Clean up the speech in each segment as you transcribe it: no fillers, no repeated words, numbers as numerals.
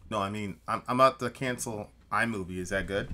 No, I mean, I'm about to cancel iMovie. Is that good?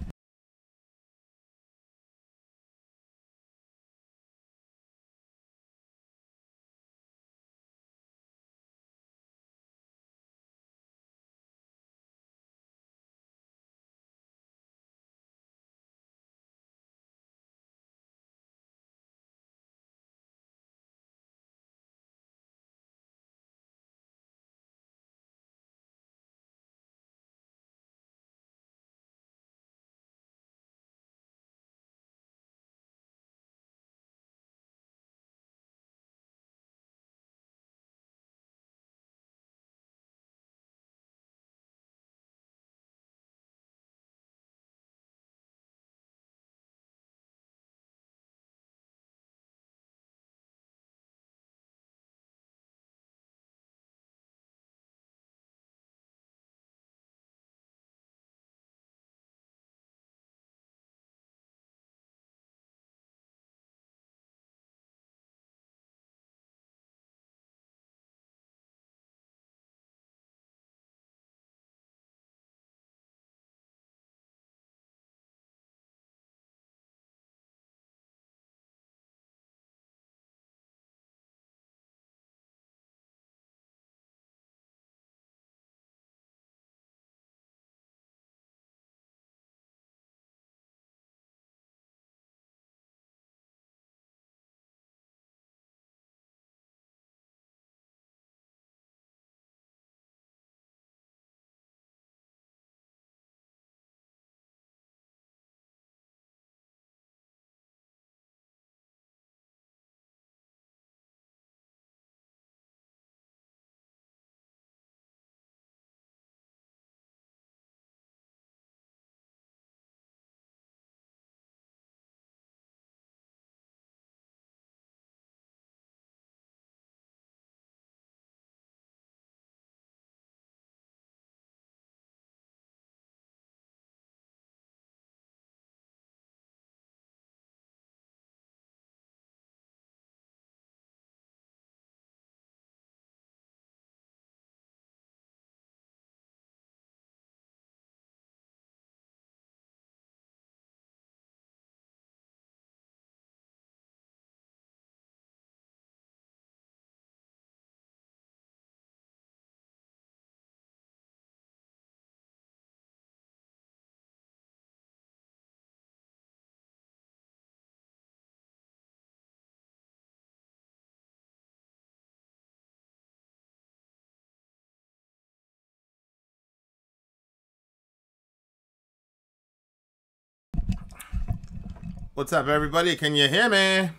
What's up, everybody? Can you hear me?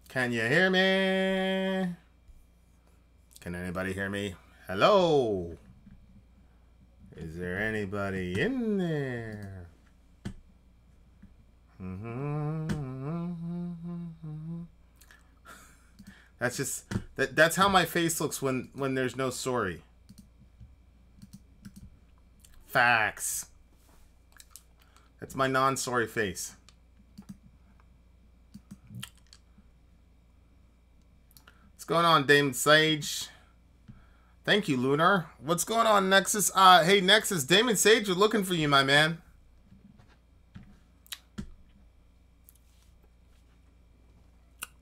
Can you hear me? Can anybody hear me? Hello? Is there anybody in there? That's just that's how my face looks when there's no sorry. Facts. That's my non-sorry face. What's going on, Damon Sage? Thank you, Lunar. What's going on, Nexus? Hey, Nexus, Damon Sage, we're looking for you, my man.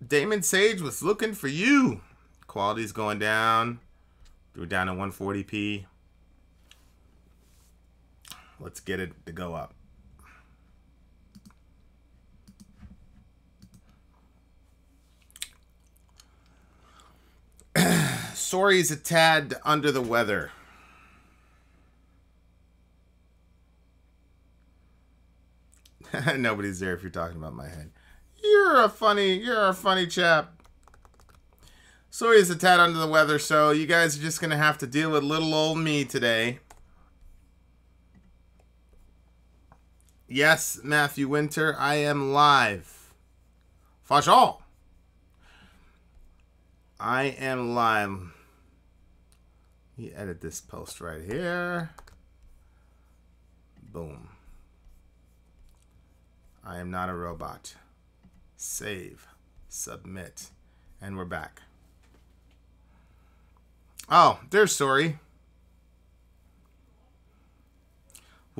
Damon Sage was looking for you. Quality's going down. We're down to 140p. Let's get it to go up. Sori's a tad under the weather. Nobody's there if you're talking about my head. You're a funny chap. Sori's a tad under the weather, so you guys are just gonna have to deal with little old me today. Yes, Matthew Winter, I am live. Fajal. I am live. Let me edit this post right here. Boom. I am not a robot. Save. Submit. And we're back. Oh, there's Sori.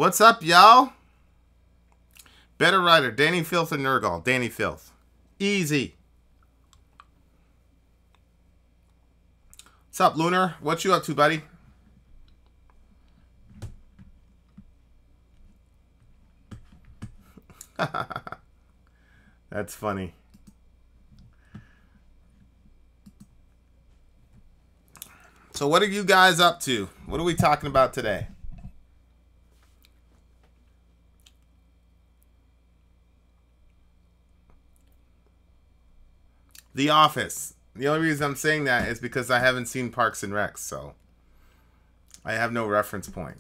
What's up, y'all? Better writer, Danny Filth or Nurgle? Danny Filth. Easy. What's up, Lunar? What you up to, buddy? That's funny. So what are you guys up to? What are we talking about today? The Office. The only reason I'm saying that is because I haven't seen Parks and Recs, so I have no reference point.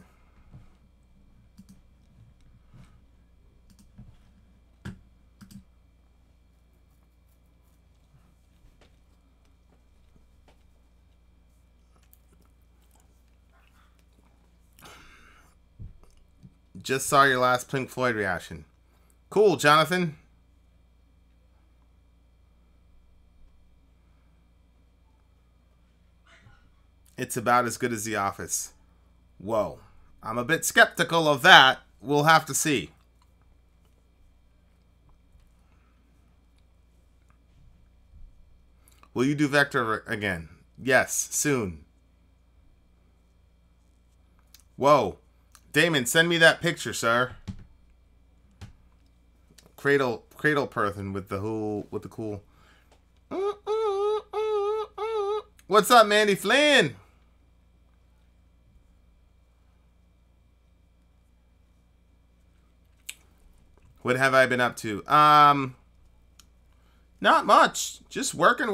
Just saw your last Pink Floyd reaction. Cool, Jonathan. It's about as good as The Office. Whoa. I'm a bit skeptical of that. We'll have to see. Will you do Vector again? Yes, soon. Whoa. Damon, send me that picture, sir. Cradle person with the cool. What's up, Mandy Flynn? What have I been up to? Not much. Just working.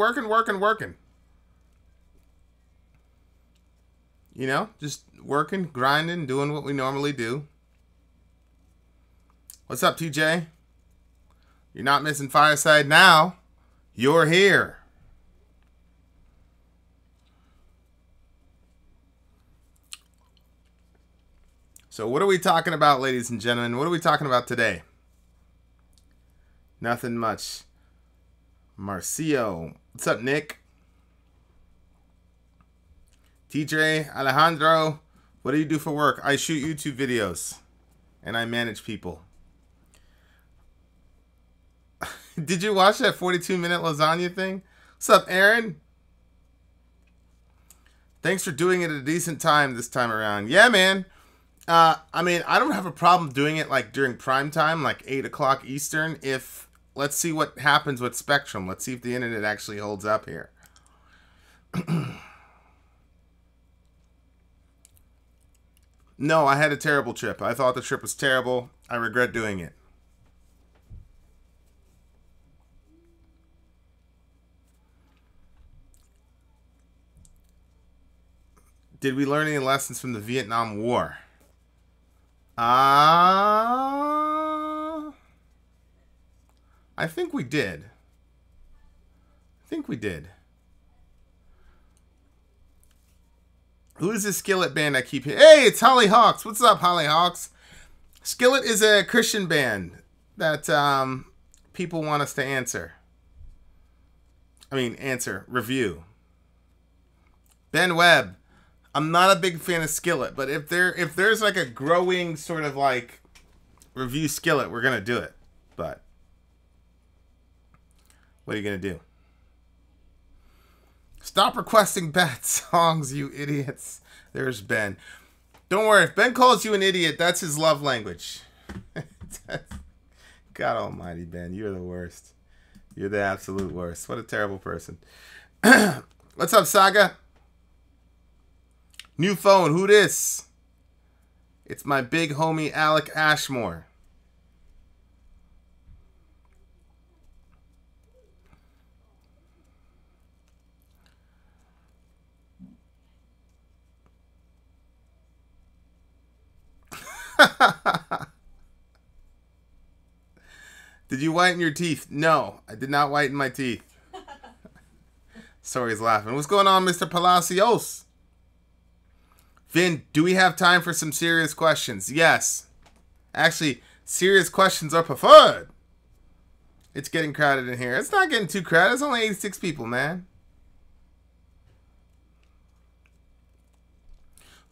You know, just working, grinding, doing what we normally do. What's up, TJ? You're not missing Fireside now. You're here. So what are we talking about, ladies and gentlemen? What are we talking about today? Nothing much. Marcio. What's up, Nick? TJ, Alejandro, what do you do for work? I shoot YouTube videos and I manage people. Did you watch that 42-minute lasagna thing? What's up, Aaron? Thanks for doing it at a decent time this time around. Yeah, man. I mean, I don't have a problem doing it like during prime time, like 8 o'clock Eastern. Let's see what happens with Spectrum. Let's see if the internet actually holds up here. No, I had a terrible trip. I thought the trip was terrible. I regret doing it. Did we learn any lessons from the Vietnam War? I think we did. Who is this Skillet band I keep hearing? Hey, it's Holly Hawks. What's up, Holly Hawks? Skillet is a Christian band that people want us to review. Ben Webb. I'm not a big fan of Skillet, but if there's like a growing sort of like review Skillet, we're gonna do it. But what are you gonna do? Stop requesting bad songs, you idiots. There's Ben. Don't worry, if Ben calls you an idiot, that's his love language. God almighty, Ben, you're the worst. You're the absolute worst. What a terrible person. What's up, Saga? New phone, who this? It's my big homie, Alec Ashmore. Did you whiten your teeth? No, I did not whiten my teeth. Sorry, he's laughing. What's going on, Mr. Palacios? Vin, do we have time for some serious questions? Yes. Actually, serious questions are preferred. It's getting crowded in here. It's not getting too crowded. It's only 86 people, man.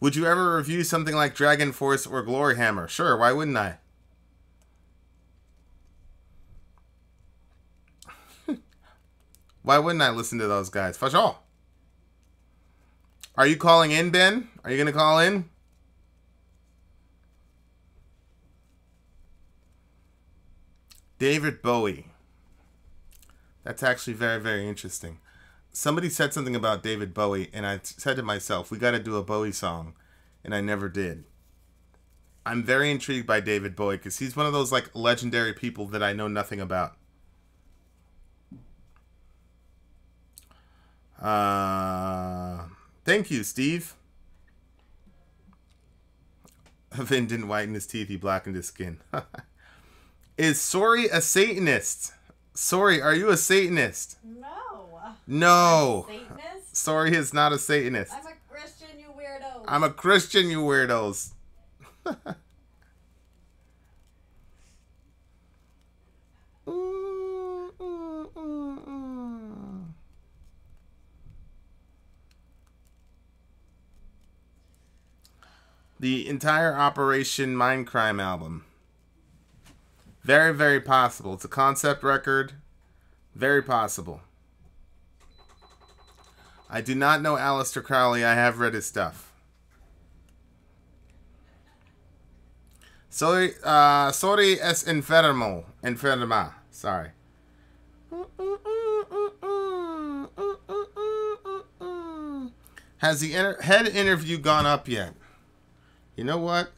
Would you ever review something like Dragon Force or Glory Hammer? Sure, why wouldn't I? Why wouldn't I listen to those guys? For sure. Are you calling in, Ben? Are you going to call in? David Bowie. That's actually very, very interesting. Somebody said something about David Bowie, and I said to myself, we got to do a Bowie song, and I never did. I'm very intrigued by David Bowie, because he's one of those, like, legendary people that I know nothing about. Thank you, Steve. Vin didn't whiten his teeth, he blackened his skin. Is Sori a Satanist? Sori, are you a Satanist? No. Satanist? Sori is not a Satanist. I'm a Christian, you weirdos. I'm a Christian, you weirdos. The entire Operation Mindcrime album. Very, very possible. It's a concept record. Very possible. I do not know Aleister Crowley. I have read his stuff. Sori es enfermo. Enferma. Sorry. Has the head interview gone up yet? You know what?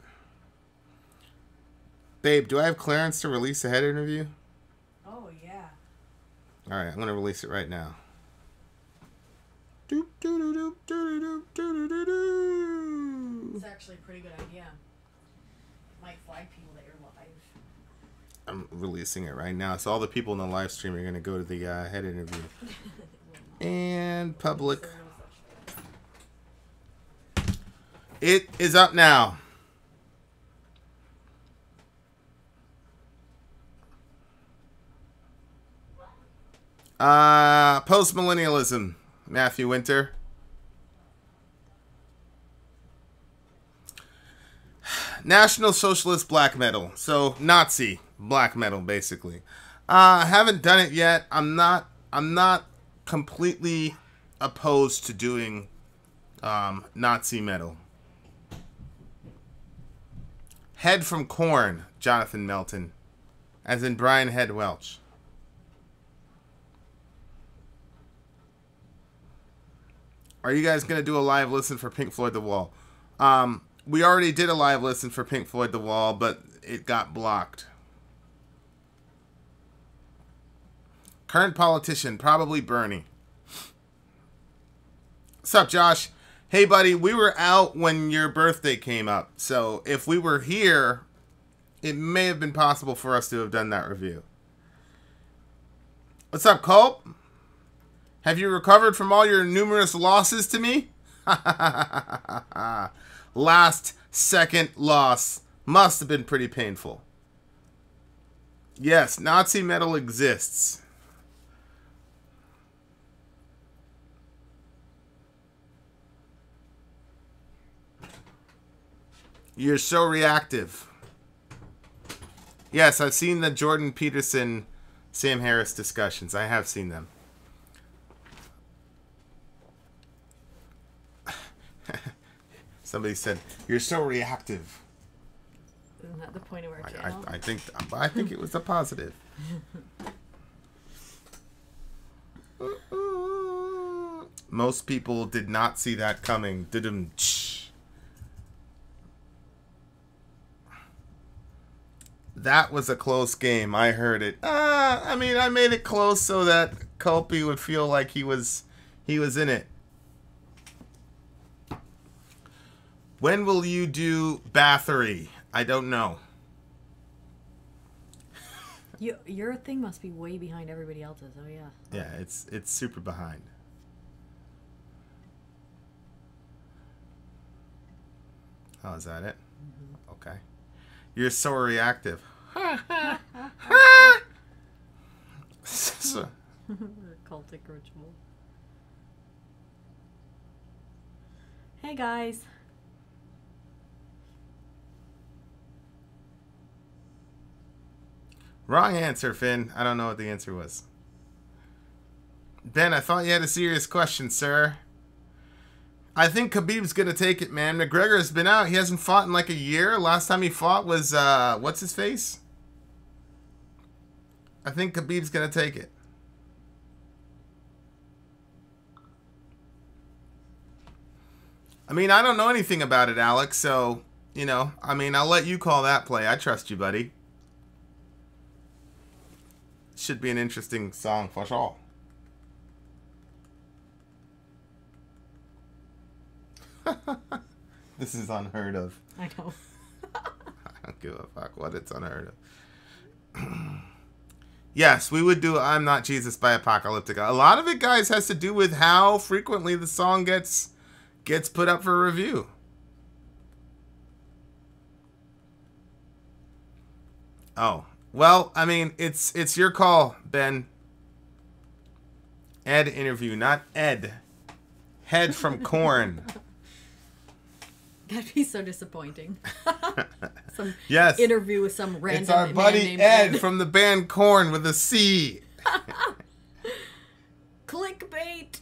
Babe, do I have clearance to release a head interview? Oh, yeah. Alright, I'm going to release it right now. It's actually a pretty good idea. Might flag people that you're live. I'm releasing it right now. So all the people in the live stream are going to go to the head interview. And public. It is up now. Post-millennialism. Matthew Winter. National Socialist black metal. So Nazi black metal, basically. I haven't done it yet. I'm not completely opposed to doing Nazi metal. Head from Korn, Jonathan Melton. As in Brian Head Welch. Are you guys going to do a live listen for Pink Floyd The Wall? We already did a live listen for Pink Floyd The Wall, but it got blocked. Current politician, probably Bernie. What's up, Josh? Hey, buddy, we were out when your birthday came up. So if we were here, it may have been possible for us to have done that review. What's up, Culp? Have you recovered from all your numerous losses to me? Last second loss. Must have been pretty painful. Yes, Nazi metal exists. You're so reactive. Yes, I've seen the Jordan Peterson, Sam Harris discussions. I have seen them. Somebody said, you're so reactive. Isn't that the point of our channel? I think it was a positive. Most people did not see that coming. That was a close game. I heard it. I mean, I made it close so that Culpy would feel like he was in it. When will you do Bathory? I don't know. Your thing must be way behind everybody else's. Oh yeah. Yeah, it's super behind. Oh, is that it? Mm-hmm. Okay. You're so reactive. Cultic ritual. Hey guys. Wrong answer, Finn. I don't know what the answer was. Ben, I thought you had a serious question, sir. I think Khabib's going to take it, man. McGregor has been out. He hasn't fought in like a year. Last time he fought was, what's his face? I think Khabib's going to take it. I mean, I don't know anything about it, Alex, so, you know, I mean, I'll let you call that play. I trust you, buddy. Should be an interesting song for sure. This is unheard of. I know. I don't give a fuck what it's unheard of. Yes, we would do I'm Not Jesus by Apocalyptica. A lot of it, guys, has to do with how frequently the song gets put up for review. Oh. Well, I mean, it's your call, Ben. Ed interview, not Ed. Head from Korn. That'd be so disappointing. Some yes. interview with some random It's our man buddy named Ed from the band Korn with a C. Clickbait.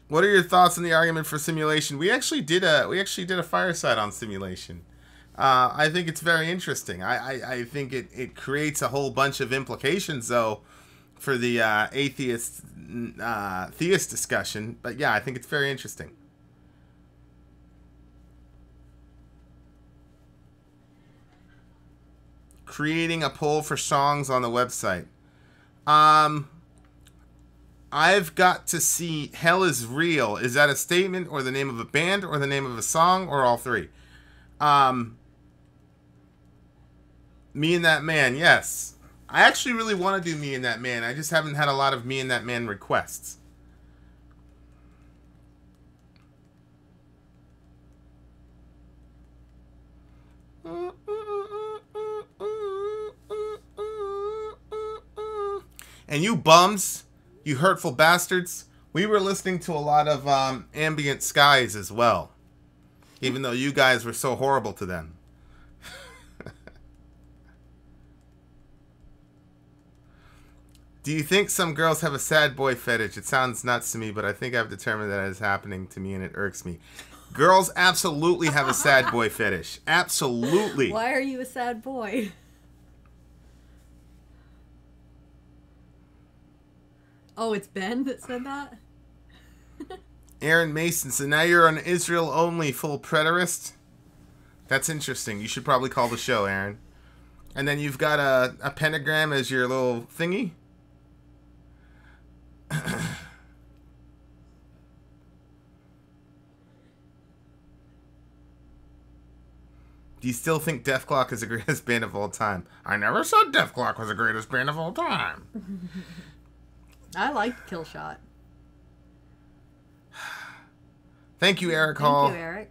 What are your thoughts on the argument for simulation? We actually did a fireside on simulation. I think it's very interesting. I think it creates a whole bunch of implications, though, for the atheist theist discussion. But yeah, I think it's very interesting. Creating a poll for songs on the website. I've got to see Hell is Real. Is that a statement or the name of a band or the name of a song or all three? Me and That Man, yes. I actually really want to do Me and That Man. I just haven't had a lot of Me and That Man requests. And you bums, you hurtful bastards, we were listening to a lot of Ambient Skies as well. Even though you guys were so horrible to them. Do you think some girls have a sad boy fetish? It sounds nuts to me, but I think I've determined that it is happening to me and it irks me. Girls absolutely have a sad boy fetish. Absolutely. Why are you a sad boy? Oh, it's Ben that said that? Aaron Mason, so now you're an Israel-only full preterist? That's interesting. You should probably call the show, Aaron. And then you've got a pentagram as your little thingy? Do you still think Def Clock is the greatest band of all time? I never said Def Clock was the greatest band of all time. I liked Killshot. Thank you, Eric Hall. Thank you, Eric.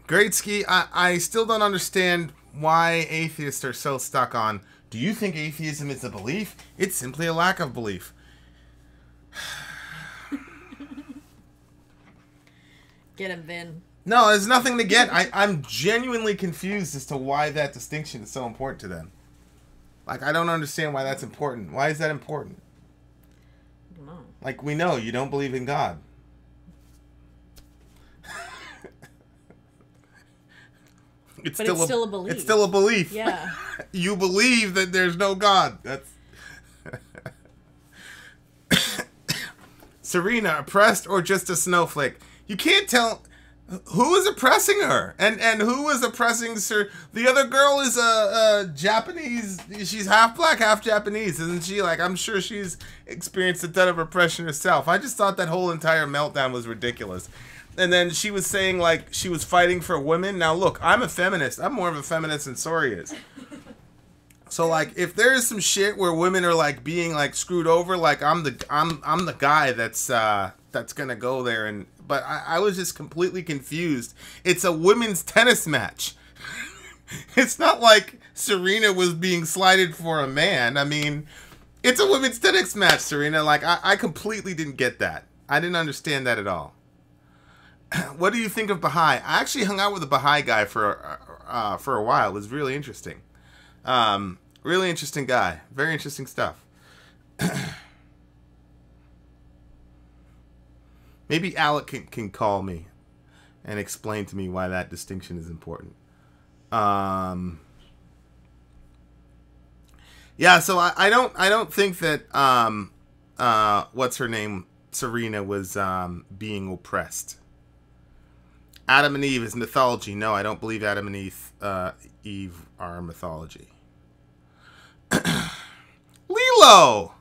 Great Ski, I still don't understand why atheists are so stuck on, do you think atheism is a belief? It's simply a lack of belief. Get him, Vin. No, there's nothing to get. I'm genuinely confused as to why that distinction is so important to them. Like, I don't understand why that's important. Why is that important? I don't know. Like, we know you don't believe in God. It's still a belief. It's still a belief. Yeah. You believe that there's no God. That's... Serena, oppressed or just a snowflake? You can't tell... Who is oppressing her? And who is oppressing Sir? The other girl is a Japanese. She's half black, half Japanese, isn't she? Like, I'm sure she's experienced a ton of oppression herself. I just thought that whole entire meltdown was ridiculous. And then she was saying, like, she was fighting for women. Now, look, I'm a feminist. I'm more of a feminist than Sori is. So, like, if there is some shit where women are, like, being, like, screwed over, like, I'm the guy that's gonna go there and... But I was just completely confused. It's a women's tennis match. It's not like Serena was being slighted for a man. I mean, it's a women's tennis match, Serena. Like, I completely didn't get that. I didn't understand that at all. What do you think of Baha'i? I actually hung out with a Baha'i guy for for a while. It was really interesting. Really interesting guy. Very interesting stuff. Maybe Alec can call me and explain to me why that distinction is important. Yeah, so I don't think that what's her name, Serena, was being oppressed. Adam and Eve is mythology. No, I don't believe Adam and Eve are mythology. Lilo!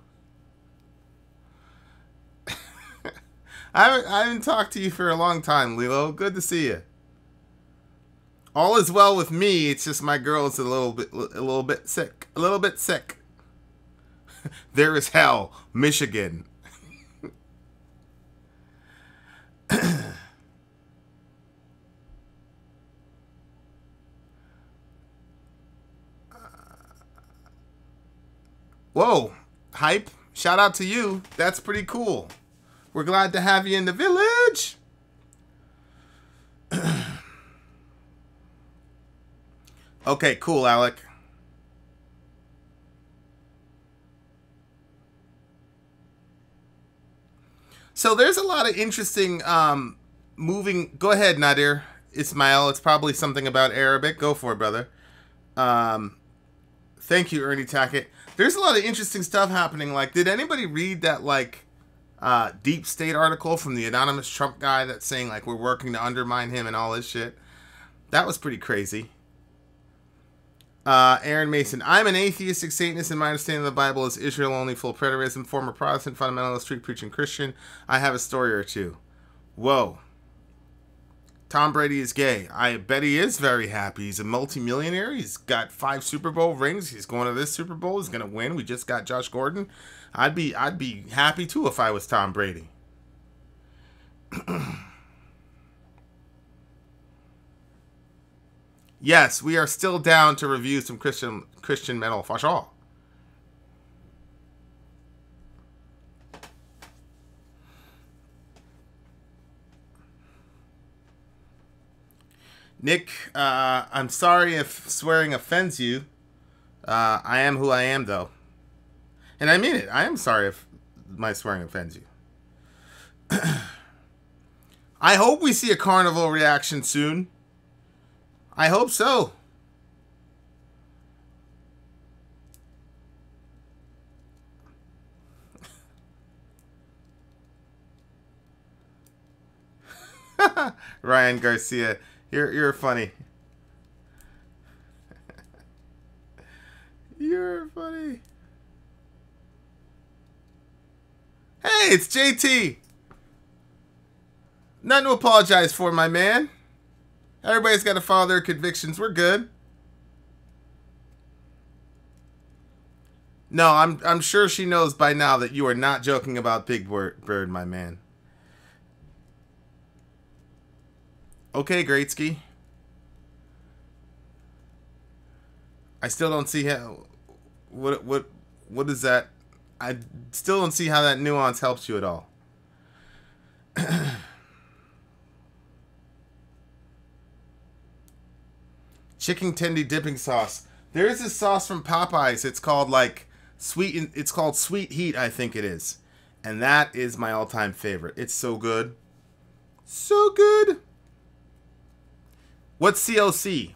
I haven't talked to you for a long time, Lilo. Good to see you. All is well with me. It's just my girl is a little bit sick. A little bit sick. There is hell, Michigan. Whoa, hype. Shout out to you. That's pretty cool. We're glad to have you in the village. Okay, cool, Alec. So there's a lot of interesting moving. Go ahead, Nadir. Ismail. It's probably something about Arabic. Go for it, brother. Thank you, Ernie Tackett. There's a lot of interesting stuff happening. Like, did anybody read that, like, Deep State article from the anonymous Trump guy that's saying, like, we're working to undermine him and all this shit? That was pretty crazy. Aaron Mason. I'm an atheistic Satanist, and my understanding of the Bible is Israel only, full preterism, former Protestant, fundamentalist, street-preaching Christian. I have a story or two. Whoa. Tom Brady is gay. I bet he is very happy. He's a multimillionaire. He's got 5 Super Bowl rings. He's going to this Super Bowl. He's going to win. We just got Josh Gordon. I'd be happy too if I was Tom Brady. Yes, we are still down to review some Christian metal for sure. Nick, I'm sorry if swearing offends you. I am who I am, though. And I mean it. I am sorry if my swearing offends you. I hope we see a carnival reaction soon. I hope so. Ryan Garcia, you're funny. You're funny. Hey, it's JT. Nothing to apologize for, my man. Everybody's got to follow their convictions. We're good. No, I'm sure she knows by now that you are not joking about Big Bird, my man. Okay, Greatsky. I still don't see how. What is that? I still don't see how that nuance helps you at all. Chicken tendy dipping sauce. There is this sauce from Popeyes. It's called like sweet. It's called Sweet Heat, I think it is, and that is my all-time favorite. It's so good, so good. What's COC?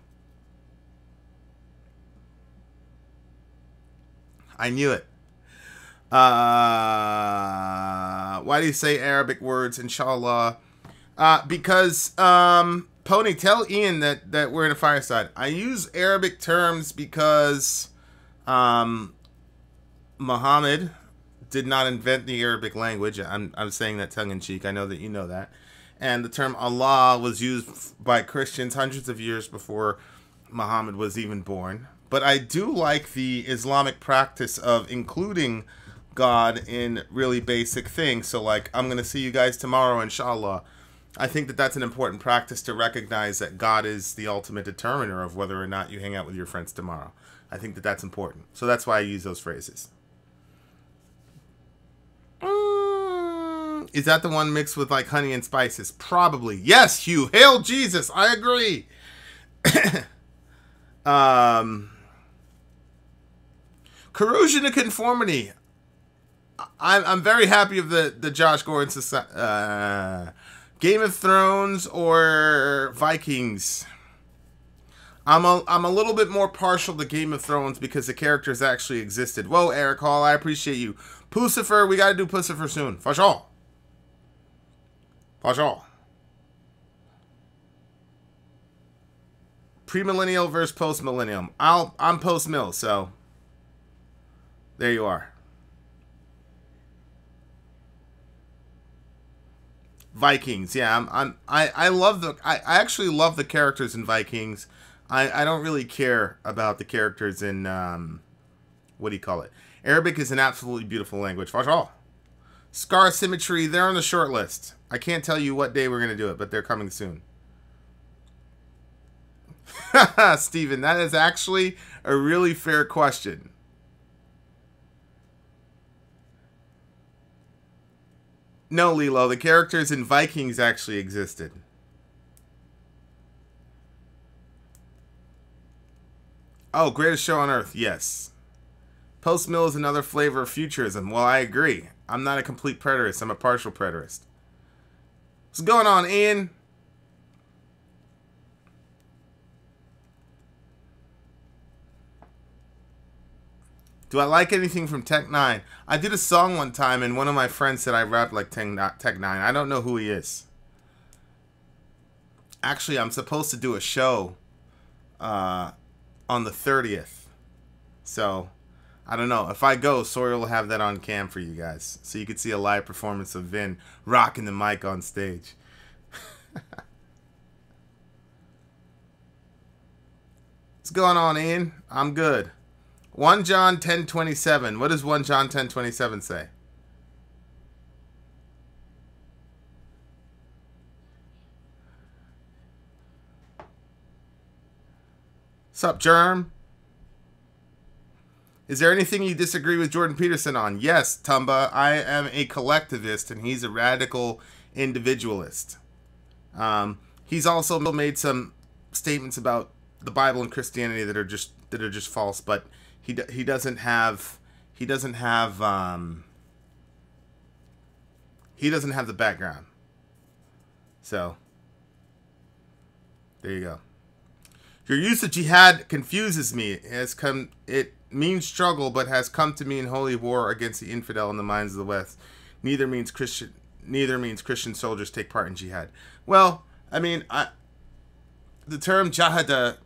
I knew it. Why do you say Arabic words, inshallah? Because, Pony, tell Ian that we're in a fireside. I use Arabic terms because, Muhammad did not invent the Arabic language. I'm saying that tongue-in-cheek. I know that you know that. And the term Allah was used by Christians hundreds of years before Muhammad was even born. But I do like the Islamic practice of including God in really basic things. So, like, I'm going to see you guys tomorrow, inshallah. I think that that's an important practice to recognize that God is the ultimate determiner of whether or not you hang out with your friends tomorrow. I think that that's important. So that's why I use those phrases. Is that the one mixed with, like, honey and spices? Probably. Yes, Hugh. Hail Jesus. I agree. Corrosion of conformity. I'm very happy of the Josh Gordon Game of Thrones or Vikings. I'm a little bit more partial to Game of Thrones because the characters actually existed. Whoa, Eric Hall, I appreciate you. Pussifer, we gotta do Pussifer soon. For sure. For sure. Premillennial versus post-millennium. I'm post-mill, so there you are. Vikings, yeah, I love I actually love the characters in Vikings. I don't really care about the characters in what do you call it? Arabic is an absolutely beautiful language. For sure. Scar Symmetry, they're on the short list. I can't tell you what day we're gonna do it, but they're coming soon. Steven, that is actually a really fair question. No, Lilo, the characters in Vikings actually existed. Oh, greatest show on earth, yes. Post-mill is another flavor of futurism. Well, I agree. I'm not a complete preterist. I'm a partial preterist. What's going on, Ian? Do I like anything from Tech 9? I did a song one time, and one of my friends said I rap like Tech 9. I don't know who he is. Actually, I'm supposed to do a show on the 30th. So, I don't know. If I go, Sori will have that on cam for you guys. So you can see a live performance of Vin rocking the mic on stage. What's going on, Ian? I'm good. 1 John 10:27. What does 1 John 10:27 say? Sup, Germ? Is there anything you disagree with Jordan Peterson on? Yes, Tumba. I am a collectivist, and he's a radical individualist. He's also made some statements about the Bible and Christianity that are just false, but he doesn't have the background. So there you go. Your use of jihad confuses me. It means struggle, but has come to mean holy war against the infidel in the minds of the West. Neither means Christian soldiers take part in jihad. Well, I mean, the term jahada,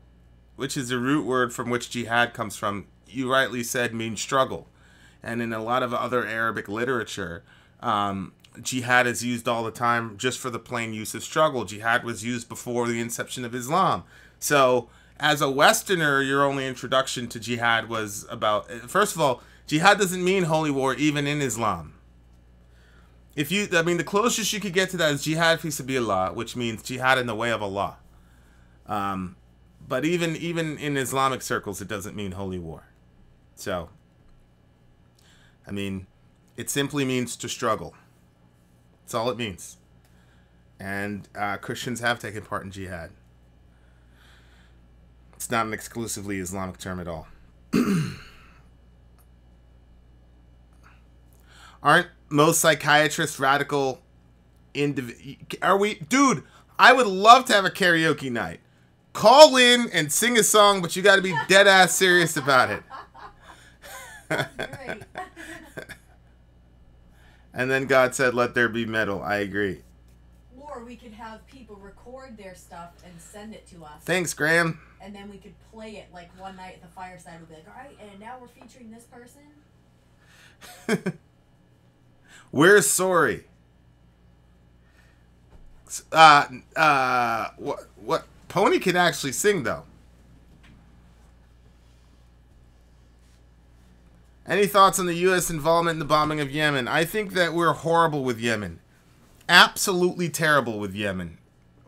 which is the root word from which jihad comes from, you rightly said means struggle. And in a lot of other Arabic literature, jihad is used all the time just for the plain use of struggle. Jihad was used before the inception of Islam. So, as a Westerner, your only introduction to jihad was about... First of all, jihad doesn't mean holy war even in Islam. The closest you could get to that is jihad fi sabilillah, which means jihad in the way of Allah. But even in Islamic circles, it doesn't mean holy war. So, I mean, it simply means to struggle. That's all it means. And Christians have taken part in jihad. It's not an exclusively Islamic term at all. Aren't most psychiatrists radical Are we... Dude, I would love to have a karaoke night. Call in and sing a song, but you got to be dead ass serious about it. Great. And then God said, let there be metal. I agree. Or we could have people record their stuff and send it to us. Thanks, Graham. And then we could play it like one night at the fireside. We'll be like, all right, and now we're featuring this person. Where's Sori? What? Pony can actually sing, though. Any thoughts on the U.S. involvement in the bombing of Yemen? I think that we're horrible with Yemen. Absolutely terrible with Yemen.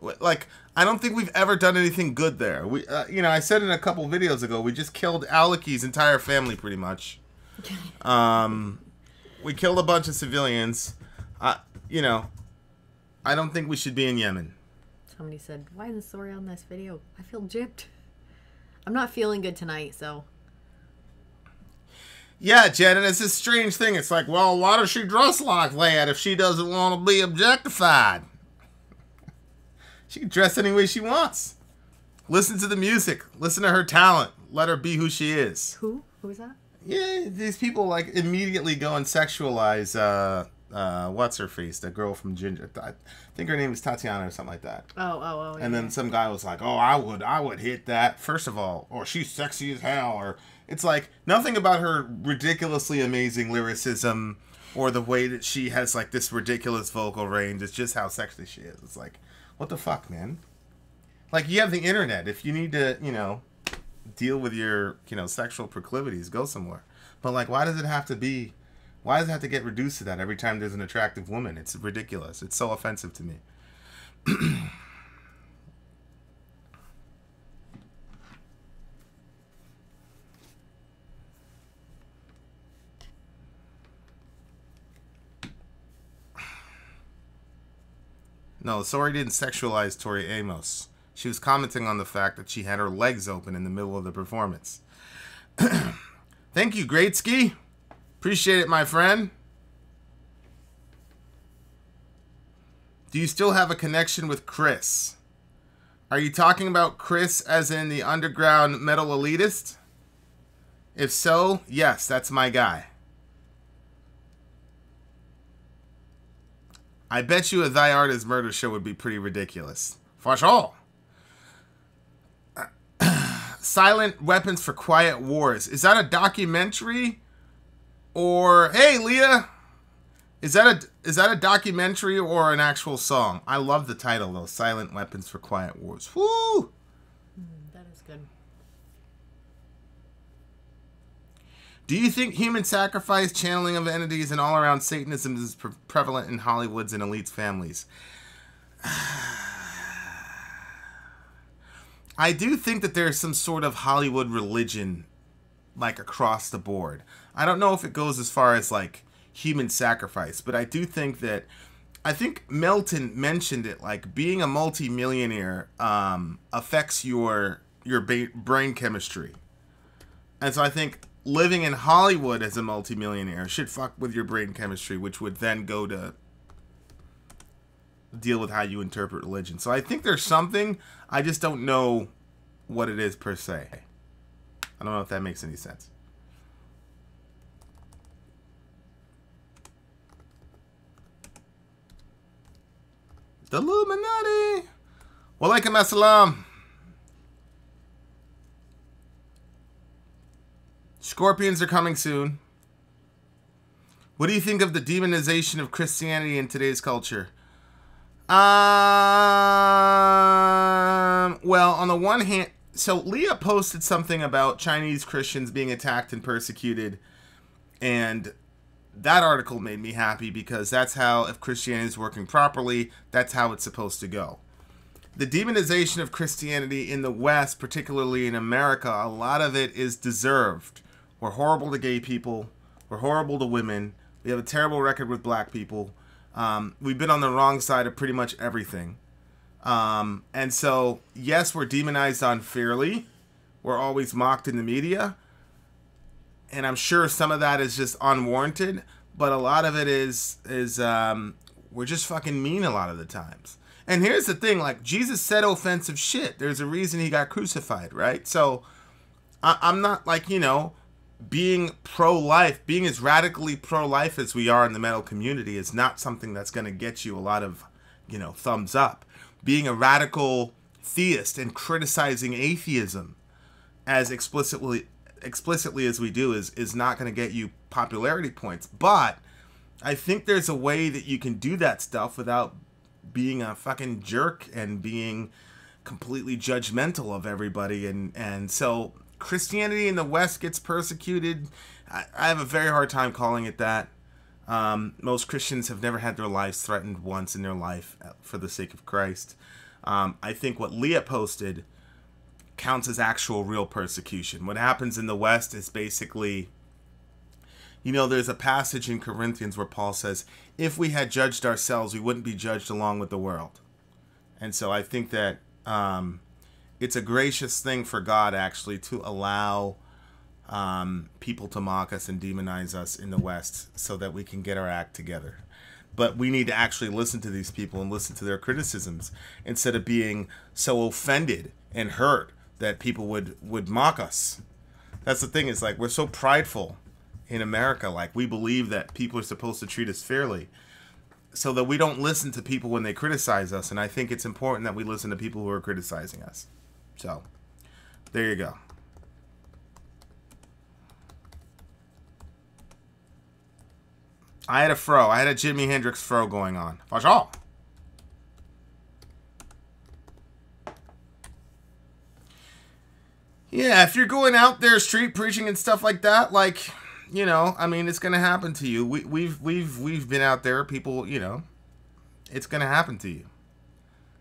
Like, I don't think we've ever done anything good there. We, I said in a couple videos ago, we just killed Alaki's entire family, pretty much. We killed a bunch of civilians. I don't think we should be in Yemen. Somebody said, why isn't Sori on this video? I feel gypped. I'm not feeling good tonight, so. Yeah, Jen, and it's this strange thing. It's like, well, why does she dress like that if she doesn't want to be objectified? She can dress any way she wants. Listen to the music. Listen to her talent. Let her be who she is. Who? Who is that? Yeah, these people like immediately go and sexualize what's her face, the girl from Ginger. I think her name is Tatiana or something like that. Oh. And then some guy was like, "Oh, I would hit that first of all," or "She's sexy as hell," or it's like nothing about her ridiculously amazing lyricism or the way that she has like this ridiculous vocal range. It's just how sexy she is. It's like, what the fuck, man? Like, you have the internet. If you need to, deal with your, sexual proclivities, go somewhere. But like, why does it have to get reduced to that every time there's an attractive woman? It's ridiculous. It's so offensive to me. No, Sori didn't sexualize Tori Amos. She was commenting on the fact that she had her legs open in the middle of the performance. Thank you, Greatski. Appreciate it, my friend. Do you still have a connection with Chris? Are you talking about Chris as in the underground metal elitist? If so, yes, that's my guy. I bet you a Thy Art is Murder show would be pretty ridiculous. For sure. Silent Weapons for Quiet Wars. Is that a documentary? Or, hey, Leah, is that a documentary or an actual song? I love the title, though. Silent Weapons for Quiet Wars. Woo! That is good. Do you think human sacrifice, channeling of entities, and all-around Satanism is prevalent in Hollywood's and elites' families? I do think that there's some sort of Hollywood religion, like, across the board. I don't know if it goes as far as, like, human sacrifice, but I do think that, I think Milton mentioned it, like, being a multimillionaire affects your brain chemistry. And so I think living in Hollywood as a multimillionaire should fuck with your brain chemistry, which would then go to deal with how you interpret religion. So I think there's something, I just don't know what it is per se. I don't know if that makes any sense. The Illuminati. Walaikum assalam. Scorpions are coming soon. What do you think of the demonization of Christianity in today's culture? Well, on the one hand, so Leah posted something about Chinese Christians being attacked and persecuted, and that article made me happy because that's how, if Christianity is working properly, that's how it's supposed to go. The demonization of Christianity in the West, particularly in America, a lot of it is deserved. We're horrible to gay people. We're horrible to women. We have a terrible record with black people. We've been on the wrong side of pretty much everything. And so, yes, we're demonized unfairly. We're always mocked in the media. And I'm sure some of that is just unwarranted. But a lot of it is we're just fucking mean a lot of the times. And here's the thing, like, Jesus said offensive shit. There's a reason he got crucified, right? So, I'm not, like, being pro-life, being as radically pro-life as we are in the metal community is not something that's going to get you a lot of, thumbs up. Being a radical theist and criticizing atheism as explicitly as we do is not going to get you popularity points. But I think there's a way that you can do that stuff without being a fucking jerk and being completely judgmental of everybody. And so Christianity in the West gets persecuted. I have a very hard time calling it that. Most Christians have never had their lives threatened once in their life for the sake of Christ. I think what Leah posted counts as actual real persecution. What happens in the West is basically, there's a passage in Corinthians where Paul says, if we had judged ourselves, we wouldn't be judged along with the world. And so I think that it's a gracious thing for God, actually, to allow people to mock us and demonize us in the West so that we can get our act together. But we need to actually listen to these people and listen to their criticisms instead of being so offended and hurt that people would mock us. That's the thing, is like, we're so prideful in America. Like, we believe that people are supposed to treat us fairly, so that we don't listen to people when they criticize us. And I think it's important that we listen to people who are criticizing us. So, there you go. I had a fro. I had a Jimi Hendrix fro going on. For sure. Yeah, if you're going out there street preaching and stuff like that, like, you know, I mean, it's gonna happen to you. We've been out there, people, you know, it's gonna happen to you.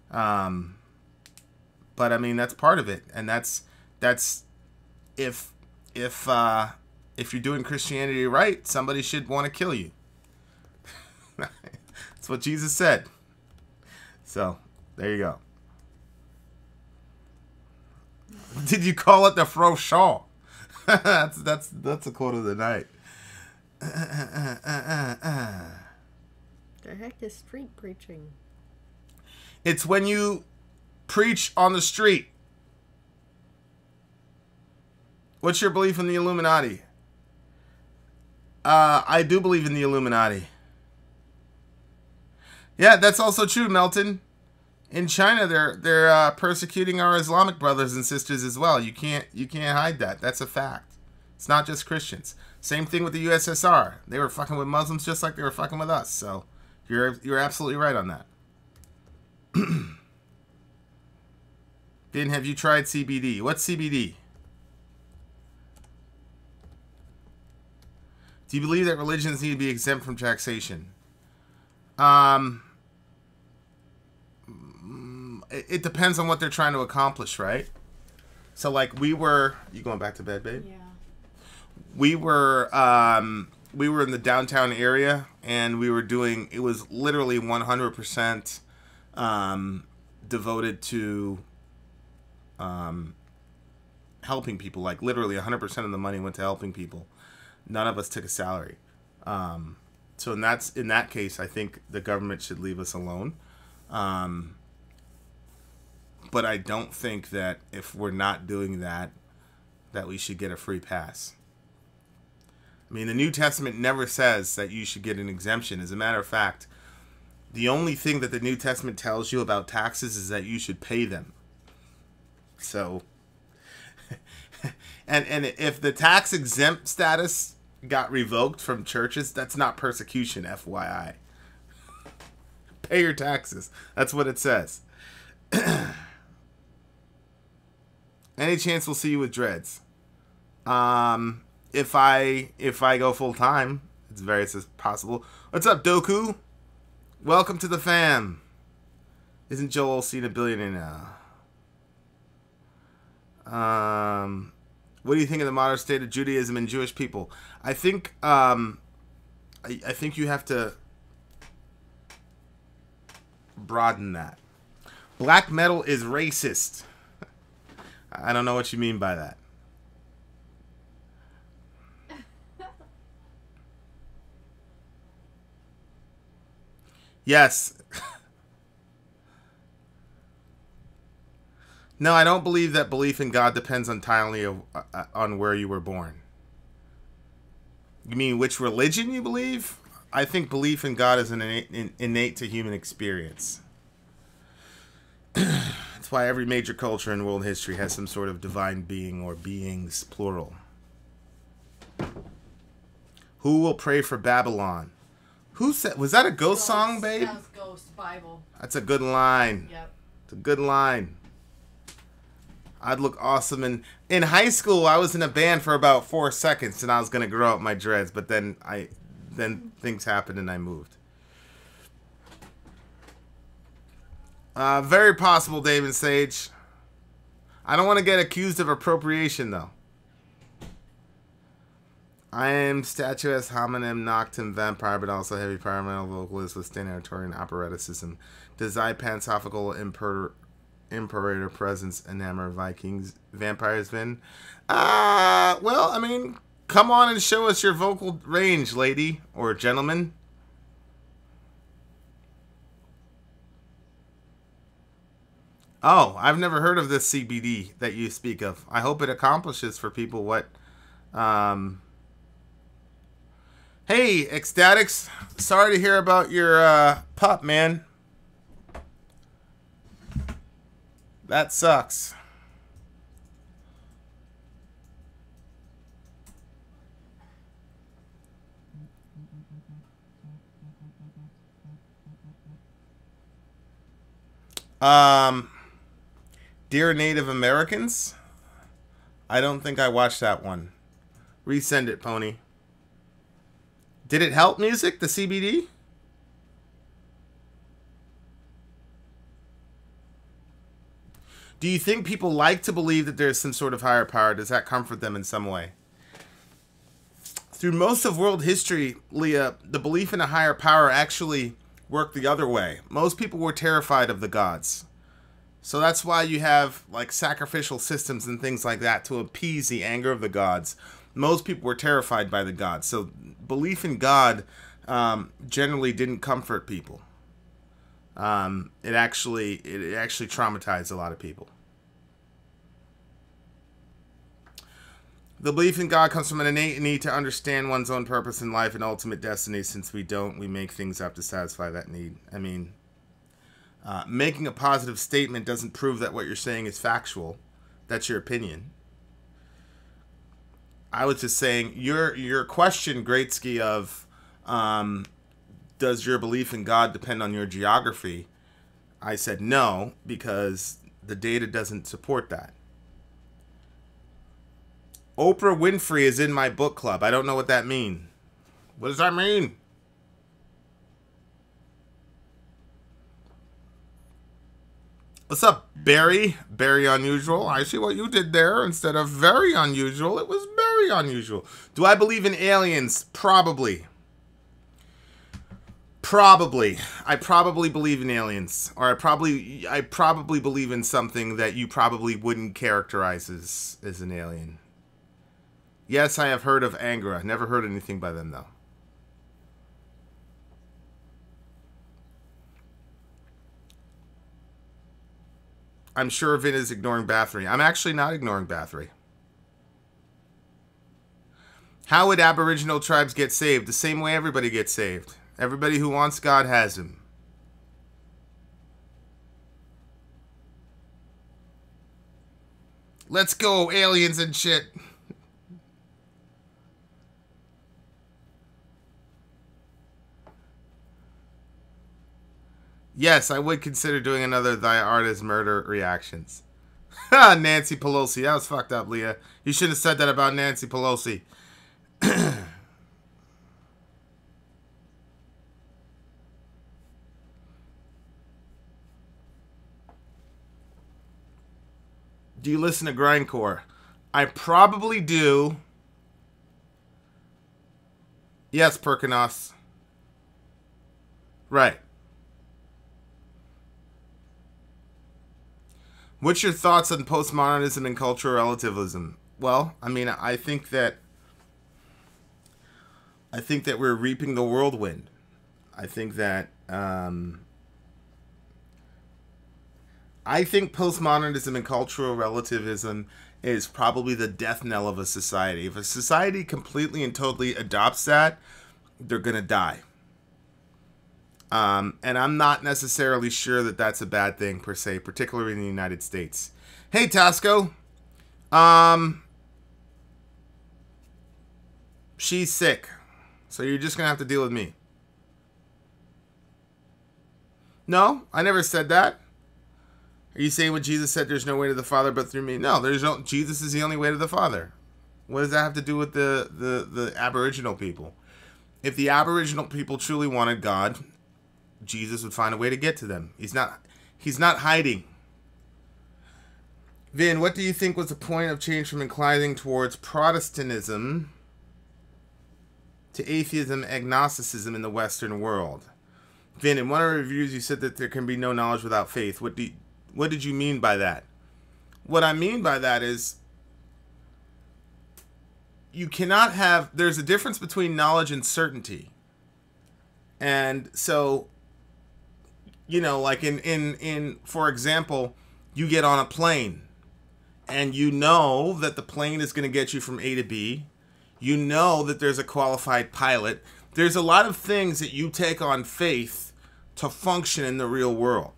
But I mean, that's part of it, and that's if you're doing Christianity right, somebody should want to kill you. That's what Jesus said. So there you go. Did you call it the fro shaw? that's a quote of the night. The heck is street preaching? It's when you preach on the street. What's your belief in the Illuminati? I do believe in the Illuminati. Yeah, that's also true, Melton. In China, they're persecuting our Islamic brothers and sisters as well. You can't hide that. That's a fact. It's not just Christians. Same thing with the USSR. They were fucking with Muslims just like they were fucking with us. So you're absolutely right on that. Vin, have you tried CBD? What's CBD? Do you believe that religions need to be exempt from taxation? It depends on what they're trying to accomplish, right? So, like, you going back to bed, babe? Yeah. We were in the downtown area, and it was literally 100% devoted to helping people. Like, literally 100% of the money went to helping people. None of us took a salary. So in that case, I think the government should leave us alone. But I don't think that if we're not doing that we should get a free pass. I mean, the New Testament never says that you should get an exemption. As a matter of fact, the only thing that the New Testament tells you about taxes is that you should pay them. So, and if the tax exempt status got revoked from churches, that's not persecution, FYI. Pay your taxes. That's what it says. Any chance we'll see you with dreads? If I go full time, it's very possible. What's up, Doku? Welcome to the fam. Isn't Joel Osteen a billionaire now? What do you think of the modern state of Judaism and Jewish people? I think I think you have to broaden that. Black metal is racist. I don't know what you mean by that. Yes. No, I don't believe that belief in God depends entirely on where you were born. You mean which religion you believe? I think belief in God is an innate to human experience. That's why every major culture in world history has some sort of divine being or beings, plural. Who will pray for Babylon? Who said? Was that a ghost song, babe? That was Ghost Bible. That's a good line. Yep. It's a good line. I'd look awesome. In high school, I was in a band for about 4 seconds, and I was gonna grow out my dreads, but then things happened and I moved. Very possible, David Sage. I don't want to get accused of appropriation, though. I am statuesque, homonym, noctum, vampire, but also heavy pyramidal vocalist with standing Artorian opereticism. Desire pansophical Imperator presence, enamor Vikings, vampires, Vin. Well, I mean, come on and show us your vocal range, lady or gentleman. Oh, I've never heard of this CBD that you speak of. I hope it accomplishes for people what... Hey, Ecstatics. Sorry to hear about your pup, man. That sucks. Dear Native Americans? I don't think I watched that one. Resend it, Pony. Did it help music, the CBD? Do you think people like to believe that there's some sort of higher power? Does that comfort them in some way? Through most of world history, Leah, the belief in a higher power actually worked the other way. Most people were terrified of the gods. So that's why you have like sacrificial systems and things like that to appease the anger of the gods. Most people were terrified by the gods. So belief in God generally didn't comfort people. It actually traumatized a lot of people. The belief in God comes from an innate need to understand one's own purpose in life and ultimate destiny. Since we don't, we make things up to satisfy that need. I mean, making a positive statement doesn't prove that what you're saying is factual. That's your opinion. I was just saying, your question, Greatsky, of does your belief in God depend on your geography? I said no, because the data doesn't support that. Oprah Winfrey is in my book club. I don't know what that means. What does that mean? What's up, Barry? Very unusual. I see what you did there. Instead of very unusual, it was very unusual. Do I believe in aliens? Probably. Probably. I probably believe in aliens. Or I probably believe in something that you probably wouldn't characterize as an alien. Yes, I have heard of Angra. Never heard anything by them, though. I'm sure Vin is ignoring Bathory. I'm actually not ignoring Bathory. How would Aboriginal tribes get saved? The same way everybody gets saved. Everybody who wants God has him. Let's go, aliens and shit. Yes, I would consider doing another Thy Art is Murder reactions. Nancy Pelosi. That was fucked up, Leah. You should have said that about Nancy Pelosi. Do you listen to grindcore? I probably do. Yes, Perkinos. Right. What's your thoughts on postmodernism and cultural relativism? Well, I mean, I think that we're reaping the whirlwind. I think that I think postmodernism and cultural relativism is probably the death knell of a society. If a society completely and totally adopts that, they're gonna die. And I'm not necessarily sure that that's a bad thing per se, particularly in the United States. Hey, Tasco. She's sick, so you're just gonna have to deal with me. No, I never said that. Are you saying what Jesus said, there's no way to the Father but through me? No, there's no, Jesus is the only way to the Father. What does that have to do with the Aboriginal people? If the Aboriginal people truly wanted God, Jesus would find a way to get to them. He's not hiding. Vin, what do you think was the point of change from inclining towards Protestantism to atheism, agnosticism in the Western world? Vin, in one of your reviews you said that there can be no knowledge without faith. What What did you mean by that? What I mean by that is you cannot have, there's a difference between knowledge and certainty. And so, you know, like in for example, you get on a plane and you know that the plane is going to get you from A to B. You know that there's a qualified pilot. There's a lot of things that you take on faith to function in the real world.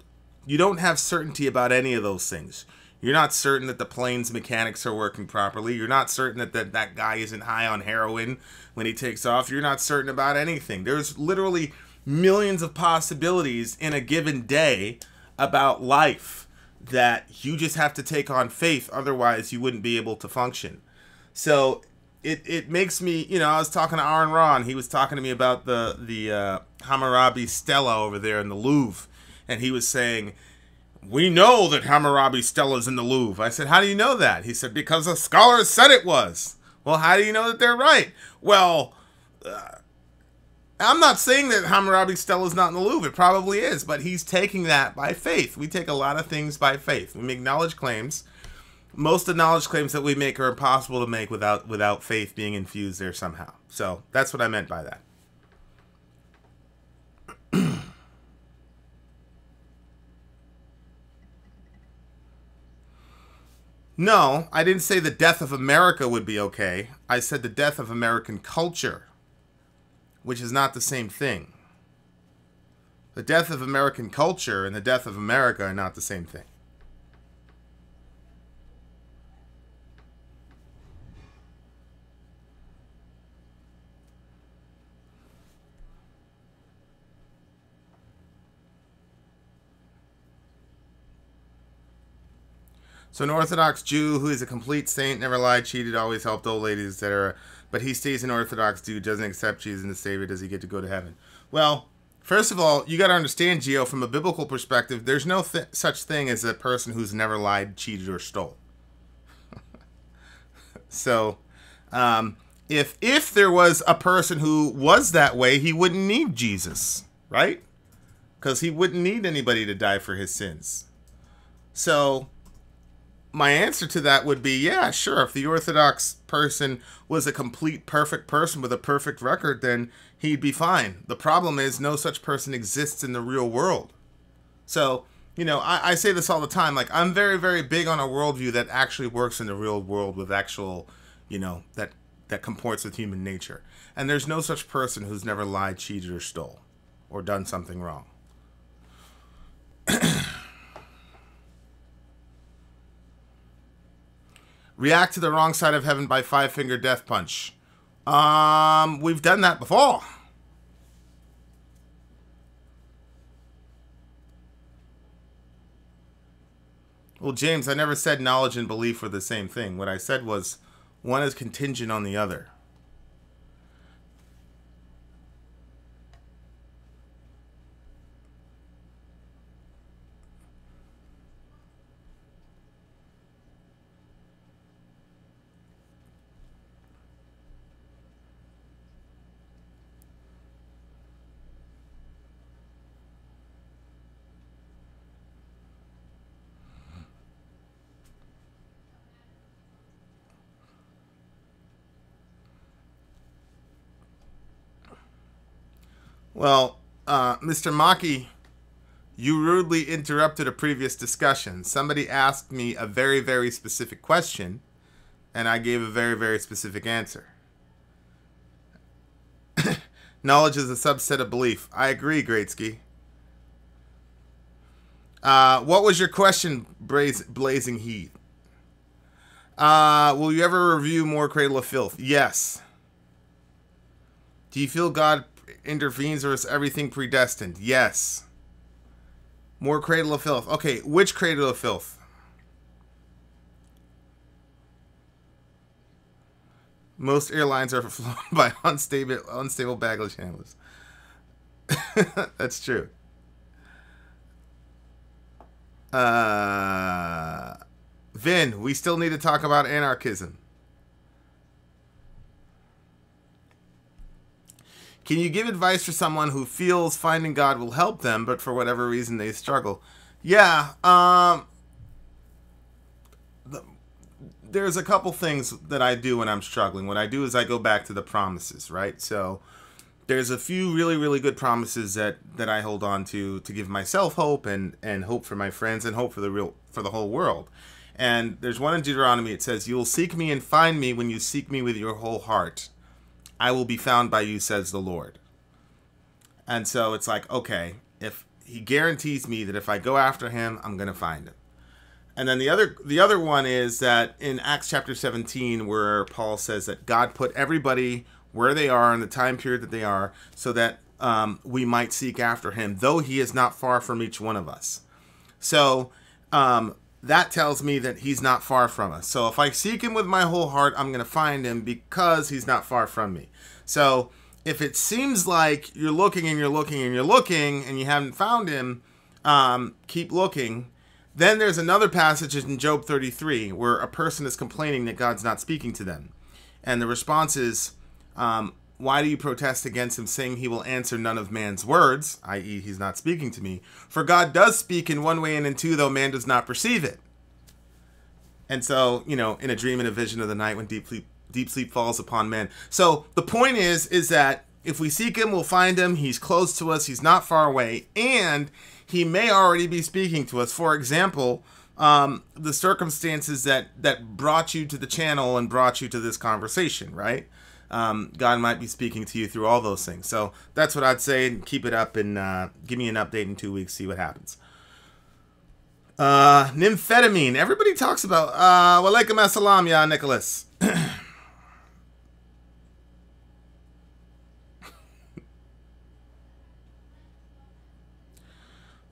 You don't have certainty about any of those things. You're not certain that the plane's mechanics are working properly. You're not certain that that guy isn't high on heroin when he takes off. You're not certain about anything. There's literally millions of possibilities in a given day about life that you just have to take on faith. Otherwise, you wouldn't be able to function. So it makes me, you know, I was talking to Aaron Ron. He was talking to me about the Hammurabi Stela over there in the Louvre. And he was saying, we know that Hammurabi Stela's in the Louvre. I said, how do you know that? He said, because the scholars said it was. Well, how do you know that they're right? Well, I'm not saying that Hammurabi Stela's not in the Louvre. It probably is, but he's taking that by faith. We take a lot of things by faith. We make knowledge claims. Most of the knowledge claims that we make are impossible to make without faith being infused there somehow. So that's what I meant by that. No, I didn't say the death of America would be okay. I said the death of American culture, which is not the same thing. The death of American culture and the death of America are not the same thing. So an Orthodox Jew who is a complete saint, never lied, cheated, always helped old ladies, etc. But he stays an Orthodox Jew, doesn't accept Jesus and the Savior. Does he get to go to heaven? Well, first of all, you got to understand, Gio, from a biblical perspective, there's no such thing as a person who's never lied, cheated, or stole. So, if there was a person who was that way, he wouldn't need Jesus, right? Because he wouldn't need anybody to die for his sins. So my answer to that would be, yeah, sure. If the Orthodox person was a complete perfect person with a perfect record, then he'd be fine. The problem is no such person exists in the real world. So, you know, I say this all the time. Like, I'm very, very big on a worldview that actually works in the real world with actual, you know, that comports with human nature. And there's no such person who's never lied, cheated, or stole, or done something wrong. React to the wrong side of heaven by 5-finger death punch. We've done that before. Well, James, I never said knowledge and belief were the same thing. What I said was one is contingent on the other. Well, Mr. Maki, you rudely interrupted a previous discussion. Somebody asked me a very, very specific question, and I gave a very, very specific answer. Knowledge is a subset of belief. I agree, Greatsky. What was your question, Blazing Heat? Will you ever review more Cradle of Filth? Yes. Do you feel God intervenes, or is everything predestined? Yes. More Cradle of Filth. Okay, which Cradle of Filth? Most airlines are flown by unstable baggage handlers. That's true. Vin, we still need to talk about anarchism. Can you give advice for someone who feels finding God will help them, but for whatever reason they struggle? Yeah. There's a couple things that I do when I'm struggling. What I do is I go back to the promises, right? So there's a few really, really good promises that I hold on to give myself hope and hope for my friends and hope for the whole world. And there's one in Deuteronomy. It says, "You will seek me and find me when you seek me with your whole heart. I will be found by you, says the Lord." And so it's like, okay, if he guarantees me that if I go after him, I'm going to find him. And then the other one is that in Acts chapter 17, where Paul says that God put everybody where they are in the time period that they are, so that we might seek after him, though he is not far from each one of us. So that tells me that he's not far from us. So if I seek him with my whole heart, I'm going to find him because he's not far from me. So if it seems like you're looking and you're looking and you're looking and you haven't found him, keep looking. Then there's another passage in Job 33 where a person is complaining that God's not speaking to them. And the response is, why do you protest against him, saying he will answer none of man's words, i.e. he's not speaking to me? For God does speak in one way and in two, though man does not perceive it. And so, in a dream and a vision of the night when deep sleep falls upon men. So the point is that if we seek him, we'll find him. He's close to us. He's not far away. And he may already be speaking to us. For example, the circumstances that brought you to the channel and brought you to this conversation, right? God might be speaking to you through all those things. So that's what I'd say. Keep it up and give me an update in 2 weeks. See what happens. Nymphetamine. Everybody talks about. Walaikum assalam, ya Nicholas.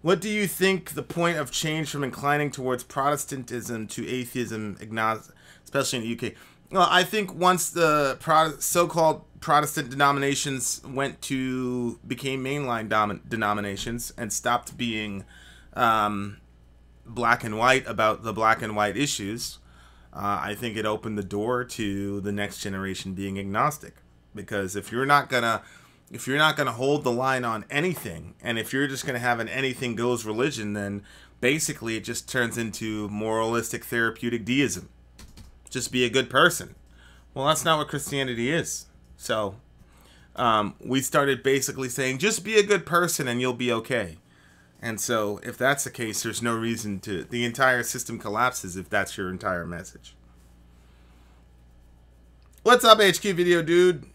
What do you think the point of change from inclining towards Protestantism to atheism, especially in the UK? Well, I think once the so-called Protestant denominations became mainline denominations and stopped being black and white about the black and white issues, I think it opened the door to the next generation being agnostic. Because if you're not gonna hold the line on anything, and if you're just gonna have an anything goes religion, then basically it just turns into moralistic therapeutic deism. Just be a good person. Well, that's not what Christianity is. So we started basically saying, just be a good person and you'll be okay. And so if that's the case, there's no reason the entire system collapses if that's your entire message. What's up, HQ Video Dude?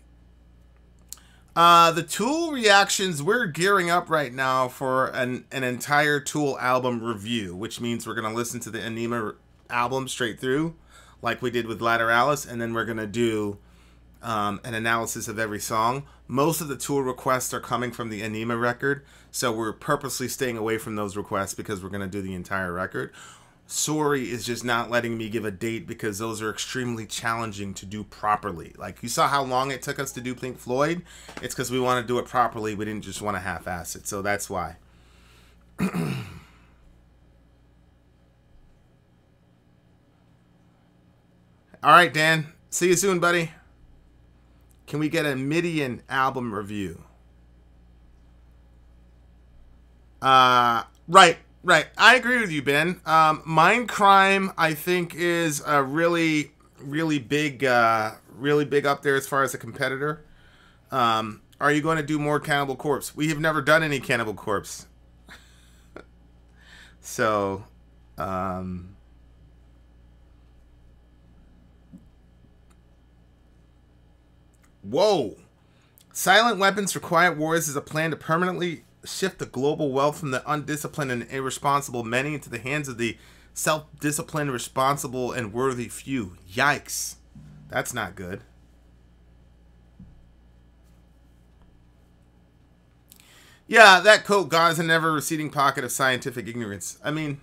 The Tool reactions, we're gearing up right now for an entire Tool album review, which means we're going to listen to the Anima album straight through, like we did with Lateralis, and then we're going to do an analysis of every song. Most of the Tool requests are coming from the Anima record, so we're purposely staying away from those requests because we're going to do the entire record. Sori is just not letting me give a date because those are extremely challenging to do properly. Like, you saw how long it took us to do Pink Floyd? It's because we want to do it properly. We didn't just want to half-ass it, so that's why. All right, Dan. See you soon, buddy. Can we get a Midian album review? Right. I agree with you, Ben. Mind Crime, I think, is a really big up there as far as a competitor. Are you going to do more Cannibal Corpse? We have never done any Cannibal Corpse. So, whoa. Silent Weapons for Quiet Wars is a plan to permanently shift the global wealth from the undisciplined and irresponsible many into the hands of the self-disciplined, responsible, and worthy few. Yikes. That's not good. Yeah, that quote, God is a never receding pocket of scientific ignorance. I mean,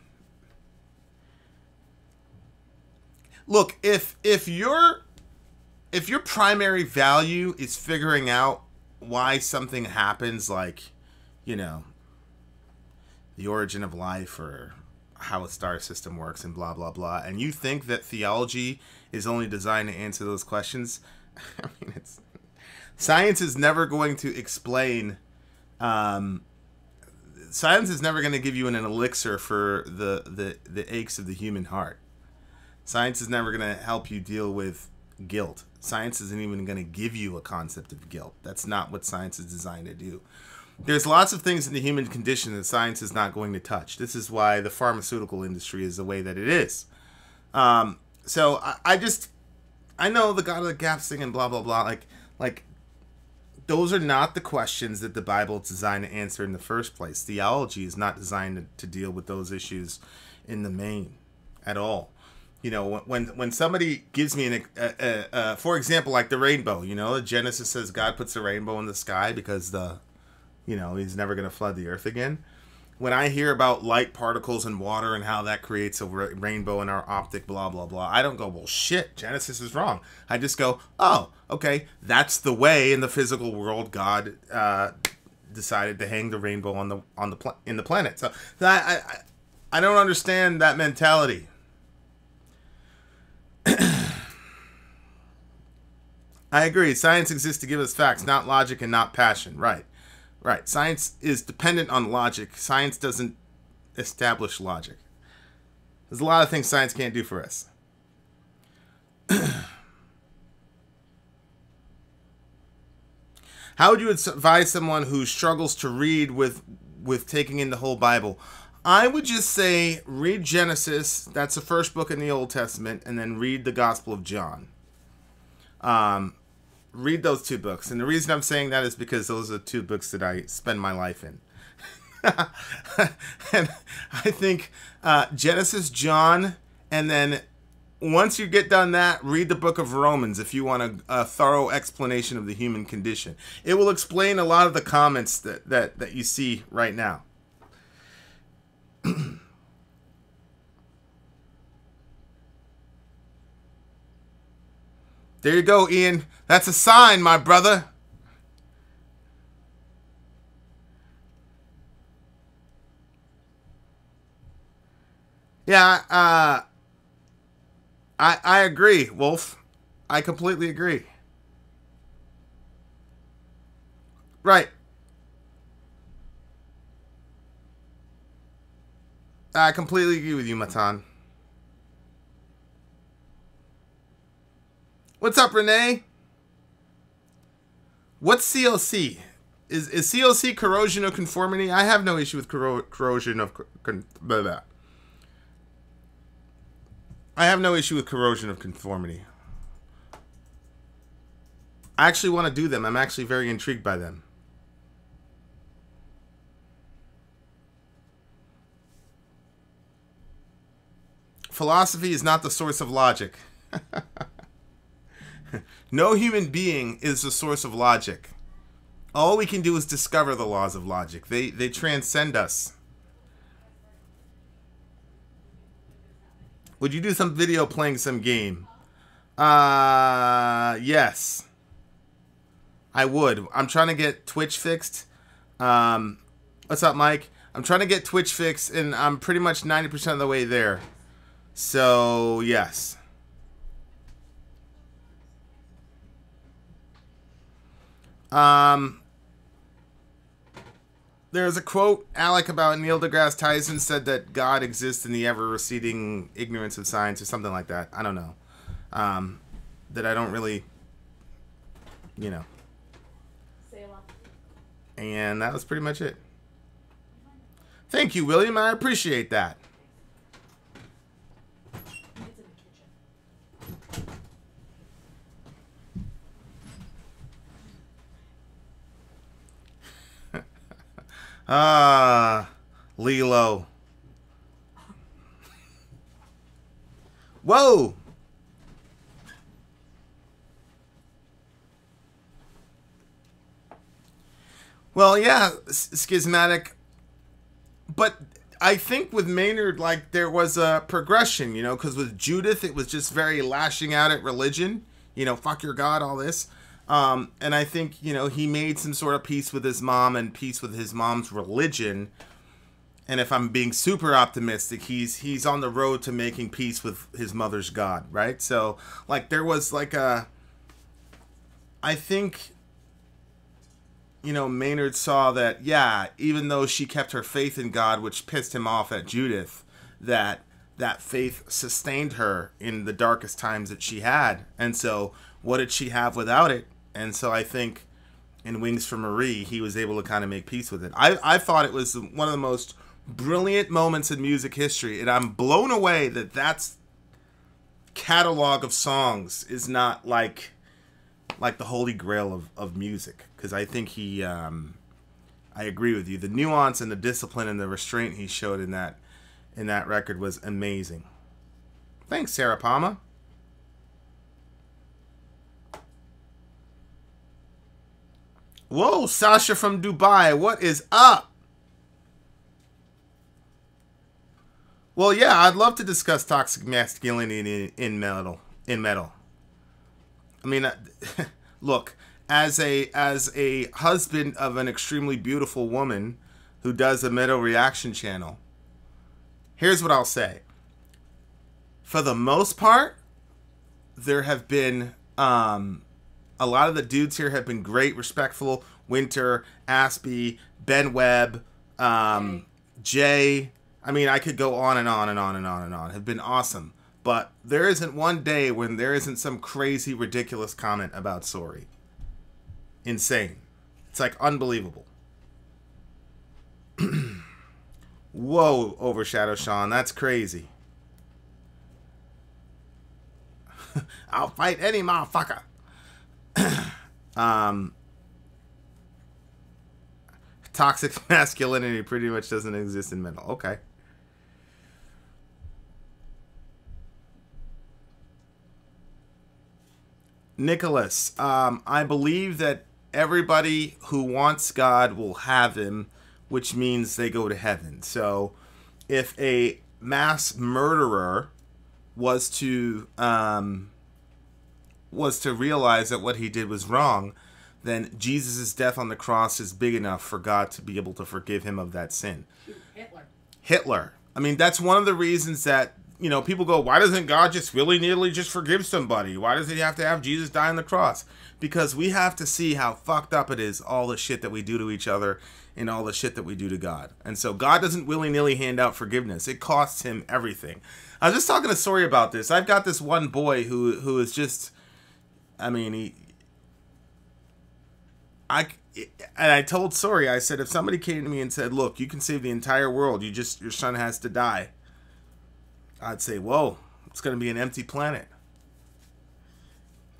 look, if your primary value is figuring out why something happens, like, the origin of life or how a star system works and blah, blah, blah, and you think that theology is only designed to answer those questions, I mean, science is never going to explain science is never going to give you an elixir for the aches of the human heart. Science is never going to help you deal with guilt. Science isn't even going to give you a concept of guilt. That's not what science is designed to do. There's lots of things in the human condition that science is not going to touch. This is why the pharmaceutical industry is the way that it is. So I know the God of the Gaps thing and blah, blah, blah. Like, those are not the questions that the Bible is designed to answer in the first place. Theology is not designed to deal with those issues in the main at all. You know, when somebody gives me for example, like the rainbow, you know, Genesis says God puts a rainbow in the sky because he's never going to flood the earth again. When I hear about light particles and water and how that creates a rainbow in our optic, blah, blah, blah, I don't go, well, shit, Genesis is wrong. I just go, oh, okay, that's the way in the physical world God decided to hang the rainbow in the planet. So I don't understand that mentality. I agree. Science exists to give us facts, not logic and not passion. Right. Science is dependent on logic. Science doesn't establish logic. There's a lot of things science can't do for us. How would you advise someone who struggles to read with taking in the whole Bible? I would just say read Genesis. That's the first book in the Old Testament. And then read the Gospel of John. Read those two books. And the reason I'm saying that is because those are two books that I spend my life in. And I think Genesis, John, and then once you get done that, read the book of Romans if you want a thorough explanation of the human condition. It will explain a lot of the comments that you see right now. There you go, Ian. That's a sign, my brother. Yeah, I agree, Wolf. I completely agree. Right. I completely agree with you, Matan. What's up, Renee? What's COC? Is COC corrosion of conformity? I have no issue with corrosion of I have no issue with corrosion of conformity. I actually want to do them. I'm actually very intrigued by them. Philosophy is not the source of logic. No human being is the source of logic. All we can do is discover the laws of logic. They transcend us. Would you do some video playing some game? Yes. I would. I'm trying to get Twitch fixed. What's up, Mike? I'm trying to get Twitch fixed, and I'm pretty much 90% of the way there. So, yes. There's a quote, Alec, about Neil deGrasse Tyson said that God exists in the ever-receding ignorance of science or something like that. I don't know. That I don't really, you know. And that was pretty much it. Thank you, William. I appreciate that. Lilo. Whoa. Well, yeah, schismatic. But I think with Maynard, like, there was a progression, you know, because with Judith, it was just very lashing out at religion. You know, fuck your God, all this. And I think, you know, he made some sort of peace with his mom and peace with his mom's religion. And if I'm being super optimistic, he's on the road to making peace with his mother's God, right? So, like, there was like I think Maynard saw that, yeah, even though she kept her faith in God, which pissed him off at Judith, that faith sustained her in the darkest times that she had. And so what did she have without it? And so I think in Wings for Marie, he was able to kind of make peace with it. I thought it was one of the most brilliant moments in music history, and I'm blown away that that's catalog of songs is not like the holy grail of music, because I think he I agree with you. The nuance and the discipline and the restraint he showed in that record was amazing. Thanks, Sarah Palma. Whoa, Sasha from Dubai, what is up? Well, yeah, I'd love to discuss toxic masculinity in metal. I mean, look, as a husband of an extremely beautiful woman who does a metal reaction channel, here's what I'll say. For the most part, there have been a lot of the dudes here have been great, respectful. Winter, Aspie, Ben Webb, Jay. I mean, I could go on and on and on and on and on. Have been awesome. But there isn't one day when there isn't some crazy, ridiculous comment about Sori. Insane. It's like unbelievable. Whoa, Overshadow Sean. That's crazy. I'll fight any motherfucker. Toxic masculinity pretty much doesn't exist in metal. Okay. Nicholas, I believe that everybody who wants God will have him, which means they go to heaven. So if a mass murderer was to realize that what he did was wrong, then Jesus' death on the cross is big enough for God to be able to forgive him of that sin. Hitler. I mean, that's one of the reasons that, people go, why doesn't God just willy-nilly just forgive somebody? Why does he have to have Jesus die on the cross? Because we have to see how fucked up it is, all the shit that we do to each other and all the shit that we do to God. And so God doesn't willy-nilly hand out forgiveness. It costs him everything. I was just talking to Sori about this. I've got this one boy who is just, I mean, I told Sori, I said, if somebody came to me and said, look, you can save the entire world, your son has to die, I'd say, whoa, it's going to be an empty planet.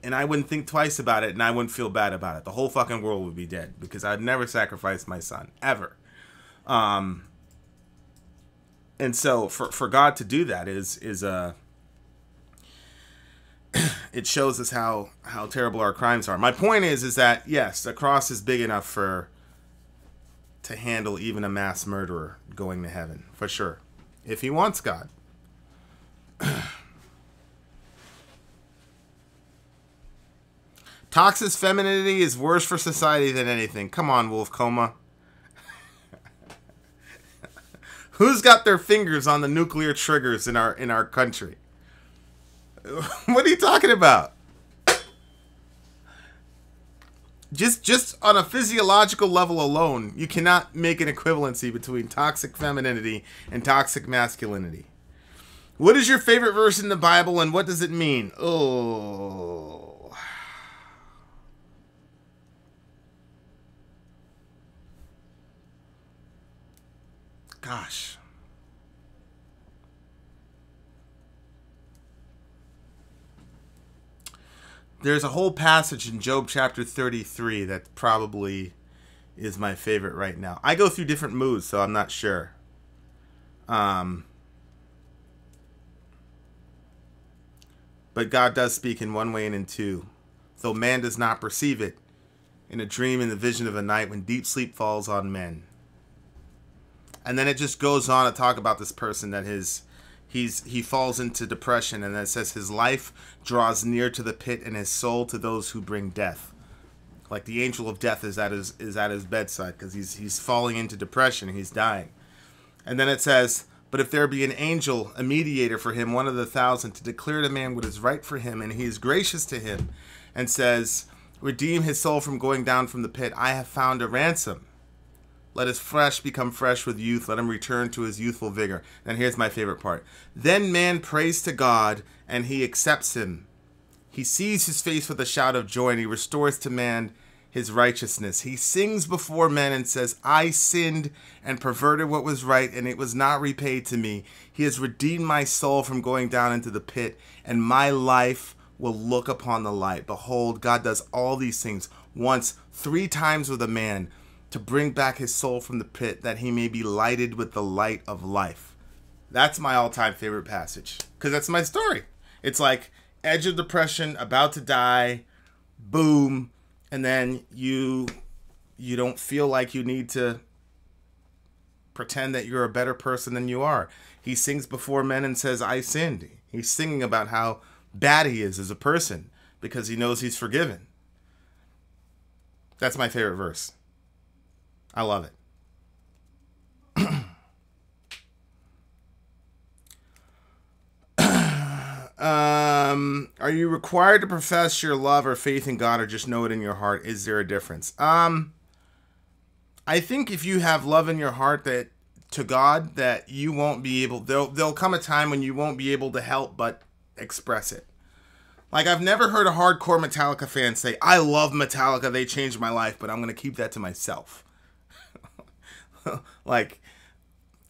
And I wouldn't think twice about it, and I wouldn't feel bad about it. The whole fucking world would be dead, because I'd never sacrifice my son, ever. And so for God to do that is it shows us how terrible our crimes are. My point is that, yes, the cross is big enough to handle even a mass murderer going to heaven, for sure, if he wants God. Toxic femininity is worse for society than anything. Come on, Wolf Coma. Who's got their fingers on the nuclear triggers in our country? What are you talking about? Just on a physiological level alone, you cannot make an equivalency between toxic femininity and toxic masculinity. What is your favorite verse in the Bible, and what does it mean? Oh. Gosh. There's a whole passage in Job chapter 33 that probably is my favorite right now. I go through different moods, so I'm not sure. But God does speak in one way and in two, though man does not perceive it, in a dream, in the vision of a night, when deep sleep falls on men. And then it just goes on to talk about this person that he falls into depression, and it says his life draws near to the pit and his soul to those who bring death. Like the angel of death is at his bedside, because he's falling into depression, he's dying. And then it says, but if there be an angel, a mediator for him, 1 of 1,000, to declare to man what is right for him, and he is gracious to him, and says, Redeem his soul from going down from the pit. I have found a ransom. Let his flesh become fresh with youth. Let him return to his youthful vigor. And here's my favorite part. Then man prays to God, and he accepts him. He sees his face with a shout of joy, and he restores to man his righteousness. He sings before men and says, I sinned and perverted what was right, and it was not repaid to me. He has redeemed my soul from going down into the pit, and my life will look upon the light. Behold, God does all these things once, 3 times with a man, to bring back his soul from the pit, that he may be lighted with the light of life. That's my all-time favorite passage, because that's my story. It's like edge of depression, about to die, boom, and then you don't feel like you need to pretend that you're a better person than you are. He sings before men and says, I sinned. He's singing about how bad he is as a person because he knows he's forgiven. That's my favorite verse. I love it. Are you required to profess your love or faith in God, or just know it in your heart? Is there a difference? I think if you have love in your heart that to God, that you won't be able, there'll come a time when you won't be able to help but express it. Like, I've never heard a hardcore Metallica fan say, I love Metallica, they changed my life, but I'm going to keep that to myself. Like,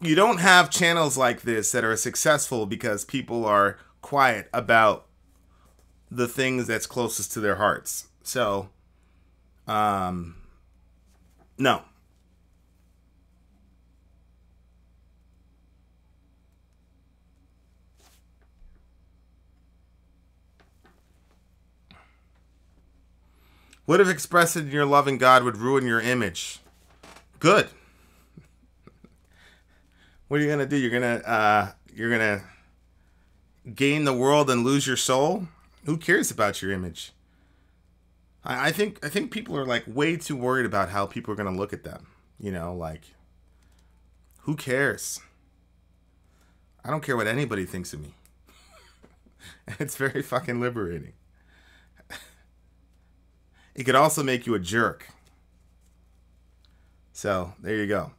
you don't have channels like this that are successful because people are quiet about the things that's closest to their hearts. So, no. What if expressing your love in God would ruin your image? Good. What are you gonna do? You're gonna gain the world and lose your soul? Who cares about your image? I think people are like way too worried about how people are gonna look at them. You know, like, who cares? I don't care what anybody thinks of me. It's very fucking liberating. It could also make you a jerk. So, there you go.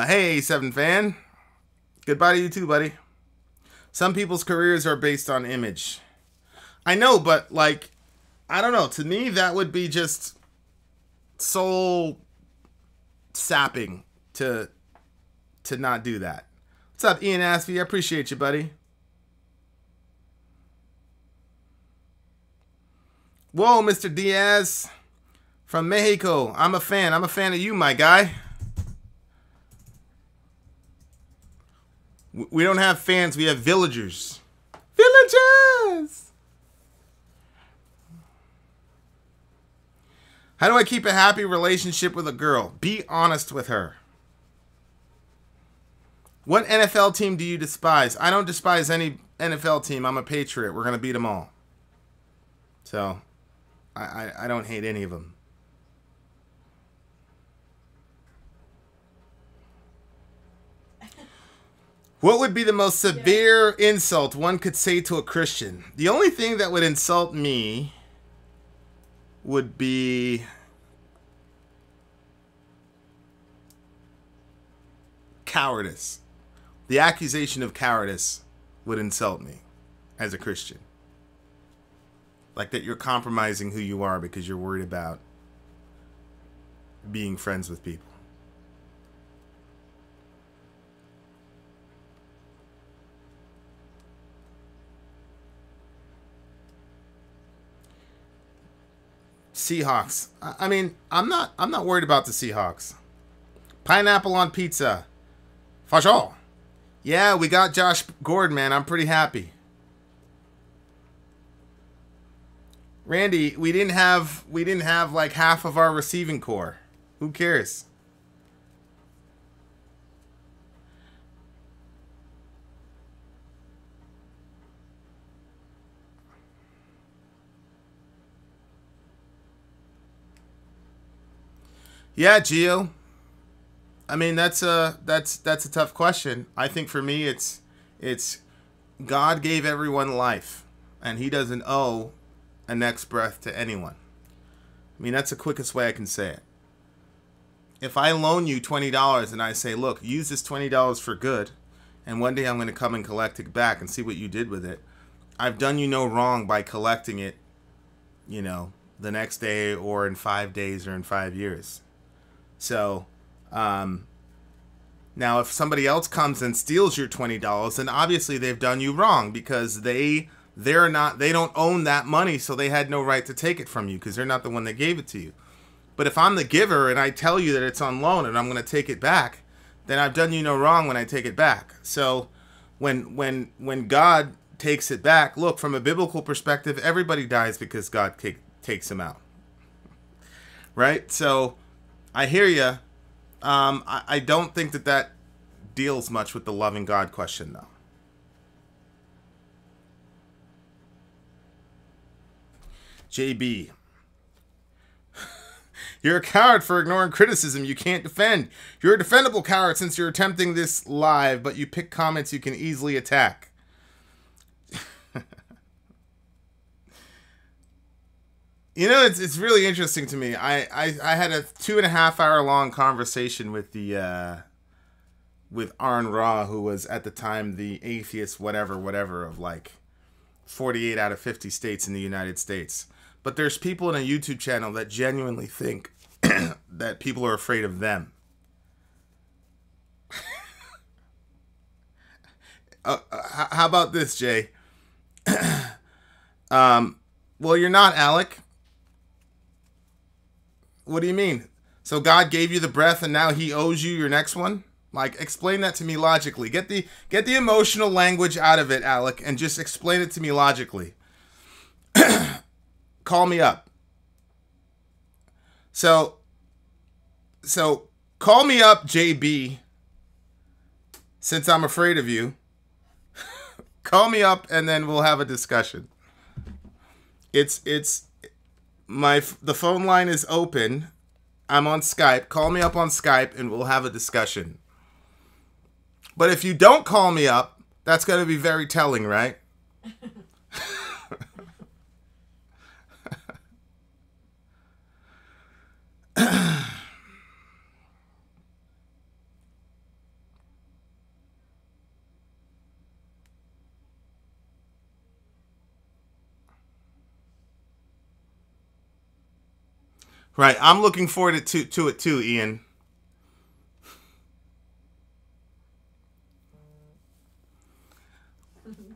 Hey, 7 fan. Goodbye to you too, buddy. Some people's careers are based on image. I know, but, like, I don't know. To me, that would be just soul sapping to not do that. What's up, Ian Aspie? I appreciate you, buddy. Whoa, Mr. Diaz from Mexico. I'm a fan. I'm a fan of you, my guy. We don't have fans. We have villagers. Villagers! How do I keep a happy relationship with a girl? Be honest with her. What NFL team do you despise? I don't despise any NFL team. I'm a Patriot. We're going to beat them all. So, I don't hate any of them. What would be the most severe insult one could say to a Christian? The only thing that would insult me would be cowardice. The accusation of cowardice would insult me as a Christian. Like that you're compromising who you are because you're worried about being friends with people. Seahawks. I mean, I'm not worried about the Seahawks. Pineapple on pizza. For sure. Yeah, we got Josh Gordon, man. I'm pretty happy. Randy, we didn't have like half of our receiving core. Who cares? Yeah, Gio. I mean, that's a tough question. I think for me, it's It's God gave everyone life, and he doesn't owe a next breath to anyone. I mean, that's the quickest way I can say it. If I loan you $20 and I say, look, use this $20 for good, and one day I'm going to come and collect it back and see what you did with it, I've done you no wrong by collecting it, you know, the next day or in 5 days or in 5 years. So, now if somebody else comes and steals your $20, then obviously they've done you wrong, because they don't own that money, so they had no right to take it from you because they're not the one that gave it to you. But if I'm the giver and I tell you that it's on loan and I'm going to take it back, then I've done you no wrong when I take it back. So when God takes it back, look, from a biblical perspective, everybody dies because God takes them out. Right? So I hear you. I don't think that deals much with the loving God question, though. JB. You're a coward for ignoring criticism you can't defend. You're a defendable coward since you're attempting this live, but you pick comments you can easily attack. You know, it's really interesting to me. I had a 2.5 hour long conversation with with Arn Ra, who was at the time the atheist whatever of like 48 out of 50 states in the United States. But there's people in a YouTube channel that genuinely think that people are afraid of them. How about this, Jay? Well, you're not, Alec. What do you mean? So God gave you the breath and now he owes you your next one? Like, explain that to me logically. Get the emotional language out of it, Alec, and just explain it to me logically. Call me up. So call me up, JB, since I'm afraid of you. Call me up and then we'll have a discussion. The phone line is open. I'm on Skype. Call me up on Skype and we'll have a discussion. But if you don't call me up, that's going to be very telling, right? Right, I'm looking forward to it too, Ian.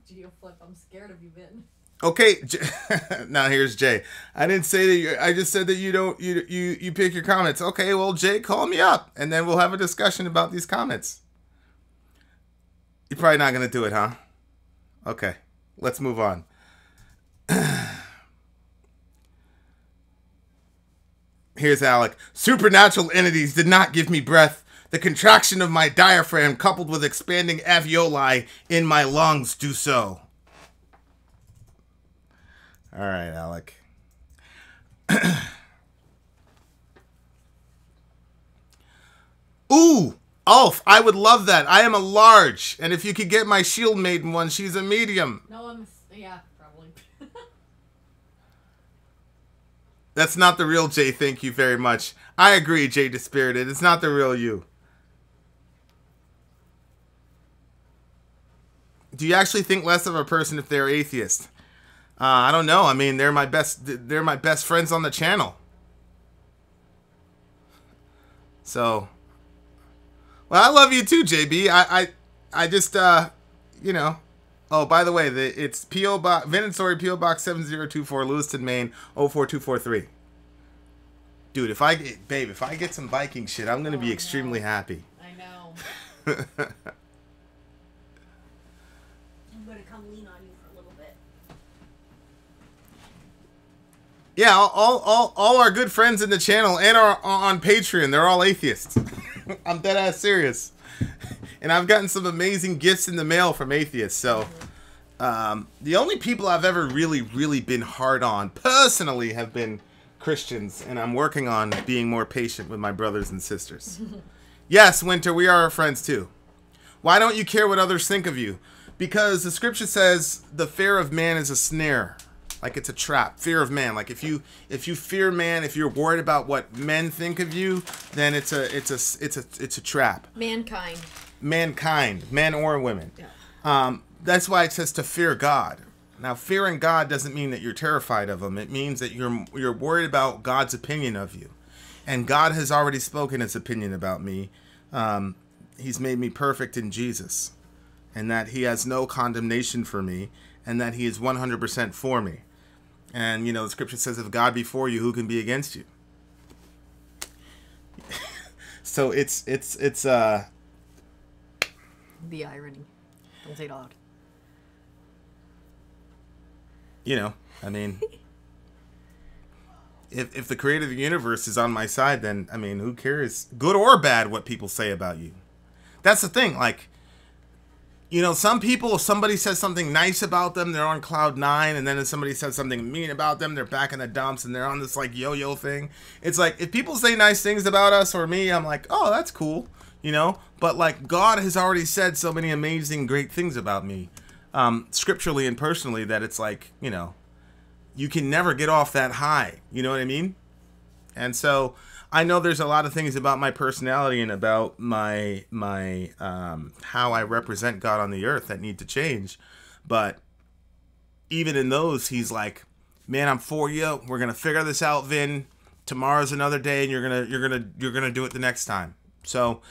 Geoflip, I'm scared of you, Vin. Okay, now here's Jay. I didn't say that. I just said that you pick your comments. Okay, well, Jay, call me up, and then we'll have a discussion about these comments. You're probably not gonna do it, huh? Okay, let's move on. Here's Alec. Supernatural entities did not give me breath. The contraction of my diaphragm coupled with expanding alveoli in my lungs do so. All right, Alec. Ooh, Ulf, I would love that. I am a large, and if you could get my shield maiden one, she's a medium. No, yeah, probably. That's not the real Jay, thank you very much. I agree, Jay Dispirited. It's not the real you. Do you actually think less of a person if they're atheist? I don't know. I mean, they're my best friends on the channel. So, well, I love you too, JB. I just, you know. Oh, by the way, it's P.O. Box, Vin and Sori, P.O. Box 7024, Lewiston, Maine, 04243. Dude, if I get some Viking shit, I'm gonna be extremely happy. I know. I'm gonna come lean on you for a little bit. Yeah, all our good friends in the channel and are on Patreon, they're all atheists. I'm dead ass serious. And I've gotten some amazing gifts in the mail from atheists. So, the only people I've ever really been hard on personally have been Christians. And I'm working on being more patient with my brothers and sisters. Yes, Winter, we are our friends too. Why don't you care what others think of you? Because the scripture says the fear of man is a snare. Like it's a trap. Fear of man. Like if you fear man, if you're worried about what men think of you, then it's a trap. Mankind. Mankind, men or women. Yeah. That's why it says to fear God. Now, fearing God doesn't mean that you're terrified of him. It means that you're worried about God's opinion of you. And God has already spoken his opinion about me. He's made me perfect in Jesus. And that he has no condemnation for me. And that he is 100% for me. And, the scripture says, if God be for you, who can be against you? So it's the irony. Don't say it out loud. I mean, if the creator of the universe is on my side, then, I mean, who cares, good or bad, what people say about you? That's the thing. Like, some people, if somebody says something nice about them, they're on cloud 9, and then if somebody says something mean about them, they're back in the dumps, and they're on this, like, yo-yo thing. It's like, if people say nice things about us or me, I'm like, oh, that's cool, But, like, God has already said so many amazing, great things about me, scripturally and personally, that it's like, you can never get off that high. You know what I mean? And so I know there's a lot of things about my personality and about my how I represent God on the earth that need to change. But even in those, he's like, man, I'm for you. We're going to figure this out, Vin. Tomorrow's another day, and you're going to do it the next time. So,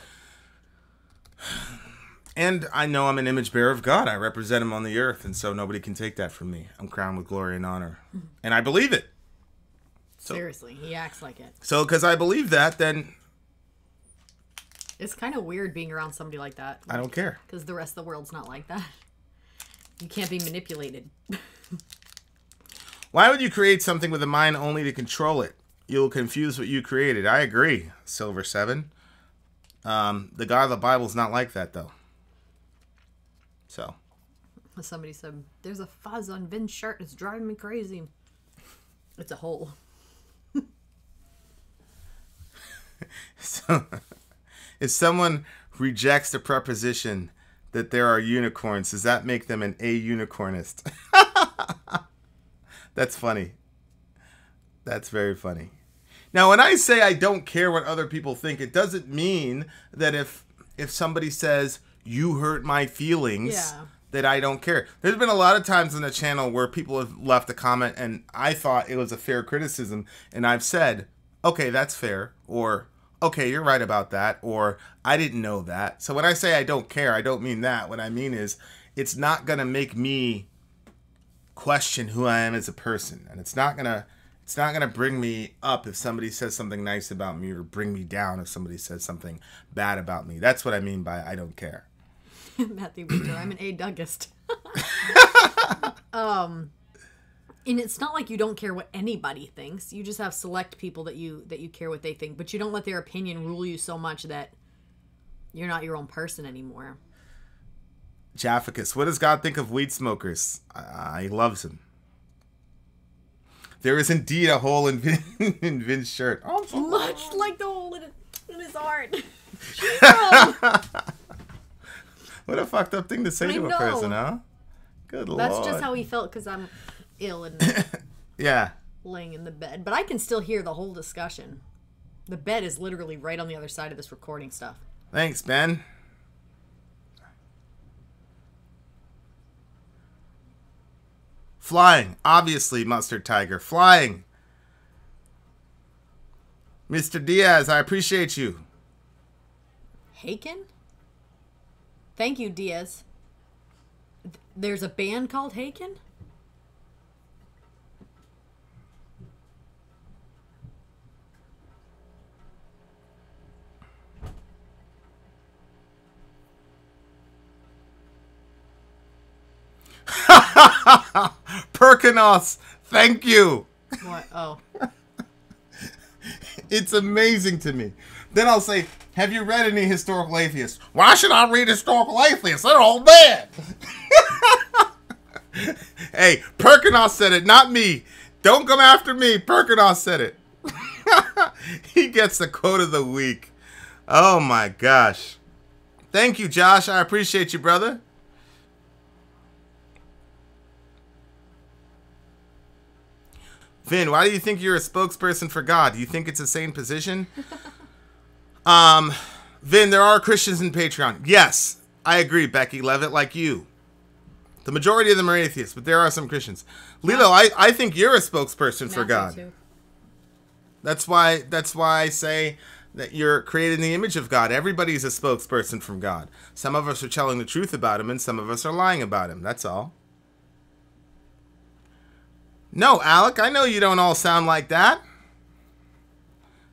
and I know I'm an image bearer of God. I represent him on the earth, and so nobody can take that from me. I'm crowned with glory and honor. And I believe it. So, seriously, he acts like it. So, because I believe that, then it's kind of weird being around somebody like that. I don't care. Because the rest of the world's not like that. You can't be manipulated. Why would you create something with a mind only to control it? You'll confuse what you created. I agree, Silver 7. The God of the Bible's not like that, though. So. Somebody said, there's a fuzz on Vin's shirt. It's driving me crazy. It's a hole. So, if someone rejects the preposition that there are unicorns, does that make them an a-unicornist? That's funny. That's very funny. Now, when I say I don't care what other people think, it doesn't mean that if somebody says, you hurt my feelings, that I don't care. There's been a lot of times on the channel where people have left a comment and I thought it was a fair criticism, and I've said, okay, that's fair, or okay, you're right about that, or I didn't know that. So when I say I don't care, I don't mean that. What I mean is it's not going to make me question who I am as a person, and it's not going to bring me up if somebody says something nice about me, or bring me down if somebody says something bad about me. That's what I mean by I don't care. Matthew Winter, I'm an A-Dougist. And it's not like you don't care what anybody thinks. You just have select people that you care what they think, but you don't let their opinion rule you so much that you're not your own person anymore. Jafficus, what does God think of weed smokers? He loves them. There is indeed a hole in Vin's shirt. Oh, so much like the hole in his heart. What a fucked up thing to say to a person, huh? Good Lord. That's just how he felt, because I'm ill and yeah, laying in the bed. But I can still hear the whole discussion. The bed is literally right on the other side of this recording stuff. Thanks, Ben. Flying. Obviously, Mustard Tiger. Flying. Mr. Diaz, I appreciate you. Haken? Thank you, Diaz. There's a band called Haken? Perkinos, thank you. What? Oh. It's amazing to me. Then I'll say, have you read any historical atheists? Why should I read historical atheists? They're all bad. Hey, Perkinos said it, not me. Don't come after me. Perkinos said it. He gets the quote of the week. Oh my gosh. Thank you, Josh. I appreciate you, brother. Vin, why do you think you're a spokesperson for God? Do you think it's a sane position? Vin, there are Christians in Patreon. Yes, I agree, Becky Levitt, like you. The majority of them are atheists, but there are some Christians. Lilo, I think you're a spokesperson for God. Too. That's why I say that you're created in the image of God. Everybody's a spokesperson from God. Some of us are telling the truth about him, and some of us are lying about him. That's all. No, Alec, I know you don't all sound like that.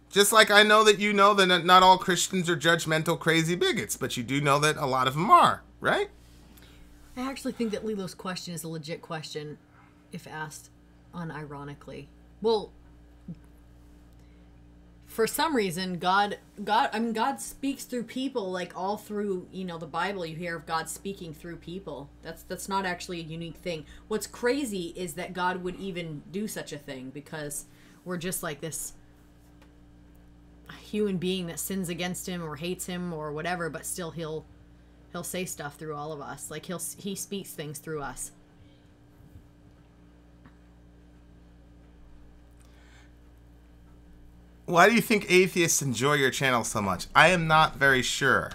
Just like I know that you know that not all Christians are judgmental, crazy bigots, but you do know that a lot of them are, right? I actually think that Lilo's question is a legit question, if asked unironically. Well, for some reason, God speaks through people, like all through, the Bible. You hear of God speaking through people. That's not actually a unique thing. What's crazy is that God would even do such a thing, because we're just like this human being that sins against him or hates him or whatever, but still he'll say stuff through all of us. Like he speaks things through us. Why do you think atheists enjoy your channel so much? I am not very sure.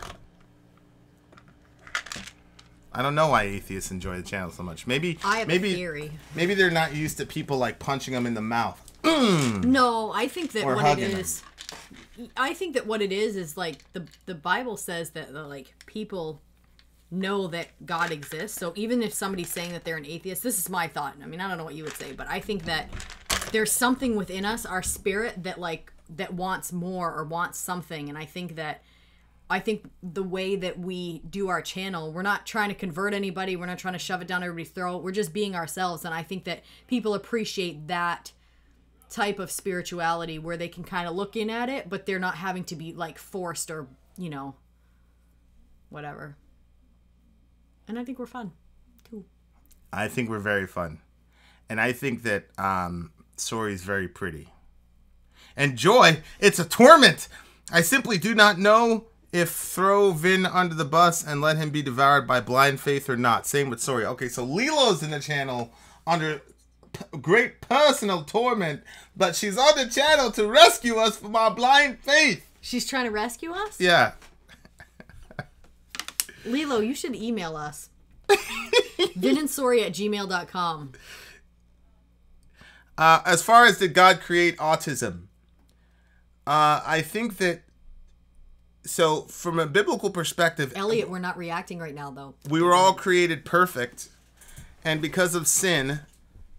I don't know why atheists enjoy the channel so much. Maybe I have a theory. Maybe they're not used to people like punching them in the mouth. No, I think that or what it is. I think that what it is like the Bible says that like people know that God exists. So even if somebody's saying that they're an atheist, this is my thought. I mean, I don't know what you would say, but I think that there's something within us, our spirit, that wants more or wants something. And I think the way that we do our channel, we're not trying to convert anybody. We're not trying to shove it down everybody's throat. We're just being ourselves. And I think that people appreciate that type of spirituality where they can kind of look in at it, but they're not having to be like forced or, whatever. And I think we're fun too. I think we're very fun. And I think that Sori's very pretty. And Joy, it's a torment. I simply do not know if throw Vin under the bus and let him be devoured by blind faith or not. Same with Sori. Okay, so Lilo's in the channel under great personal torment, but she's on the channel to rescue us from our blind faith. She's trying to rescue us? Yeah. Lilo, you should email us. vinandsori@gmail.com. As far as did God create autism, I think that, so from a biblical perspective, Elliot, we're not reacting right now, though. We were all created perfect, and because of sin,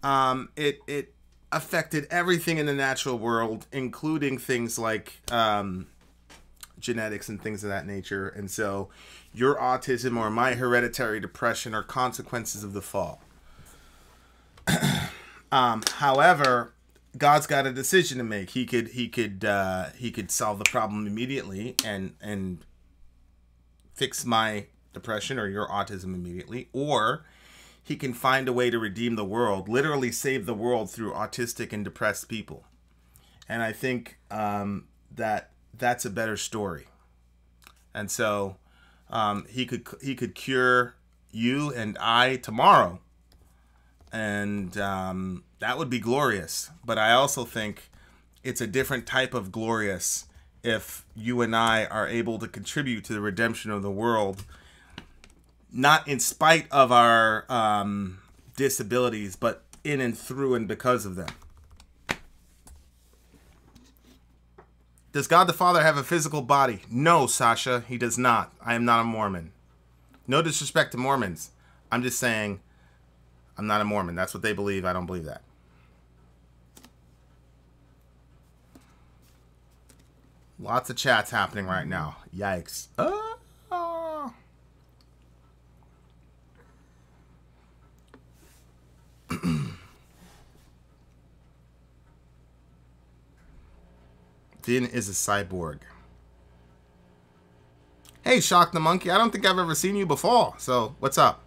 it affected everything in the natural world, including things like genetics and things of that nature. And so your autism or my hereditary depression are consequences of the fall. However, God's got a decision to make. He could solve the problem immediately and fix my depression or your autism immediately, or he can find a way to redeem the world, literally save the world through autistic and depressed people. And I think that's a better story. And so he could cure you and I tomorrow. And that would be glorious. But I also think it's a different type of glorious if you and I are able to contribute to the redemption of the world, not in spite of our disabilities, but in and through and because of them. Does God the Father have a physical body? No, Sasha, he does not. I am not a Mormon. No disrespect to Mormons. I'm just saying I'm not a Mormon. That's what they believe. I don't believe that. Lots of chats happening right now. Yikes. Vin is a cyborg. Hey, Shock the Monkey. I don't think I've ever seen you before. So, what's up?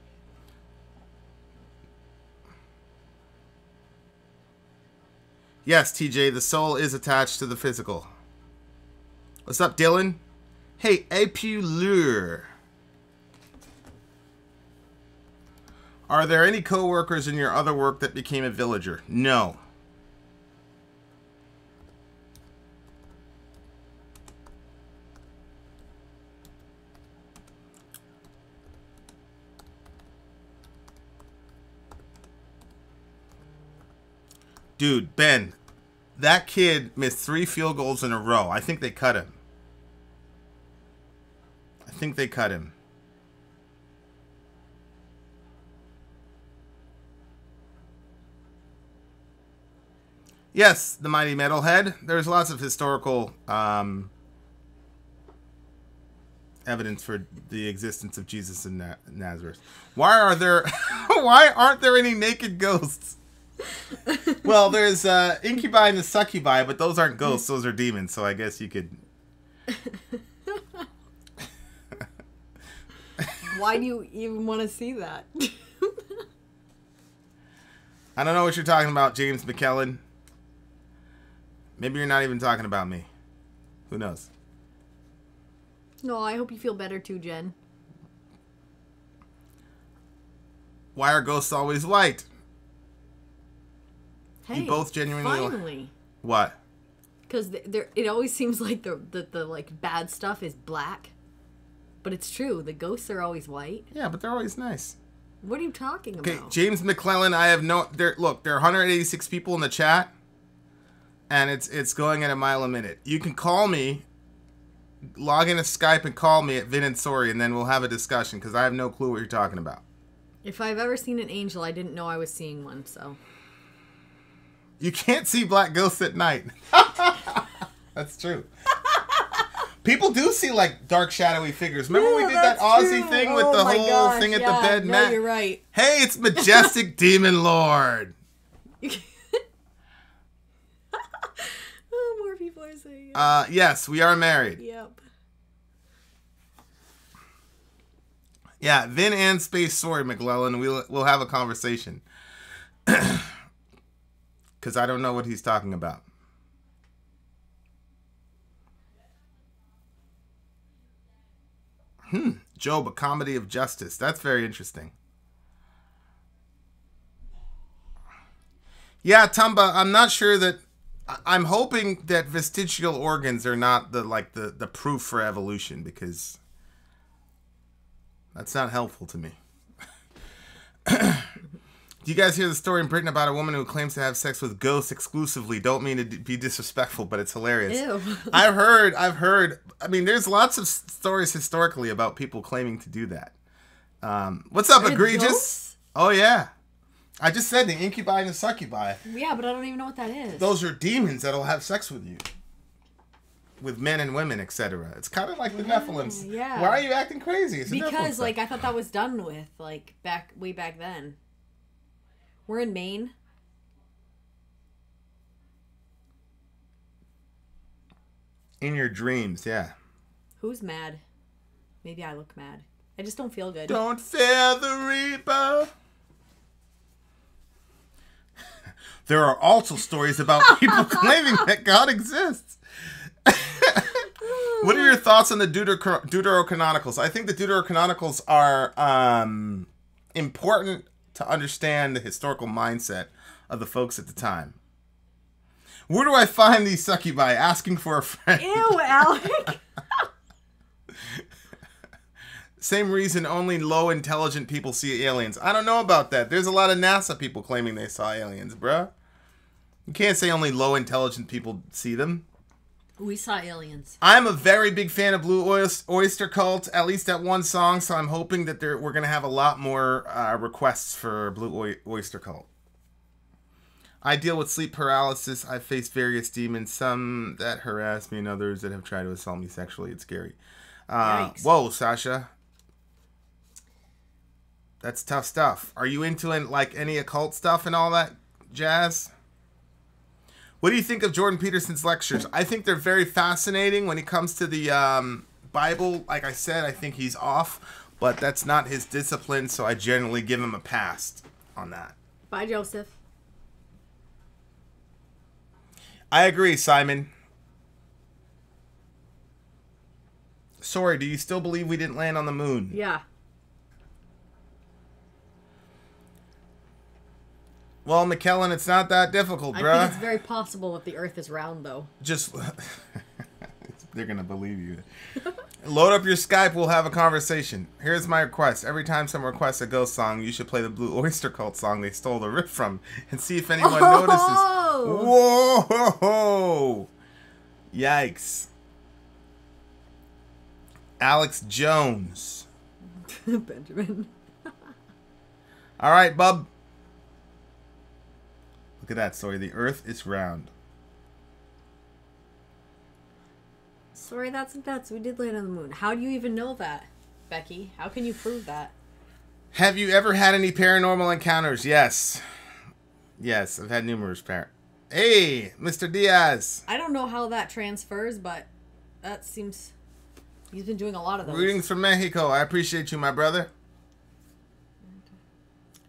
Yes, TJ, the soul is attached to the physical. What's up, Dylan? Hey, Apulure. Are there any co-workers in your other work that became a villager? No. Dude, Ben, that kid missed 3 field goals in a row. I think they cut him. Yes, the mighty metalhead. There's lots of historical evidence for the existence of Jesus in Nazareth. Why aren't there any naked ghosts? Well, there's incubi and the succubi, but those aren't ghosts; those are demons. So I guess you could. Why do you even want to see that? I don't know what you're talking about, James McKellen. Maybe you're not even talking about me. Who knows? No, I hope you feel better too, Jen. Why are ghosts always white? Hey, you both genuinely finally. What? Because it always seems like the like bad stuff is black, but it's true. The ghosts are always white. Yeah, but they're always nice. What are you talking about? Okay, James McClellan. I have no. There are 186 people in the chat, and it's going at a mile a minute. You can call me. Log into Skype and call me at Vin and Sori, and then we'll have a discussion because I have no clue what you're talking about. If I've ever seen an angel, I didn't know I was seeing one. So. You can't see black ghosts at night. That's true. People do see like dark, shadowy figures. Remember we did that Aussie thing with the whole thing at the bed, no, Matt? You're right. Hey, it's Majestic Demon Lord. Oh, more people are saying it. Yes, we are married. Yep. Yeah, Vin and Space Sorry, McClellan. We'll have a conversation. Because I don't know what he's talking about. Job, a comedy of justice. That's very interesting. Yeah, Tumba, I'm not sure that... I'm hoping that vestigial organs are not the proof for evolution, because that's not helpful to me. Do you guys hear the story in Britain about a woman who claims to have sex with ghosts exclusively? Don't mean to be disrespectful, but it's hilarious. Ew. I've heard. I mean, there's lots of stories historically about people claiming to do that. What's up, egregious? Ghosts? Oh, yeah. I just said the incubi and the succubi. Yeah, but I don't even know what that is. Those are demons that'll have sex with you. With men and women, etc. It's kind of like the Nephilims. Yeah. Why are you acting crazy? It's because, like, I thought that was done with, like, way back then. We're in Maine. In your dreams, yeah. Who's mad? Maybe I look mad. I just don't feel good. Don't fear the reaper. There are also stories about people claiming that God exists. What are your thoughts on the Deuterocanonicals? I think the Deuterocanonicals are important to understand the historical mindset of the folks at the time. Where do I find these succubi? Asking for a friend. Ew, Alec. Same reason only low intelligent people see aliens. I don't know about that. There's a lot of NASA people claiming they saw aliens, bruh. You can't say only low intelligent people see them. We saw aliens. I'm a very big fan of Blue Oyster Cult, at least that one song, so I'm hoping that we're going to have a lot more requests for Blue Oyster Cult. I deal with sleep paralysis. I've faced various demons, some that harass me and others that have tried to assault me sexually. It's scary. Whoa, Sasha. That's tough stuff. Are you into like any occult stuff and all that jazz? What do you think of Jordan Peterson's lectures? I think they're very fascinating when it comes to the Bible. Like I said, I think he's off, but that's not his discipline, so I generally give him a pass on that. Bye, Joseph. I agree, Simon. Sorry, do you still believe we didn't land on the moon? Yeah. Well, McKellen, it's not that difficult, bruh. I think it's very possible that the Earth is round, though. Just... They're going to believe you. Load up your Skype, we'll have a conversation. Here's my request. Every time someone requests a ghost song, you should play the Blue Oyster Cult song they stole the riff from and see if anyone notices. Whoa! Yikes. Alex Jones. Benjamin. All right, bub. Look at that, Sori. The earth is round. Sorry, that's nuts. We did land on the moon. How do you even know that, Becky? How can you prove that? Have you ever had any paranormal encounters? Yes. Yes, I've had numerous Hey, Mr. Diaz. I don't know how that transfers, but that seems... He's been doing a lot of those. Greetings from Mexico. I appreciate you, my brother.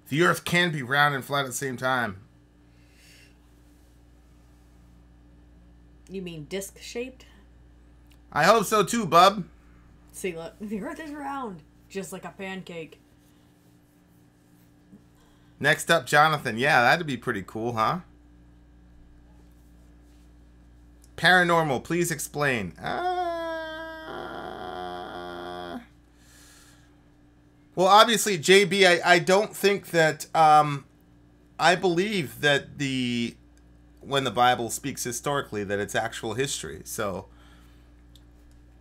The earth can be round and flat at the same time. You mean disc-shaped? I hope so too, bub. See, look. The earth is round. Just like a pancake. Next up, Jonathan. Yeah, that'd be pretty cool, huh? Paranormal, please explain. Well, obviously, JB, I don't think that... I believe that when the Bible speaks historically, that it's actual history. So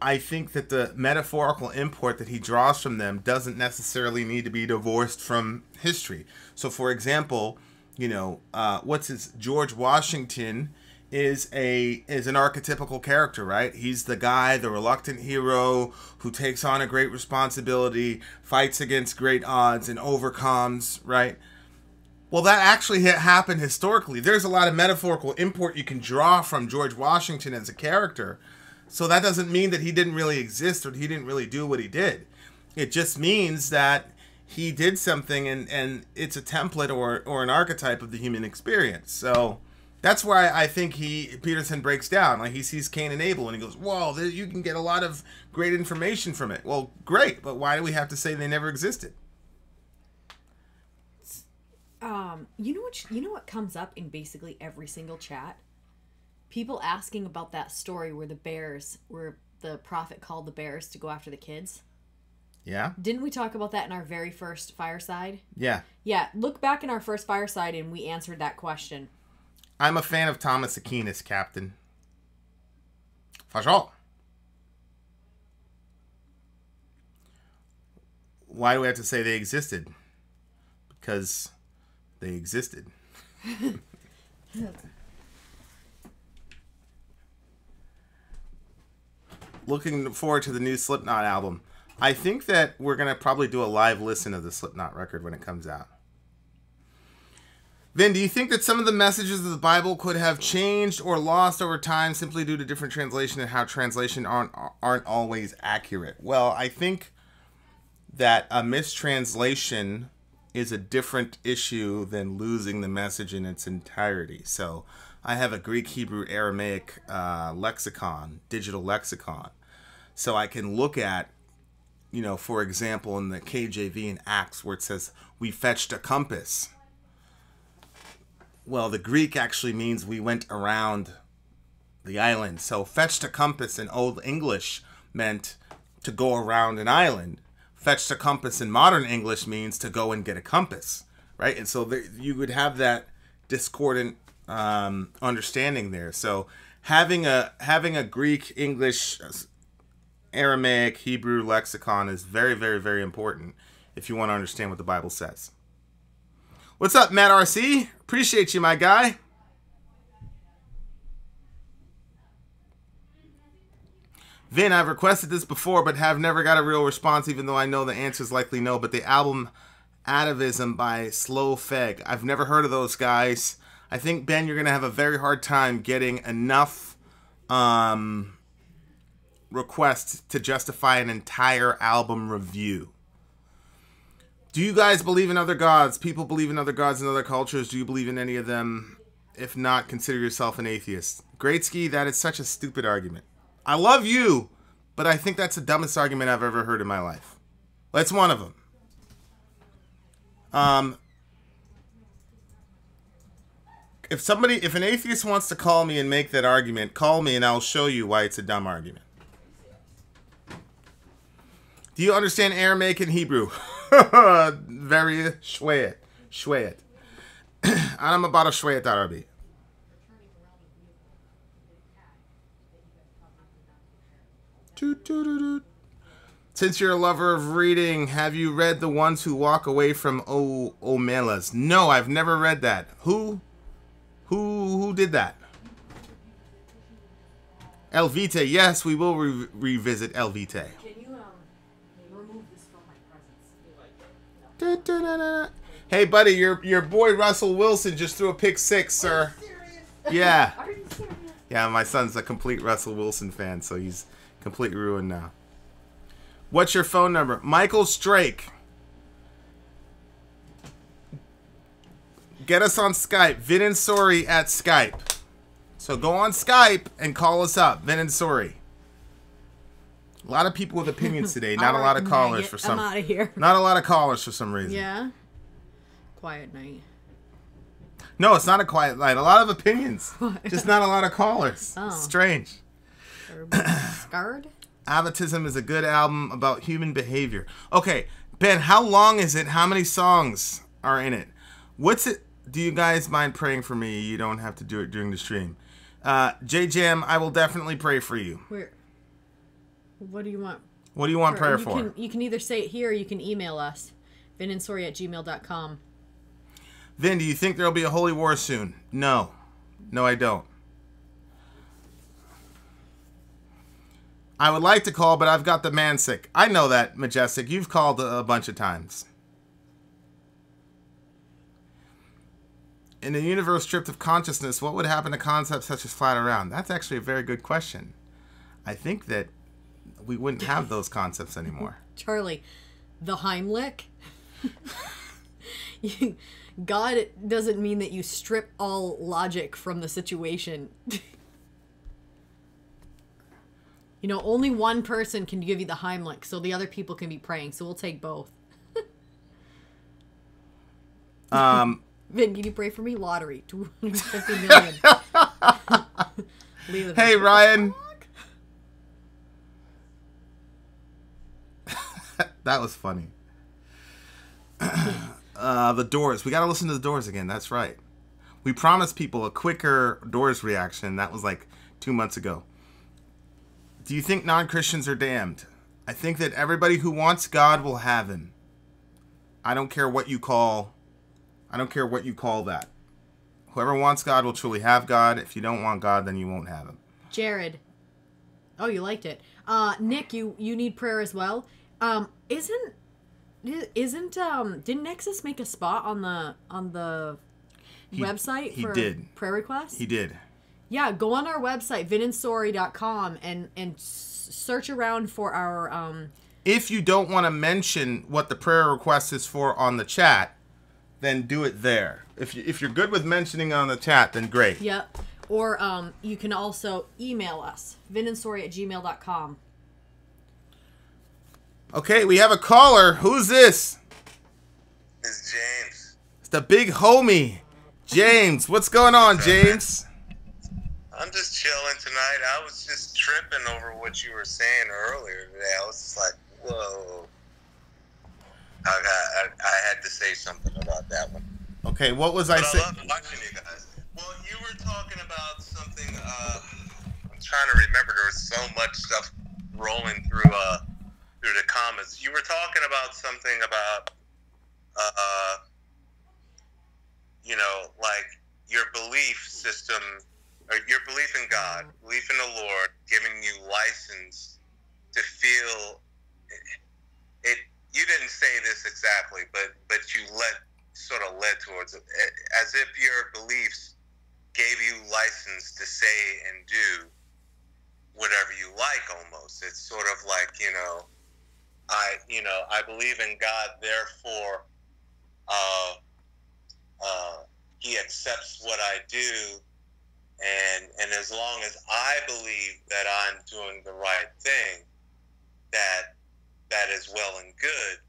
I think that the metaphorical import that he draws from them doesn't necessarily need to be divorced from history. So, for example, George Washington is an archetypical character, right? He's the guy, the reluctant hero who takes on a great responsibility, fights against great odds, and overcomes, right? Well, that actually happened historically. There's a lot of metaphorical import you can draw from George Washington as a character. So that doesn't mean that he didn't really exist or he didn't really do what he did. It just means that he did something and it's a template or an archetype of the human experience. So that's why I think Peterson breaks down. Like, he sees Cain and Abel and he goes, whoa, you can get a lot of great information from it. Well, great, but why do we have to say they never existed? You know what comes up in basically every single chat? People asking about that story where the prophet called the bears to go after the kids. Yeah. Didn't we talk about that in our very first fireside? Yeah. Yeah, look back in our first fireside and we answered that question. I'm a fan of Thomas Aquinas, Captain. For sure. Why do we have to say they existed? Because they existed. Looking forward to the new Slipknot album. I think that we're going to probably do a live listen of the Slipknot record when it comes out. Vin, do you think that some of the messages of the Bible could have changed or lost over time simply due to different translation and how translation aren't always accurate? Well, I think that a mistranslation is a different issue than losing the message in its entirety. So I have a Greek, Hebrew, Aramaic lexicon, digital lexicon. So I can look at, for example, in the KJV in Acts where it says, we fetched a compass. Well, the Greek actually means we went around the island. So fetched a compass in Old English meant to go around an island. Fetched a compass in modern English means to go and get a compass, right? And so you would have that discordant understanding there. So having a Greek, English, Aramaic, Hebrew lexicon is very, very, very important if you want to understand what the Bible says. What's up, Matt RC? Appreciate you, my guy. Vin, I've requested this before, but have never got a real response, even though I know the answer is likely no. But the album Atavism by Slow Feg. I've never heard of those guys. I think, Ben, you're going to have a very hard time getting enough requests to justify an entire album review. Do you guys believe in other gods? People believe in other gods in other cultures. Do you believe in any of them? If not, consider yourself an atheist. Greatski, that is such a stupid argument. I love you, but I think that's the dumbest argument I've ever heard in my life. That's one of them. If an atheist wants to call me and make that argument, call me and I'll show you why it's a dumb argument. Do you understand Aramaic and Hebrew? Very shwayet. Anam about a shwayet Arabi. Since you're a lover of reading, have you read The Ones Who Walk Away from Omelas? No, I've never read that. Who did that? El Vitae. Yes, we will revisit El Vitae. Can you remove this from my presence? Hey, buddy, your boy Russell Wilson just threw a pick 6, sir. Are you serious? Yeah. Are you serious? Yeah, my son's a complete Russell Wilson fan, so he's completely ruined now. What's your phone number? Michael Strake. Get us on Skype. Vin and Sori at Skype. So go on Skype and call us up. Vin and Sori. A lot of people with opinions today. Not a lot of callers for some. I'm out of here. Not a lot of callers for some reason. Yeah. Quiet night. No, it's not a quiet night. A lot of opinions. Just not a lot of callers. Oh. Strange. Scarred? Avatism is a good album about human behavior. Okay, Ben, how long is it? How many songs are in it? What's it? Do you guys mind praying for me? You don't have to do it during the stream. J-Jam, I will definitely pray for you. Where? What do you want? What do you want prayer for? You can either say it here or you can email us. vinandsori@gmail.com. Vin, do you think there'll be a holy war soon? No. No, I don't. I would like to call, but I've got the man sick. I know that, Majestic. You've called a bunch of times. In a universe stripped of consciousness, what would happen to concepts such as flat around? That's actually a very good question. I think that we wouldn't have those concepts anymore. Charlie, the Heimlich. God doesn't mean that you strip all logic from the situation. You know, only one person can give you the Heimlich, so the other people can be praying, so we'll take both. Vin, can you pray for me? Lottery, 250 million. Hey, Ryan. That was funny. The Doors. We got to listen to the Doors again. That's right. We promised people a quicker Doors reaction. That was like 2 months ago. Do you think non-Christians are damned? I think that everybody who wants God will have him. I don't care what you call that. Whoever wants God will truly have God. If you don't want God, then you won't have him. Jared. Oh, you liked it. Nick, you need prayer as well. Didn't Nexus make a spot on the website for prayer requests? He did. Yeah, go on our website, vinandsori.com, and search around for our... If you don't want to mention what the prayer request is for on the chat, then do it there. If you're good with mentioning on the chat, then great. Yep. Or you can also email us, vinandsori@gmail.com. Okay, we have a caller. Who's this? It's James. It's the big homie, James. What's going on, James? I'm just chilling tonight. I was just tripping over what you were saying earlier today. I was just like, whoa. I had to say something about that one. Okay, what was I saying? I love watching you guys. Well, you were talking about something, I'm trying to remember. There was so much stuff rolling through the comments. You were talking about something about, like your belief system, or your belief in God, belief in the Lord, giving you license to feel it. You didn't say this exactly, but you led towards it, as if your beliefs gave you license to say and do whatever you like. Almost, it's sort of like, I believe in God, therefore he accepts what I do, and as long as I believe that I'm doing the right thing, that is well and good,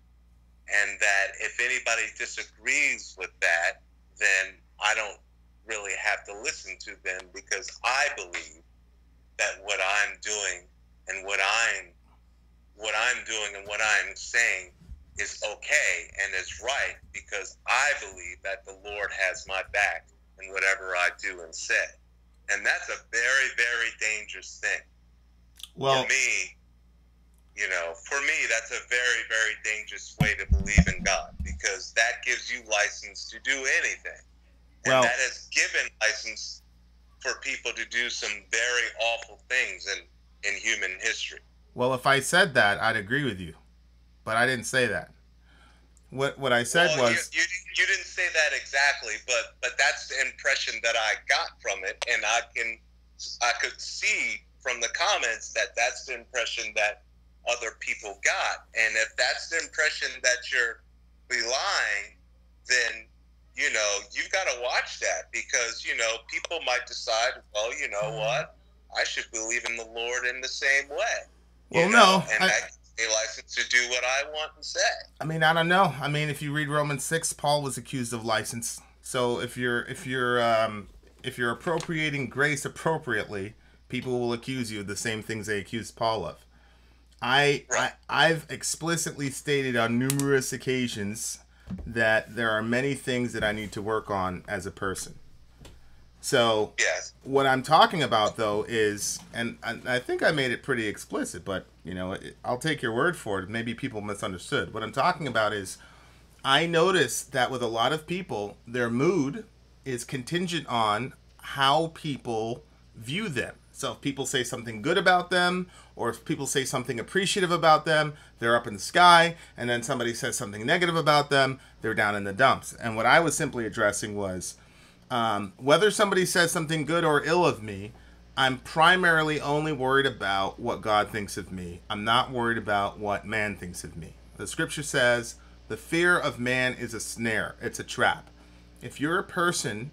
and that if anybody disagrees with that, then I don't really have to listen to them, because I believe that what I'm doing and what I'm doing and what I'm saying is okay and is right, because I believe that the Lord has my back in whatever I do and say. And that's a very, very dangerous thing. Well, for me, You know, for me, that's a very, very dangerous way to believe in God, because that gives you license to do anything. And Well, that has given license for people to do some very awful things in human history. well, if I said that, I'd agree with you, but I didn't say that. What I said Well, was, you didn't say that exactly, but that's the impression that I got from it, and I could see from the comments that that's the impression that other people got. And if that's the impression that you're belying, then, you know, you've got to watch that, because, you know, people might decide, well, you know what, I should believe in the Lord in the same way. well, You know, no, and that gives me a license to do what I want and say. I mean, I don't know. I mean, if you read Romans 6, Paul was accused of license. So if you're appropriating grace appropriately, people will accuse you of the same things they accused Paul of. I've explicitly stated on numerous occasions that there are many things that I need to work on as a person. So Yes. what I'm talking about, though, is, and I think I made it pretty explicit, but, you know, I'll take your word for it. Maybe people misunderstood. What I'm talking about is, I notice that with a lot of people, their mood is contingent on how people view them. So if people say something good about them, or if people say something appreciative about them, they're up in the sky, and then somebody says something negative about them, they're down in the dumps. And what I was simply addressing was, whether somebody says something good or ill of me, I'm primarily only worried about what God thinks of me. I'm not worried about what man thinks of me. The scripture says, the fear of man is a snare. It's a trap. If you're a person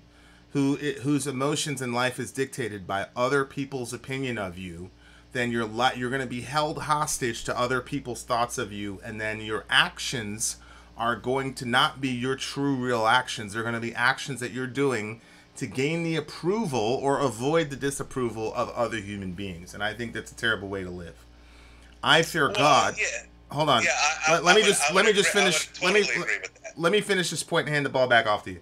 whose emotions in life is dictated by other people's opinion of you, then you're going to be held hostage to other people's thoughts of you, and then your actions are going to not be your true real actions. They're going to be actions that you're doing to gain the approval or avoid the disapproval of other human beings. And I think that's a terrible way to live. I fear God. Yeah. Hold on. Yeah, let me just finish. Totally agree with that. Let me finish this point and hand the ball back off to you.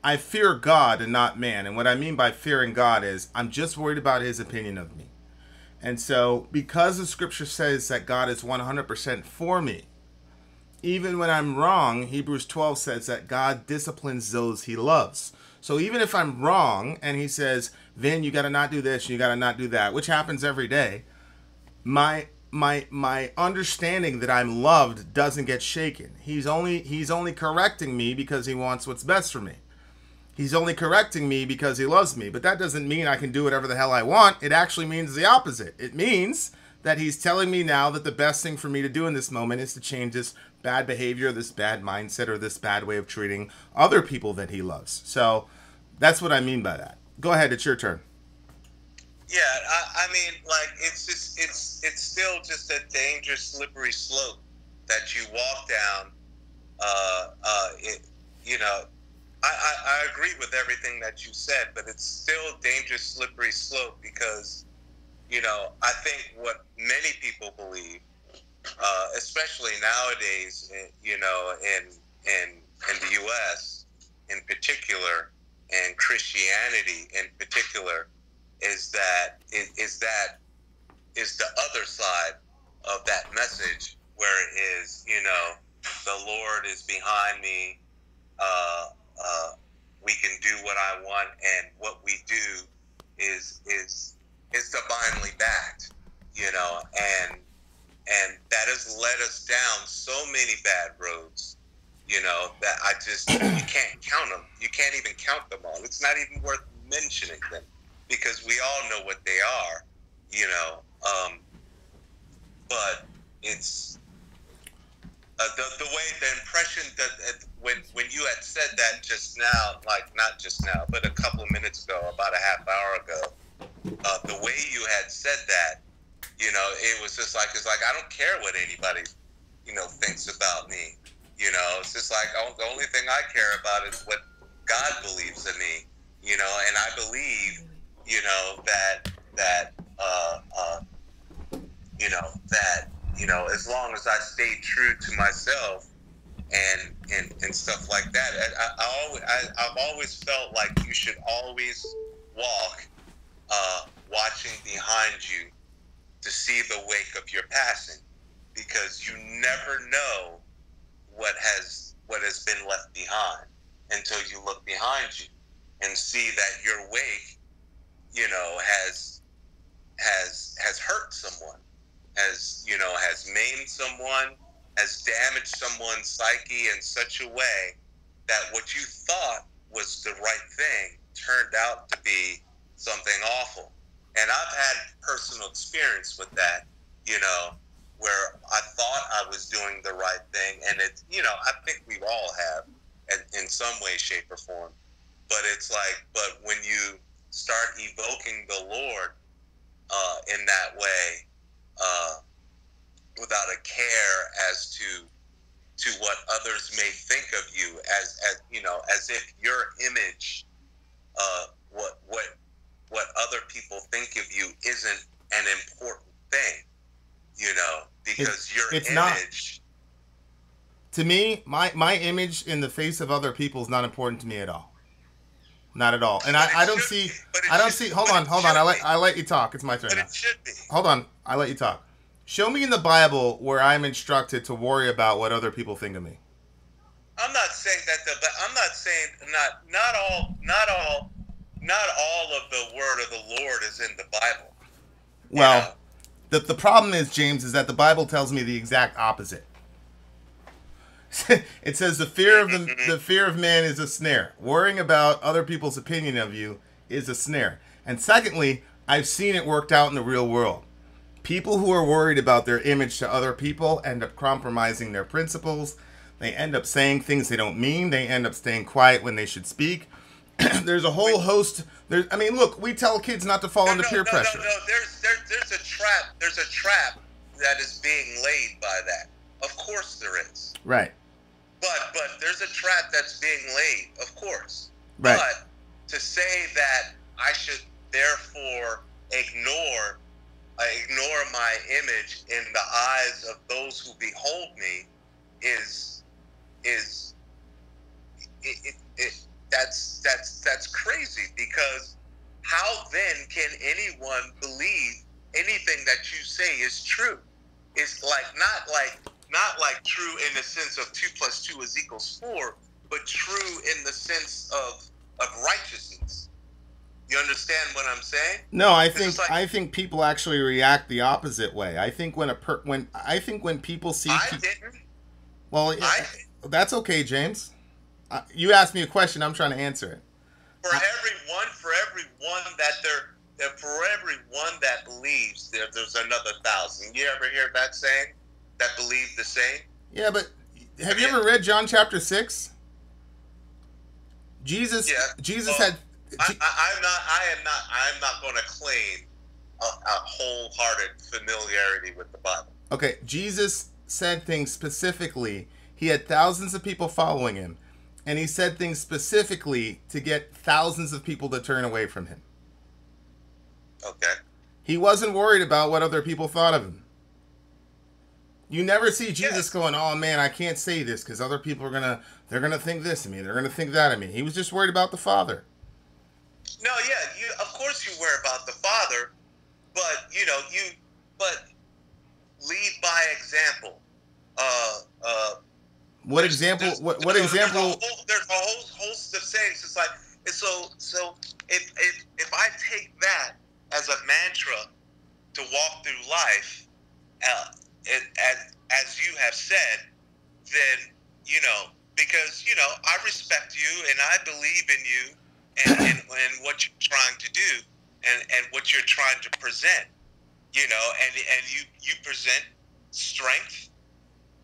I fear God and not man. And what I mean by fearing God is I'm just worried about his opinion of me. And so because the scripture says that God is 100% for me, even when I'm wrong, Hebrews 12 says that God disciplines those he loves. So even if I'm wrong and he says, Vin, you got to not do this, you got to not do that, which happens every day, my understanding that I'm loved doesn't get shaken. He's only correcting me because he wants what's best for me. He's only correcting me because he loves me. But that doesn't mean I can do whatever the hell I want. It actually means the opposite. It means that he's telling me now that the best thing for me to do in this moment is to change this bad behavior, this bad mindset, or this bad way of treating other people that he loves. So that's what I mean by that. Go ahead, it's your turn. Yeah, I mean, like, it's still just a dangerous, slippery slope that you walk down. You know, I agree with everything that you said, but it's still a dangerous, slippery slope because, you know, I think what many people believe, especially nowadays, you know, in the U.S. in particular, and Christianity in particular, is the other side of that message, where it is, you know, the Lord is behind me. We can do what I want, and what we do is divinely backed, you know, and that has led us down so many bad roads, you know, that you can't count them. You can't even count them all. It's not even worth mentioning them, because we all know what they are, you know. But it's the way, the impression that when you had said that just now, like not just now, but a couple of minutes ago, about a half hour ago, the way you had said that, you know, it was just like, it's like, I don't care what anybody, you know, thinks about me. You know, it's just like, the only thing I care about is what God believes in me, you know, and I believe, you know, that as long as I stay true to myself and stuff like that, I've always felt like you should always walk watching behind you to see the wake of your passing. because you never know what has been left behind until you look behind you and see that your wake, you know, has hurt someone, has maimed someone, has damaged someone's psyche in such a way that what you thought was the right thing turned out to be something awful. And I've had personal experience with that, you know, where I thought I was doing the right thing, and it's, you know, I think we all have in some way, shape, or form. But it's like, but when you start evoking the Lord in that way, without a care as to what others may think of you, as you know, as if your image, what other people think of you isn't an important thing, you know, because it's your not. image. To me, my image in the face of other people is not important to me at all. Not at all. And I don't see. Hold on. I let you talk. It's my turn But now. it should be. Hold on. I let you talk. Show me in the Bible where I'm instructed to worry about what other people think of me. I'm not saying that, but I'm not saying not all of the word of the Lord is in the Bible. Well, the problem is, James, is that the Bible tells me the exact opposite. It says the fear of man is a snare. Worrying about other people's opinion of you is a snare. And secondly, I've seen it worked out in the real world. People who are worried about their image to other people end up compromising their principles. They end up saying things they don't mean. They end up staying quiet when they should speak. There's a whole host. I mean, look, we tell kids not to fall into peer pressure. No. There's a trap. There's a trap that is being laid by that. Of course there is. Right. But there's a trap that's being laid. Of course. Right. But to say that I should therefore ignore my image in the eyes of those who behold me that's crazy, because how then can anyone believe anything that you say is true? It's like not like true in the sense of 2 + 2 = 4, but true in the sense of righteousness. You understand what I'm saying? No, I think people actually react the opposite way. I think when people see I didn't. Well, that's okay, James. You asked me a question. I'm trying to answer it. For everyone that believes, there's another 1,000. You ever hear that saying? That believe the same? Yeah, but have you ever read John chapter 6? Jesus had. I'm not going to claim a wholehearted familiarity with the Bible. Okay, Jesus said things specifically. He had thousands of people following him, and he said things specifically to get thousands of people to turn away from him. Okay. He wasn't worried about what other people thought of him. You never see Jesus going, "Oh man, I can't say this because other people they're gonna think this of me. They're gonna think that of me." He was just worried about the Father. No, yeah, of course you worry about the Father, but but lead by example. What example? What example? There's a whole host of sayings. It's like so. If I take that as a mantra to walk through life, as you have said, then because I respect you and I believe in you and what you're trying to do and what you're trying to present, and you present strength,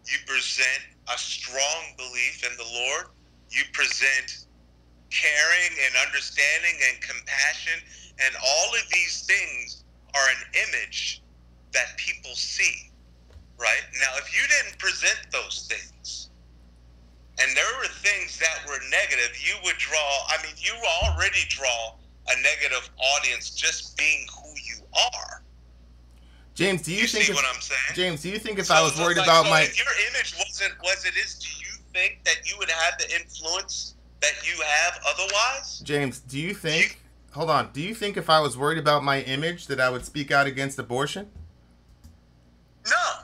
you present a strong belief in the Lord, you present caring and understanding and compassion, and all of these things are an image that people see, right? Now, if you didn't present those things, and there were things that were negative, you already draw a negative audience just being who you are. James, do you think see what I'm saying? James, do you think if I was worried about if your image wasn't what it is, do you think that you would have the influence that you have otherwise? James, do you think hold on, do you think if I was worried about my image that I would speak out against abortion? No.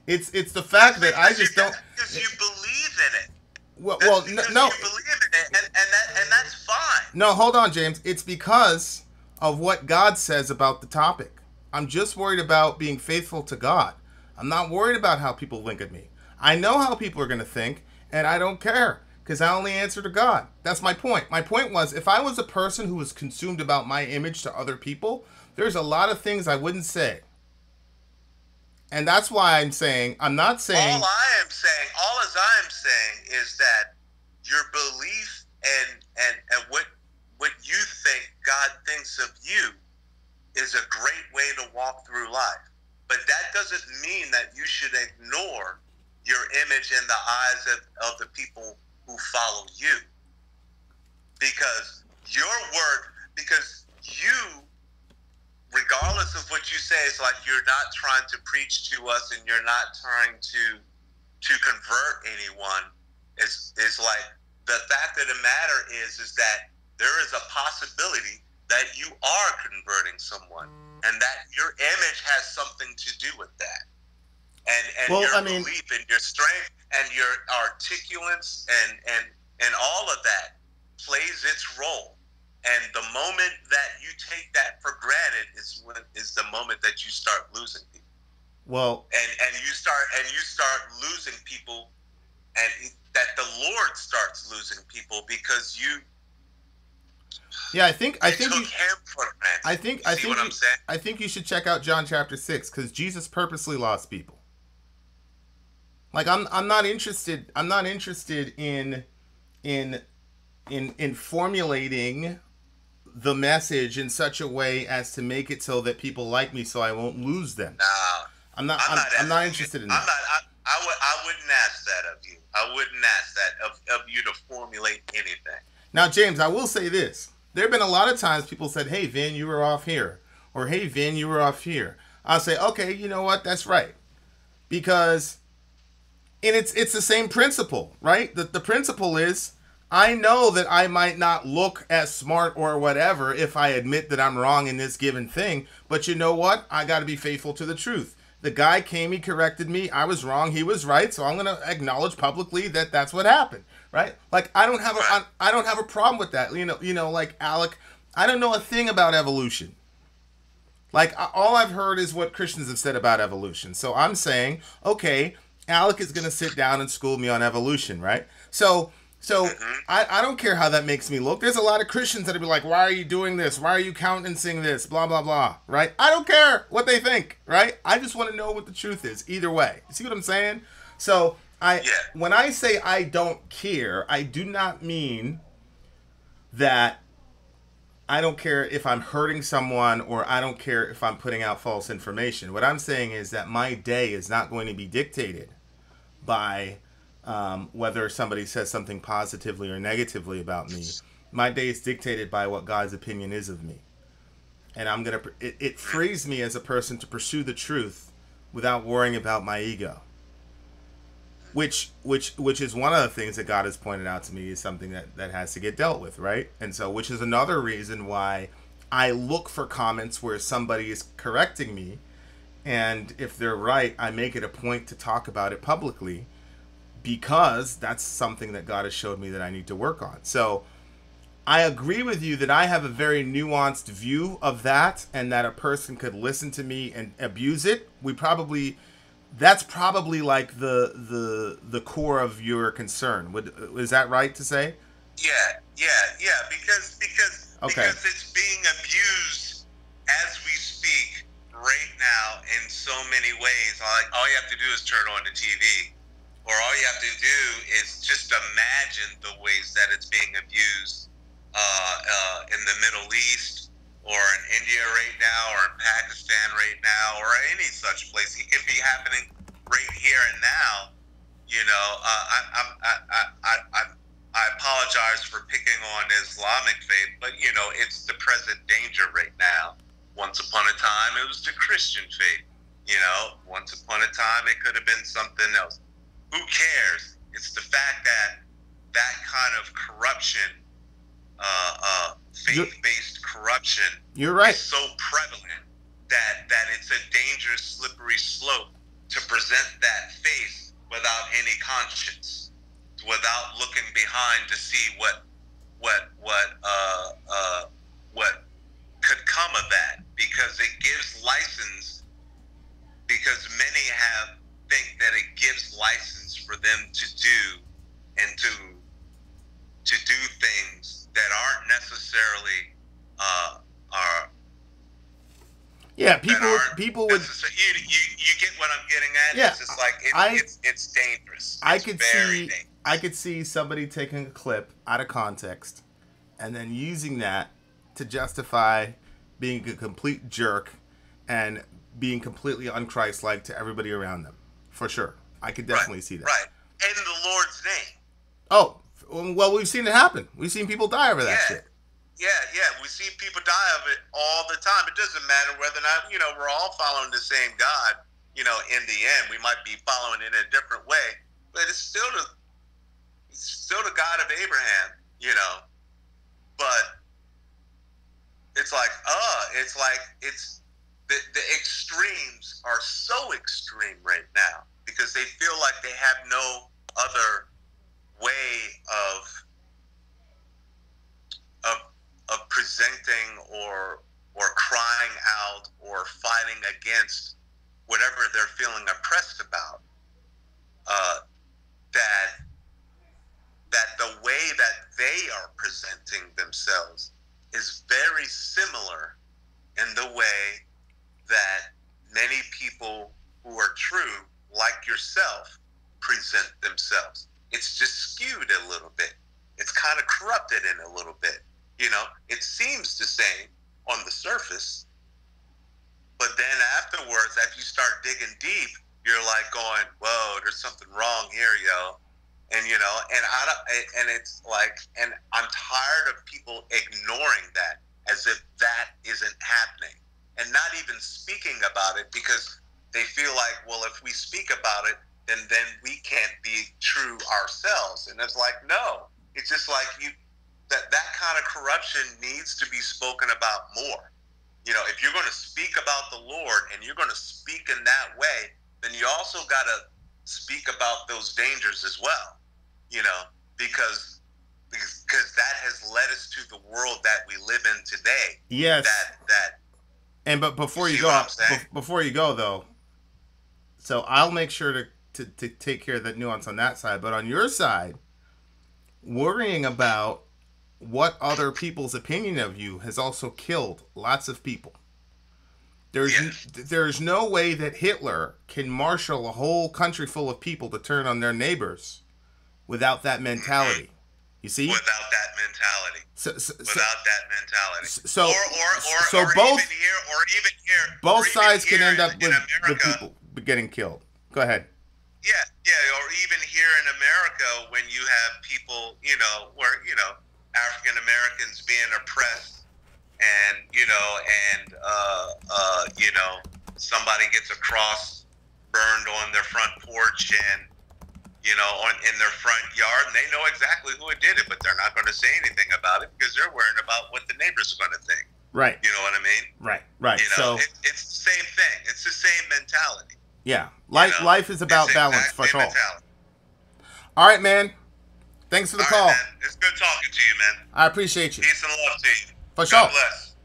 It's the fact that I just don't. Because you believe in it. Well, No. no. You believe in it, and that's fine. No, hold on, James. It's because of what God says about the topic. I'm just worried about being faithful to God. I'm not worried about how people think of me. I know how people are going to think, and I don't care because I only answer to God. That's my point. My point was, if I was a person who was consumed about my image to other people, there's a lot of things I wouldn't say. And that's why I'm saying, I'm not saying... All as I am saying is that your belief and what you think God thinks of you is a great way to walk through life. But that doesn't mean that you should ignore your image in the eyes of the people who follow you. Because you, regardless of what you say, it's like you're not trying to preach to us and you're not trying to convert anyone. It's like the fact of the matter is that there is a possibility that you are converting someone and that your image has something to do with that. And your belief and your strength and your articulence and all of that plays its role. And the moment that you take that for granted is the moment that you start losing people. Well, and you start losing people, and that the Lord starts losing people because you. Yeah, I think took him for granted. I think you should check out John chapter 6 because Jesus purposely lost people. Like I'm not interested in formulating the message in such a way as to make it so that people like me so I won't lose them. No. I'm not interested in that. I wouldn't ask that of you. I wouldn't ask that of you to formulate anything. Now, James, I will say this. There have been a lot of times people said, "Hey, Vin, you were off here," or "Hey, Vin, you were off here." I'll say, "Okay, you know what? That's right," because, and it's the same principle, right? The principle is, I know that I might not look as smart or whatever if I admit that I'm wrong in this given thing, but you know what? I got to be faithful to the truth. The guy came, he corrected me. I was wrong, he was right, so I'm going to acknowledge publicly that that's what happened, right? Like I don't have a problem with that. You know, like Alec, I don't know a thing about evolution. Like all I've heard is what Christians have said about evolution. So I'm saying, okay, Alec is going to sit down and school me on evolution, right? So I don't care how that makes me look. There's a lot of Christians that'll be like, why are you doing this? Why are you countenancing this? Blah, blah, blah, right? I don't care what they think, right? I just want to know what the truth is either way. You see what I'm saying? So when I say I don't care, I do not mean that I don't care if I'm hurting someone or I don't care if I'm putting out false information. What I'm saying is that my day is not going to be dictated by whether somebody says something positively or negatively about me. My day is dictated by what God's opinion is of me. And it frees me as a person to pursue the truth without worrying about my ego. Which is one of the things that God has pointed out to me is something that has to get dealt with, right? And so, which is another reason why I look for comments where somebody is correcting me, and if they're right, I make it a point to talk about it publicly, because that's something that God has showed me that I need to work on. So I agree with you that I have a very nuanced view of that, and that a person could listen to me and abuse it. That's probably like the core of your concern. Is that right to say? Yeah. Because it's being abused as we speak right now in so many ways. Like all you have to do is turn on the TV. Or all you have to do is just imagine the ways that it's being abused in the Middle East or in India right now or in Pakistan right now or any such place. It could be happening right here and now. You know, I apologize for picking on Islamic faith, but, you know, it's the present danger right now. Once upon a time, it was the Christian faith. You know, once upon a time, it could have been something else. Who cares? It's the fact that kind of corruption, faith-based corruption, you're right, is so prevalent that it's a dangerous, slippery slope to present that faith without any conscience, without looking behind to see what could come of that, because it gives license, because many think that it gives license for them to do and to do things that aren't necessarily yeah, people would. You get what I'm getting at? Yeah, it's just like it's dangerous. I could see somebody taking a clip out of context and then using that to justify being a complete jerk and being completely unchristlike to everybody around them. For sure, I could definitely see that. Right, in the Lord's name. Oh, well, we've seen it happen. We've seen people die over that shit. Yeah. We see people die of it all the time. It doesn't matter whether or not, we're all following the same God. In the end, we might be following it in a different way, but it's still the God of Abraham, But it's like the extremes are so extreme right now because they feel like they have no other way of presenting or crying out or fighting against whatever they're feeling oppressed about. That the way that they are presenting themselves is very similar in the way that many people who are true, like yourself, present themselves. It's just skewed a little bit. It's kind of corrupted in a little bit. It seems the same on the surface, but then afterwards, after you start digging deep, you're like going, "Whoa, there's something wrong here, yo." And and I'm tired of people ignoring that as if that isn't happening and not even speaking about it because they feel like, well, if we speak about it, then we can't be true ourselves. And it's like, no, it's just like that kind of corruption needs to be spoken about more. If you're going to speak about the Lord and you're going to speak in that way, then you also got to speak about those dangers as well, because that has led us to the world that we live in today. Yes. But before you go though, so I'll make sure to take care of that nuance on that side. But on your side, worrying about what other people's opinion of you has also killed lots of people. There's no way that Hitler can marshal a whole country full of people to turn on their neighbors without that mentality. You see? Without that mentality. Both sides can end up with people getting killed. Go ahead. Yeah, or even here in America when you have people, where, African Americans being oppressed and, somebody gets a cross burned on their front porch and, in their front yard, and they know exactly who did it, but they're not going to say anything about it because they're worried about what the neighbors are going to think. Right. You know what I mean? Right. So it's the same thing. It's the same mentality. Yeah. Life is about balance, for sure. All right, man. Thanks for the call. Man. It's good talking to you, man. I appreciate you. Peace and love to you. For sure. God bless.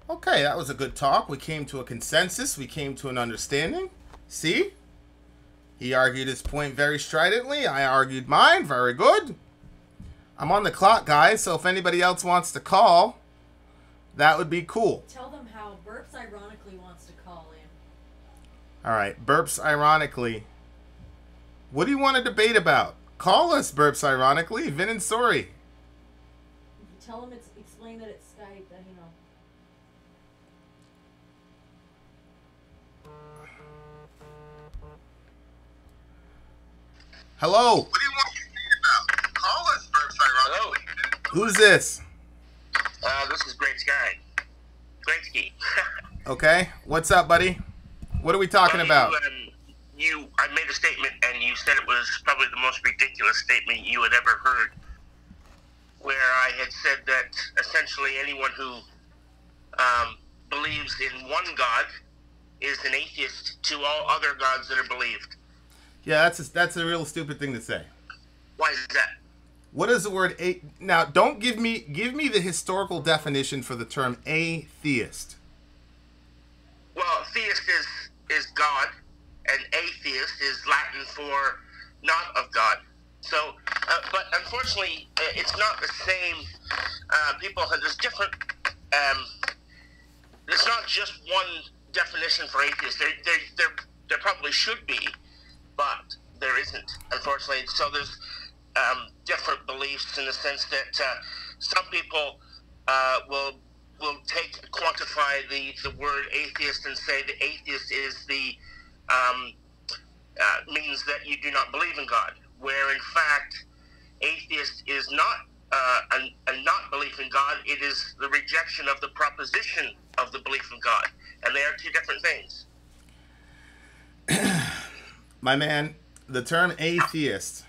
Okay, that was a good talk. We came to a consensus. We came to an understanding. See? He argued his point very stridently. I argued mine. Very good. I'm on the clock, guys, so if anybody else wants to call, that would be cool. Tell them how Burps ironically wants to call in. All right, Burps ironically. What do you want to debate about? Call us, Burps ironically. Vin and Sori. Tell them explain that it's Skype, then Hello. What do you want to debate about? Call us, Burps ironically. Hello. Who's this? This is Great Sky. Great Ski. Okay. What's up, buddy? What are we talking about? I made a statement, and you said it was probably the most ridiculous statement you had ever heard, where I had said that essentially anyone who believes in one God is an atheist to all other gods that are believed. Yeah, that's a real stupid thing to say. Why is that? What is the word now? Don't give me the historical definition for the term atheist. Well, theist is God, and atheist is Latin for not of God. So, but unfortunately, it's not the same. There's different. There's not just one definition for atheist. There probably should be, but there isn't, unfortunately. So there's different beliefs in the sense that some people will quantify the word atheist and say the atheist is the means that you do not believe in God, where in fact atheist is not a not belief in God. It is the rejection of the proposition of the belief in God, and they are two different things. My man, the term atheist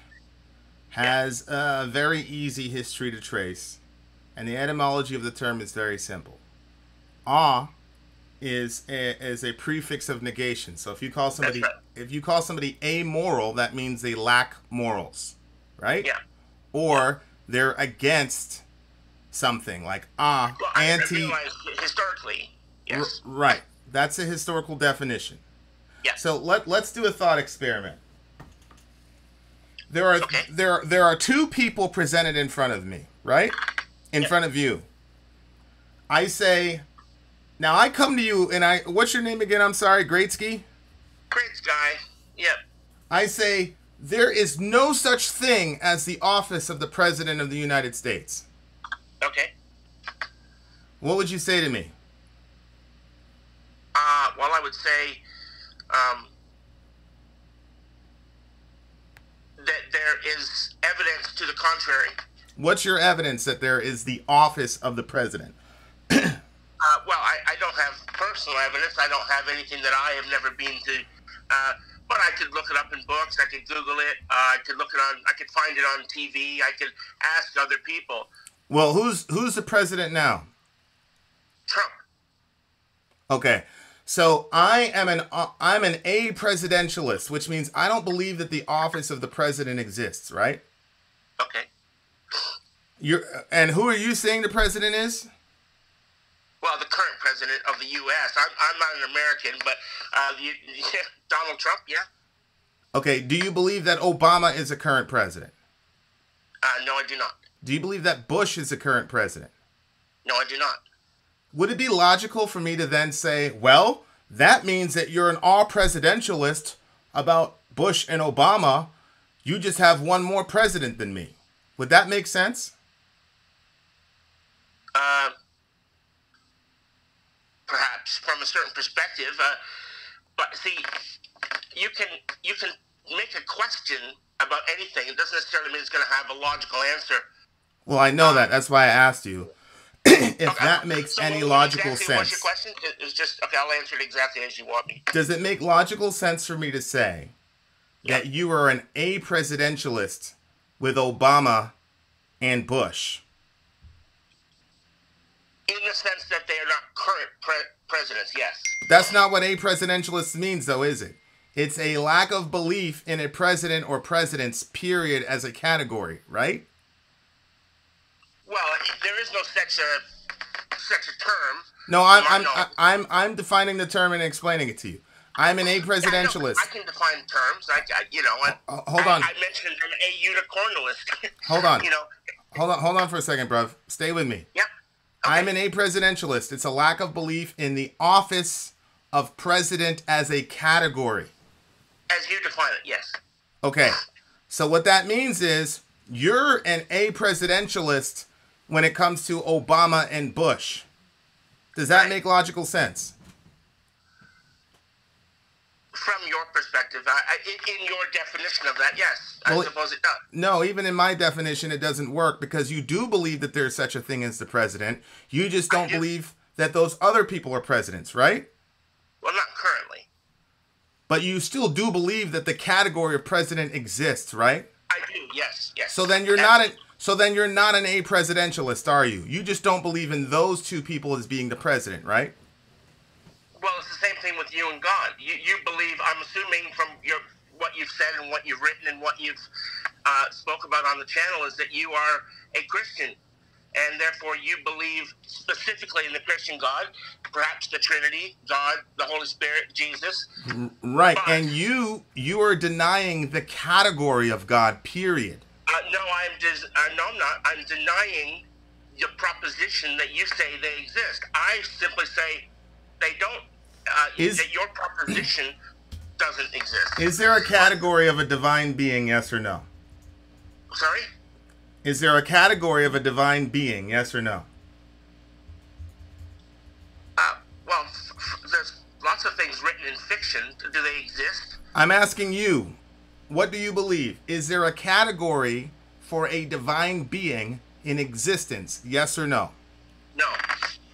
has a very easy history to trace, and the etymology of the term is very simple. Is a prefix of negation. So if you call somebody amoral, that means they lack morals, right? Yeah. Or they're against something like well, anti. I realize historically, yes. Right. That's a historical definition. Yeah. So let's do a thought experiment. There are two people presented in front of me, right? In front of you. I say, now I come to you and what's your name again? I'm sorry, Greatsky? Great guy. Yep. I say, there is no such thing as the office of the President of the United States. Okay. What would you say to me? Well, I would say that there is evidence to the contrary. What's your evidence that there is the office of the President? Well, I don't have personal evidence. I don't have anything that I have never been to. But I could look it up in books. I could Google it. I could find it on TV. I could ask other people. Well, who's the president now? Trump. Okay. So I'm an a-presidentialist, which means I don't believe that the office of the president exists, right? Okay. And who are you saying the president is? Well, the current president of the U.S. I'm not an American, but Donald Trump, yeah. Okay, do you believe that Obama is a current president? No, I do not. Do you believe that Bush is a current president? No, I do not. Would it be logical for me to then say, well, that means that you're an all-presidentialist about Bush and Obama. You just have one more president than me. Would that make sense? Perhaps from a certain perspective, but see, you can make a question about anything. It doesn't necessarily mean it's going to have a logical answer. Well, I know that. That's why I asked you if that makes any logical sense. What's your question? It's just okay. I'll answer it exactly as you want me. Does it make logical sense for me to say that you are an a-presidentialist with Obama and Bush? In the sense that they are not current presidents, yes. That's not what a-presidentialist means, though, is it? It's a lack of belief in a president or presidents, period, as a category, right? Well, there is no such a term. No, I'm defining the term and explaining it to you. I'm an a-presidentialist. I can define terms. Hold on. I mentioned I'm a unicornalist. Hold on. You know. Hold on for a second, bruv. Stay with me. Yep. Okay. I'm an a-presidentialist. It's a lack of belief in the office of president as a category. As you define it, yes. Okay. So what that means is you're an a-presidentialist when it comes to Obama and Bush. Does that make logical sense? From your perspective, in your definition of that, yes, I suppose it does. No, even in my definition, it doesn't work because you do believe that there's such a thing as the president. You just don't believe that those other people are presidents, right? Well, not currently. But you still do believe that the category of president exists, right? I do, yes. So then you're not an a-presidentialist, are you? You just don't believe in those two people as being the president, right? Well, it's the same thing with you and God. You believe, I'm assuming from what you've said and what you've written and what you've spoke about on the channel, is that you are a Christian, and therefore you believe specifically in the Christian God, perhaps the Trinity, God, the Holy Spirit, Jesus. Right, but, and you are denying the category of God, period. No, I'm not. I'm denying the proposition that you say they exist. I simply say they don't. That your proposition doesn't exist. Is there a category of a divine being, yes or no? Sorry? Is there a category of a divine being, yes or no? Well, there's lots of things written in fiction. Do they exist? I'm asking you, what do you believe? Is there a category for a divine being in existence, yes or no? No.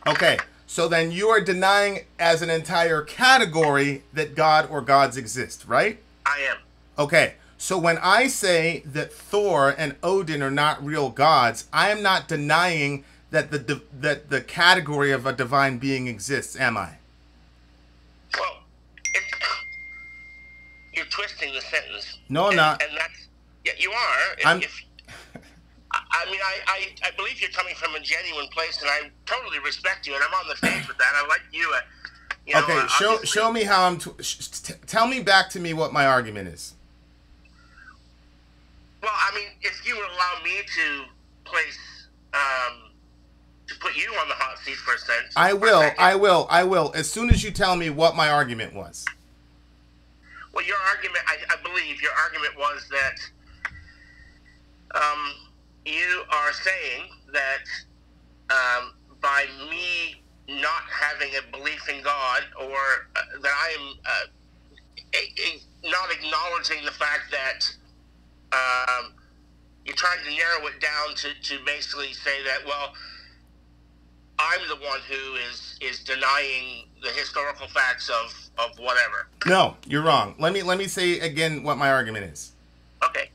Okay, so then you are denying as an entire category that God or gods exist, right? I am. Okay, so when I say that Thor and Odin are not real gods, I am not denying that the category of a divine being exists, am I? Well, you're twisting the sentence. No, I'm not. And that's, yeah, you are. I believe you're coming from a genuine place, and I totally respect you, and I'm on the page with that. I like you. Okay, show me how I'm. Tell me back to me what my argument is. Well, I mean, if you would allow me to place, to put you on the hot seat for a second. I will. As soon as you tell me what my argument was. Well, your argument, I believe your argument was that, you are saying that by me not having a belief in God, or that I am not acknowledging the fact that you're trying to narrow it down to basically say that, well, I'm the one who is denying the historical facts of whatever. No, you're wrong. Let me say again what my argument is. Okay.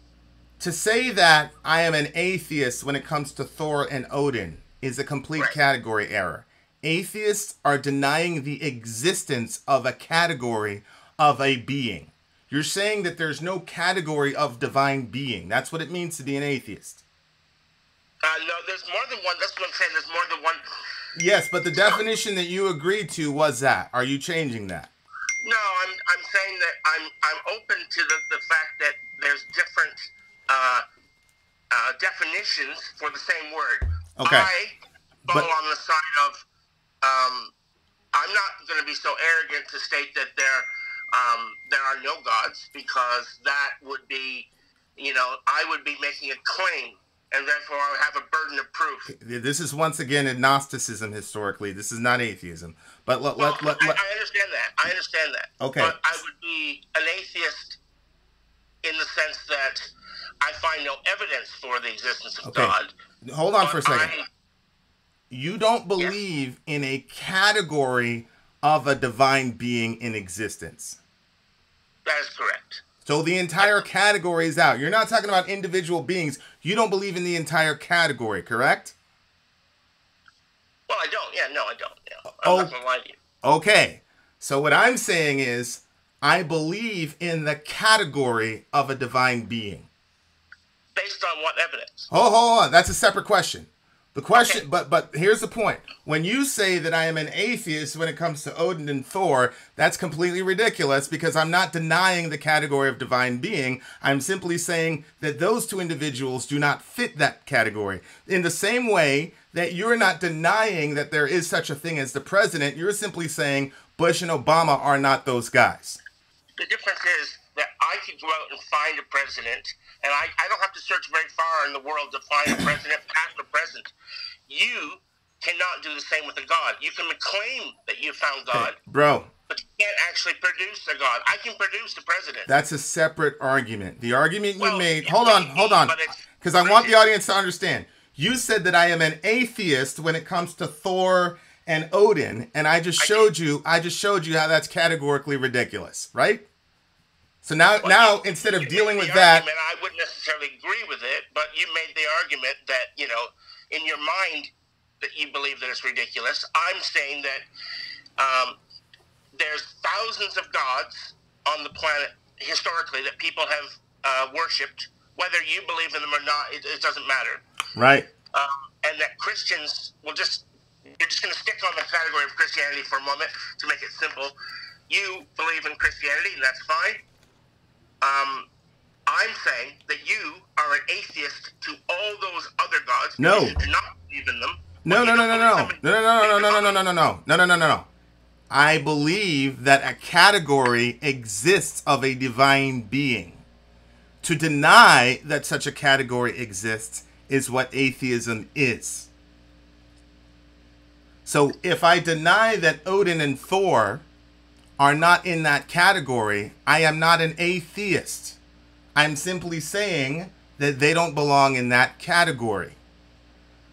To say that I am an atheist when it comes to Thor and Odin is a complete category error. Atheists are denying the existence of a category of a being. You're saying that there's no category of divine being. That's what it means to be an atheist. No, there's more than one. That's what I'm saying. There's more than one. Yes, but the definition that you agreed to was that. Are you changing that? No, I'm saying that I'm open to the fact that there's different definitions for the same word. Okay. I fall on the side of I'm not going to be so arrogant to state that there are no gods, because that would be, I would be making a claim, and therefore I would have a burden of proof. This is once again agnosticism historically. This is not atheism. But I understand that. Okay. But I would be an atheist in the sense that I find no evidence for the existence of God. Hold on for a second. You don't believe in a category of a divine being in existence. That is correct. So the entire category is out. You're not talking about individual beings. You don't believe in the entire category, correct? Well, I don't. Yeah, no, I don't. Yeah. I'm not going to lie to you. Okay. So what I'm saying is I believe in the category of a divine being. Based on what evidence? Hold on. That's a separate question. The question, but here's the point. When you say that I am an atheist when it comes to Odin and Thor, that's completely ridiculous, because I'm not denying the category of divine being. I'm simply saying that those two individuals do not fit that category. In the same way that you're not denying that there is such a thing as the president, you're simply saying Bush and Obama are not those guys. The difference is that I can go out and find a president, and I don't have to search very far in the world to find a president, past or present. You cannot do the same with a God. You can claim that you found God, hey, bro, but you can't actually produce a God. I can produce the president. That's a separate argument. The argument you made... Hold on. Because I want the audience to understand. You said that I am an atheist when it comes to Thor and Odin, and I just showed you how that's categorically ridiculous, right? So now instead of dealing with that... I wouldn't necessarily agree with it, but you made the argument that, in your mind, that you believe that it's ridiculous. I'm saying that there's thousands of gods on the planet historically that people have worshipped. Whether you believe in them or not, it doesn't matter. Right. And that Christians will you're just going to stick on the category of Christianity for a moment to make it simple. You believe in Christianity, and that's fine. I'm saying that you are an atheist to all those other gods. No. You do not believe in them. No. I believe that a category exists of a divine being. To deny that such a category exists is what atheism is. So if I deny that Odin and Thor are not in that category, I am not an atheist. I'm simply saying that they don't belong in that category.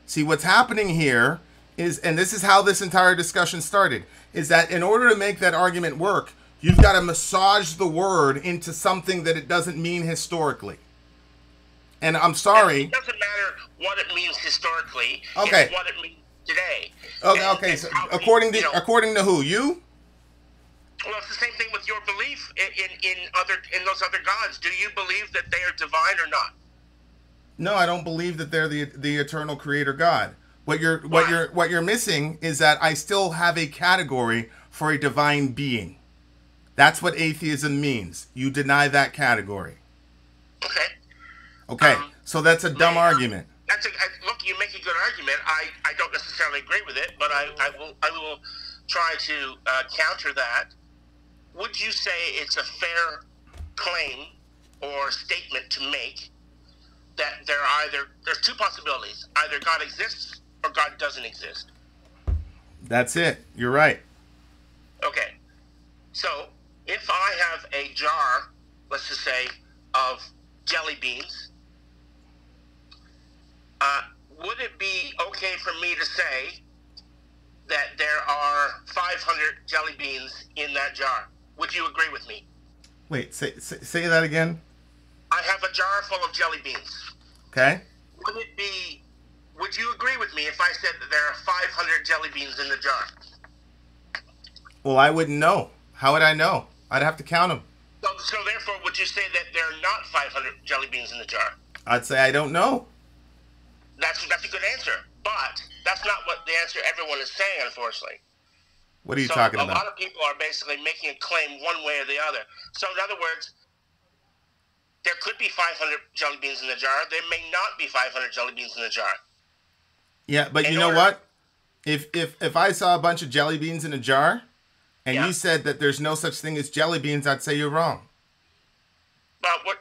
See, what's happening here is, and this is how this entire discussion started, is that in order to make that argument work, you've got to massage the word into something that it doesn't mean historically. And I'm sorry. It doesn't matter what it means historically. Okay. It's what it means today. Okay. So according to who? You? Well, it's the same thing with your belief in those other gods. Do you believe that they are divine or not? No, I don't believe that they're the eternal creator God. What you're missing is that I still have a category for a divine being. That's what atheism means. You deny that category. Okay. So that's a dumb argument. Look, you make a good argument. I don't necessarily agree with it, but I will try to counter that. Would you say it's a fair claim or statement to make that there's two possibilities: either God exists or God doesn't exist? That's it. You're right. Okay. So if I have a jar, let's just say, of jelly beans, would it be okay for me to say that there are 500 jelly beans in that jar? Would you agree with me? Wait, say that again. I have a jar full of jelly beans. Okay. Would you agree with me if I said that there are 500 jelly beans in the jar? Well, I wouldn't know. How would I know? I'd have to count them. So therefore, would you say that there are not 500 jelly beans in the jar? I'd say I don't know. That's a good answer, but that's not what the answer everyone is saying, unfortunately. What are you talking about? A lot of people are basically making a claim one way or the other. So in other words, there could be 500 jelly beans in the jar. There may not be 500 jelly beans in the jar. Yeah, but you know what? If I saw a bunch of jelly beans in a jar, and you said that there's no such thing as jelly beans, I'd say you're wrong. But we're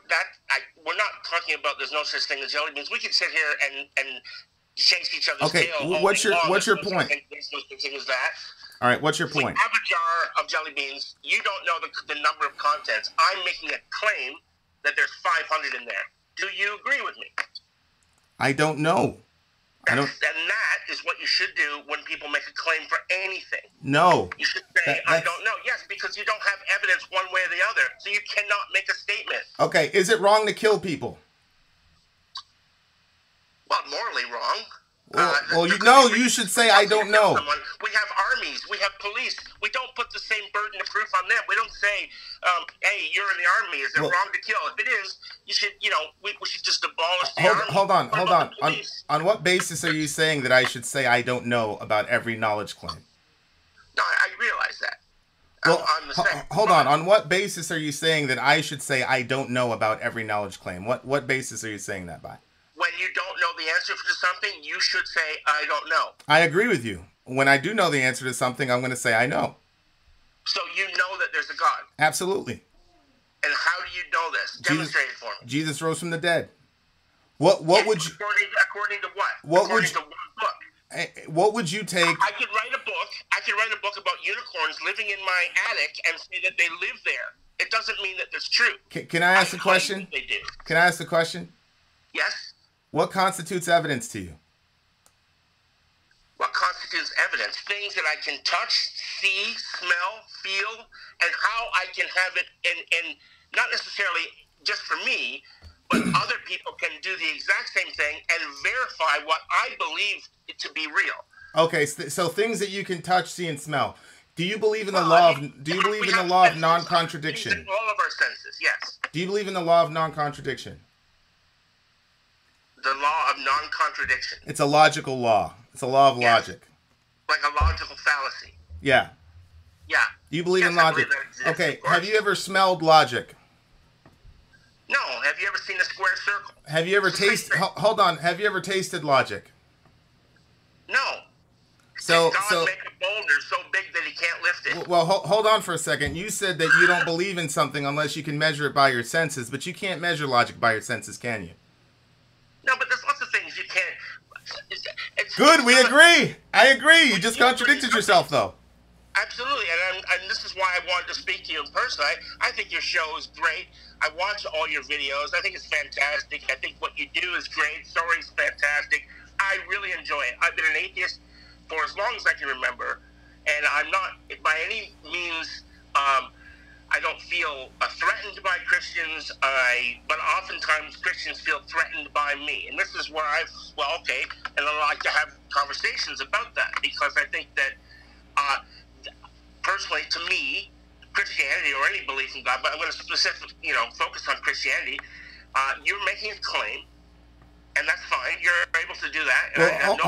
not talking about there's no such thing as jelly beans. We could sit here and chase each other's tail. Okay, what's your point? There's no such thing as that. All right, what's your point? We have a jar of jelly beans. You don't know the number of contents. I'm making a claim that there's 500 in there. Do you agree with me? I don't know. And that is what you should do when people make a claim for anything. No. You should say, I don't know. Yes, because you don't have evidence one way or the other. So you cannot make a statement. Okay, is it wrong to kill people? Well, morally wrong. You should say, I don't know. We have armies. We have police. We don't put the same burden of proof on them. We don't say, hey, you're in the army. Is it wrong to kill? If it is, you should, we should just abolish the army. Hold on. On what basis are you saying that I should say I don't know about every knowledge claim? No, I realize that. Well, hold on. On what basis are you saying that I should say I don't know about every knowledge claim? What basis are you saying that by? When you don't know the answer to something, you should say, I don't know. I agree with you. When I do know the answer to something, I'm going to say I know. So you know that there's a God? Absolutely. And how do you know this? Demonstrate it for me. Jesus rose from the dead. What would you... According to what? According to one book. What would you take... I could write a book about unicorns living in my attic and say that they live there. It doesn't mean that that's true. Can I ask a question? They do. Can I ask a question? Yes. What constitutes evidence to you? What constitutes evidence? Things that I can touch, see, smell, feel, and how I can have it in not necessarily just for me, but other people can do the exact same thing and verify what I believe it to be real. Okay, so things that you can touch, see, and smell. Do you believe in the Well, law I mean, of? Do you believe we in the have law of senses. non-contradiction? Using all of our senses, yes. Do you believe in the law of non-contradiction? The law of non-contradiction. It's a logical law. It's a law of Yes. logic. Like a logical fallacy. Yeah. Yeah. Do you believe Yes, in I logic? believe that exists, Okay. of course. Have you ever smelled logic? No. Have you ever seen a square circle? Have you ever It's the same tasted? thing. Hold on. Have you ever tasted logic? No. So Did God so. make a boulder so big that he can't lift it? Well, hold on for a second. You said that you don't believe in something unless you can measure it by your senses, but you can't measure logic by your senses, can you? No, but there's lots of things you can't. It's Good, we not- agree. I agree. You just contradicted yourself, though. Absolutely, and this is why I wanted to speak to you in person. I think your show is great. I watch all your videos. I think it's fantastic. I think what you do is great. Story's fantastic. I really enjoy it. I've been an atheist for as long as I can remember, and I'm not by any means. I don't feel threatened by Christians. But oftentimes Christians feel threatened by me, and this is where and I like to have conversations about that because I think that. Personally, to me, Christianity or any belief in God, but I'm going to focus on Christianity. You're making a claim, and that's fine. You're able to do that. And I have Well, no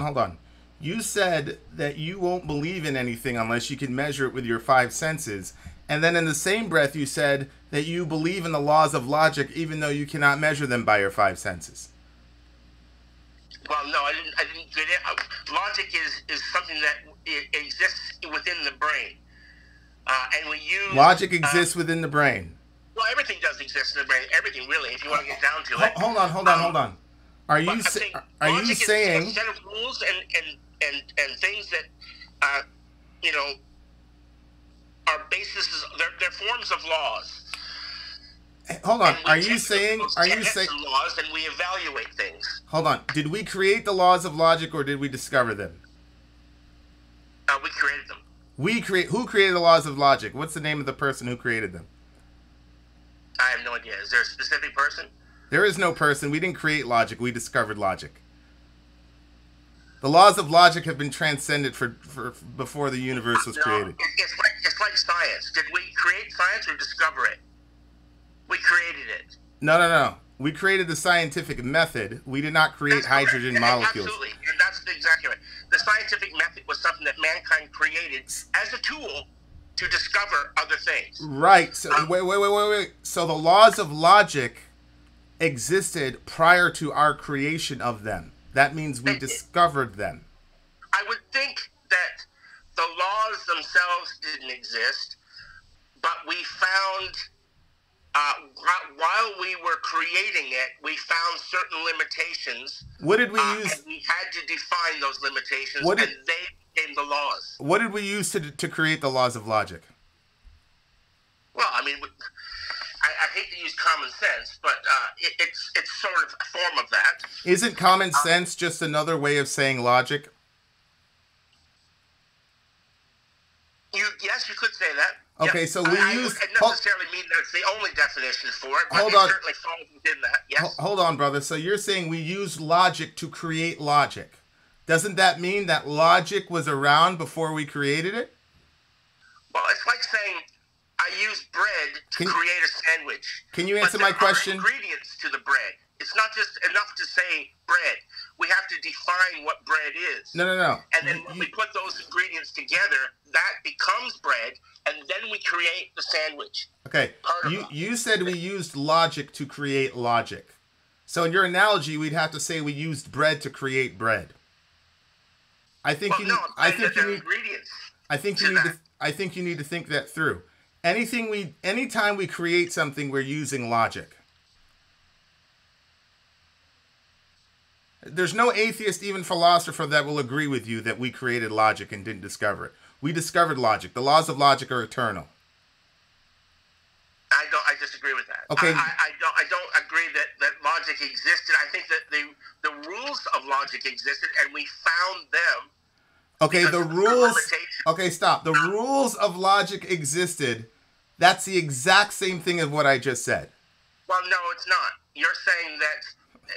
hold on. You said that you won't believe in anything unless you can measure it with your five senses, and then in the same breath you said that you believe in the laws of logic even though you cannot measure them by your five senses. Well, no, I didn't get it. Logic is something that exists within the brain, and we use Logic exists within the brain. Well, everything does exist in the brain. Everything, really, if you want to get down to it. Hold on. Are you saying? Is a set of rules and things that are bases? They're forms of laws. Hold on. And we Are you take saying? those Are you tenets saying? and laws, and we evaluate things. Hold on. Did we create the laws of logic or did we discover them? We created them. Who created the laws of logic? What's the name of the person who created them? I have no idea. Is there a specific person? There is no person. We didn't create logic. We discovered logic. The laws of logic have been transcended for before the universe was created. It's like science. Did we create science or discover it? We created it. No. We created the scientific method. We did not create That's correct. hydrogen molecules. Absolutely. And that's exactly right. The scientific method was something that mankind created as a tool to discover other things. Right. So wait. So the laws of logic existed prior to our creation of them. That means we discovered them. I would think that the laws themselves didn't exist, but we found, while we were creating it, we found certain limitations. What did we use? And we had to define those limitations, What did- and they became the laws. What did we use to create the laws of logic? Well, I mean, I hate to use common sense, but it's sort of a form of that. Isn't common sense just another way of saying logic? Yes, you could say that. Okay, Yeah. so we I use- wouldn't necessarily mean that's the only definition for it, but Hold it on. certainly falls within that. Yes. Hold on, brother. So you're saying we use logic to create logic. Doesn't that mean that logic was around before we created it? Well, it's like saying I use bread to create a sandwich. Can you But answer my there question? are ingredients to the bread. It's not just enough to say bread. We have to define what bread is. No. And then when we put those ingredients together, that becomes bread, and then we create the sandwich. Okay. You said we used logic to create logic. So in your analogy, we'd have to say we used bread to create bread. I think Well, you. no, I think there you are need. ingredients. I think you need to. I think you need to think that through. Anytime we create something, we're using logic. There's no atheist, even philosopher, that will agree with you that we created logic and didn't discover it. We discovered logic. The laws of logic are eternal. I disagree with that. Okay. I don't agree that logic existed. I think that the rules of logic existed, and we found them. Okay, the because of rules. limitations. Okay, stop. The rules of logic existed. That's the exact same thing as what I just said. Well, no, it's not. You're saying that.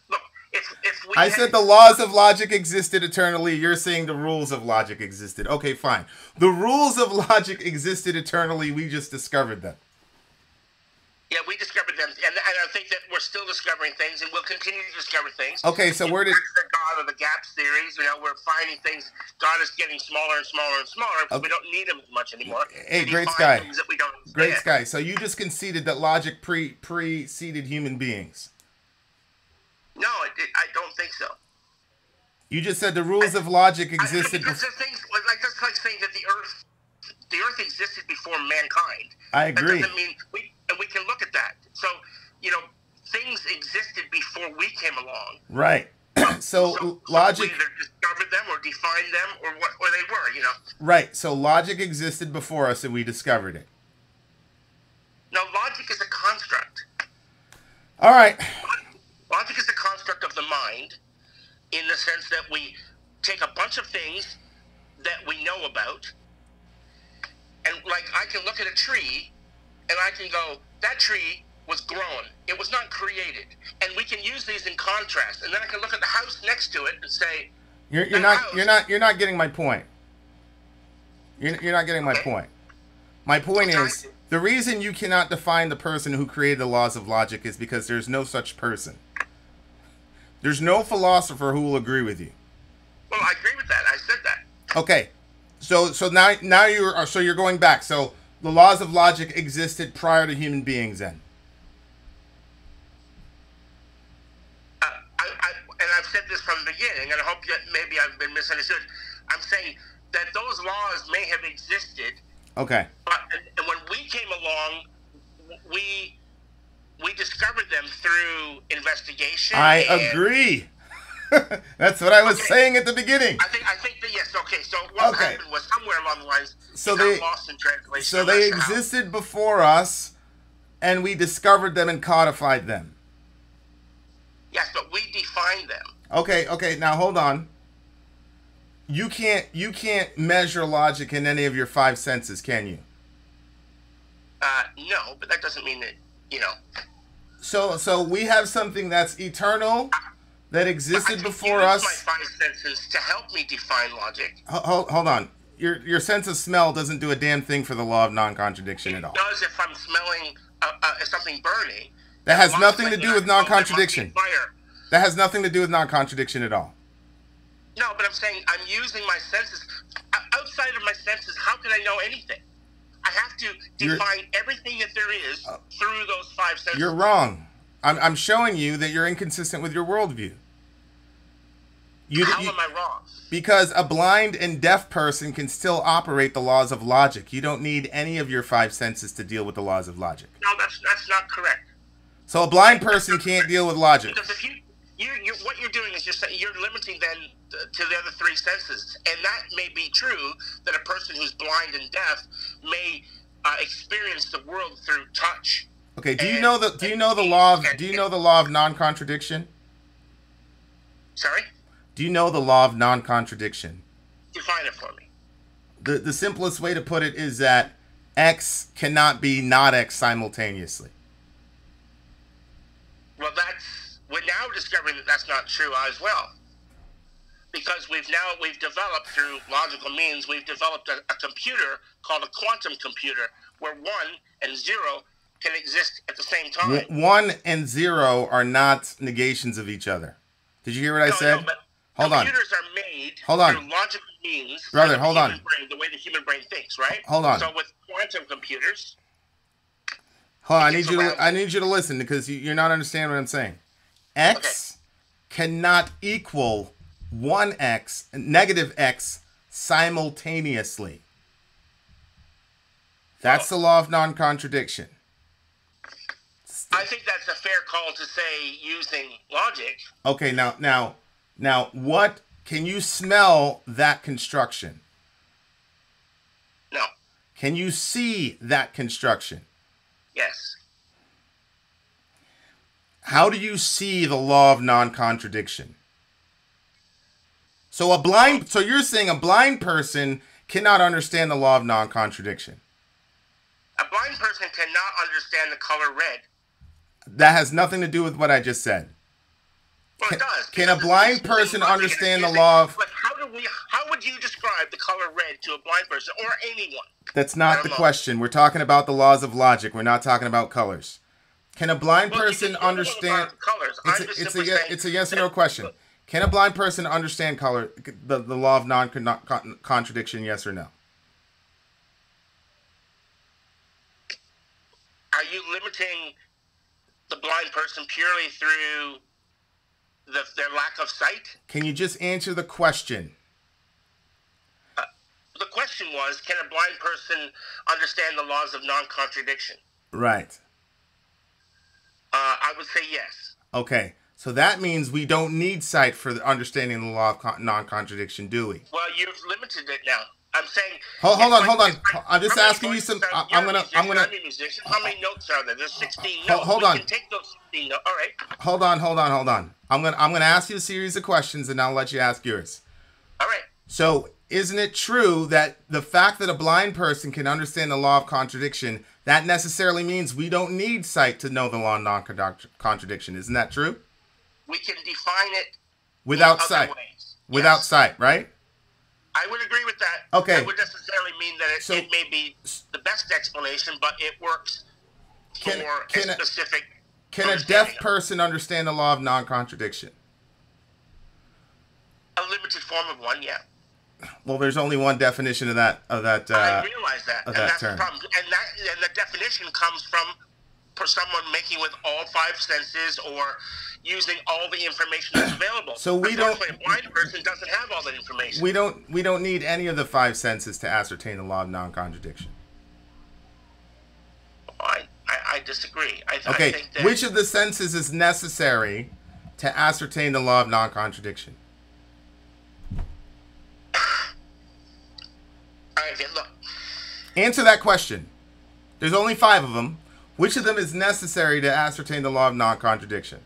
Look, if we I said the laws of logic existed eternally. You're saying the rules of logic existed. Okay, fine. The rules of logic existed eternally. We just discovered them. Yeah, we discovered them, and I think that we're still discovering things, and we'll continue to discover things. Okay, so where did the God of the gaps theories? We're finding things. God is getting smaller and smaller and smaller because we don't need him as much anymore. Hey, Great Sky. Things that we don't understand. Great Sky. So you just conceded that logic preceded human beings. No, I don't think so. You just said the rules of logic existed. Because things that's like saying that the Earth existed before mankind. I agree. That doesn't mean we can look at that. So things existed before we came along. Right. So logic. We either discovered them or defined them or they were. Right. So logic existed before us and we discovered it. No, logic is a construct. All right. Logic is a construct of the mind in the sense that we take a bunch of things that we know about, and like I can look at a tree and I can go, that tree was grown. It was not created. And we can use these in contrast. And then I can look at the house next to it and say, you're not getting my point. You're not getting my point. My point is, the reason you cannot define the person who created the laws of logic is because there's no such person. There's no philosopher who will agree with you. Well, I agree with that. I said that. Okay. So now you're going back. So the laws of logic existed prior to human beings then. And I've said this from the beginning, and I hope that maybe I've been misunderstood. I'm saying that those laws may have existed. Okay. But and when we came along, we discovered them through investigation. I agree. That's what I was saying at the beginning. I think that yes. Okay. So what happened was somewhere along the lines. So they lost in translation. So they existed before us, and we discovered them and codified them. Yes, but we defined them. Okay. Now hold on. You can't measure logic in any of your five senses, can you? No, but that doesn't mean that So we have something that's eternal, that existed before us. I can use my five senses to help me define logic. Hold on. Your sense of smell doesn't do a damn thing for the law of non-contradiction at all. It does if I'm smelling something burning. That has nothing to do with non-contradiction. That has nothing to do with non-contradiction at all. No, but I'm saying I'm using my senses. Outside of my senses, how can I know anything? I have to define everything that there is through those five senses. You're wrong. I'm showing you that you're inconsistent with your worldview. How am I wrong? Because a blind and deaf person can still operate the laws of logic. You don't need any of your five senses to deal with the laws of logic. No, that's not correct. So a blind person can't deal with logic. Because if you what you're doing is you're limiting then to the other three senses, and that may be true that a person who's blind and deaf may experience the world through touch. Okay. Do you know the law of non-contradiction? Sorry? Do you know the law of non-contradiction? Define it for me. The simplest way to put it is that X cannot be not X simultaneously. Well, we're now discovering that that's not true as well. Because we've developed through logical means, we've developed a computer called a quantum computer where 1 and 0 can exist at the same time. 1 and 0 are not negations of each other. Did you hear what I said? No, but hold on. Computers are made through logical means. Brother, hold on. The way the human brain thinks, right? Hold on. So with quantum computers... Hold on, I need you to listen because you're not understanding what I'm saying. X cannot equal 1x, negative x, simultaneously. That's the law of non-contradiction. I think that's a fair call to say using logic. Okay, now, what can you smell that construction? No. Can you see that construction? Yes. How do you see the law of non-contradiction? So you're saying a blind person cannot understand the law of non-contradiction. A blind person cannot understand the color red. That has nothing to do with what I just said. Well, it does. Can a blind person understand the law of... But how would you describe the color red to a blind person or anyone? That's not the question. We're talking about the laws of logic. We're not talking about colors. Can a blind person understand... Colors. It's a yes or no question. Can a blind person understand color, the law of non-contradiction, yes or no? Are you limiting the blind person purely through their lack of sight? Can you just answer the question? The question was, can a blind person understand the laws of non-contradiction? Right. I would say yes. Okay. So that means we don't need sight for understanding the law of non-contradiction, do we? Well, you've limited it now. I'm saying... Hold on. I'm just asking you some... I'm gonna... I'm a musician. How many notes are there? There's 16 notes. Hold on. We can take those 16 notes. All right. Hold on. I'm gonna ask you a series of questions, and I'll let you ask yours. All right. So, isn't it true that the fact that a blind person can understand the law of contradiction, that necessarily means we don't need sight to know the law of non-contradiction? Isn't that true? We can define it without in sight. other ways. Without Yes. sight, right? I would agree with that. Okay. That would necessarily mean that it may be the best explanation, but it works for a specific... Can a deaf person understand the law of non-contradiction? A limited form of one, yeah. Well, there's only one definition of that. I realize that, of and that that's term. the problem. And the definition comes from someone making with all five senses or using all the information that's available. So we don't. A blind person doesn't have all that information. We don't need any of the five senses to ascertain the law of non-contradiction. I disagree. I think that... Which of the senses is necessary to ascertain the law of non-contradiction? All right, look. Answer that question. There's only 5 of them. Which of them is necessary to ascertain the law of non-contradiction?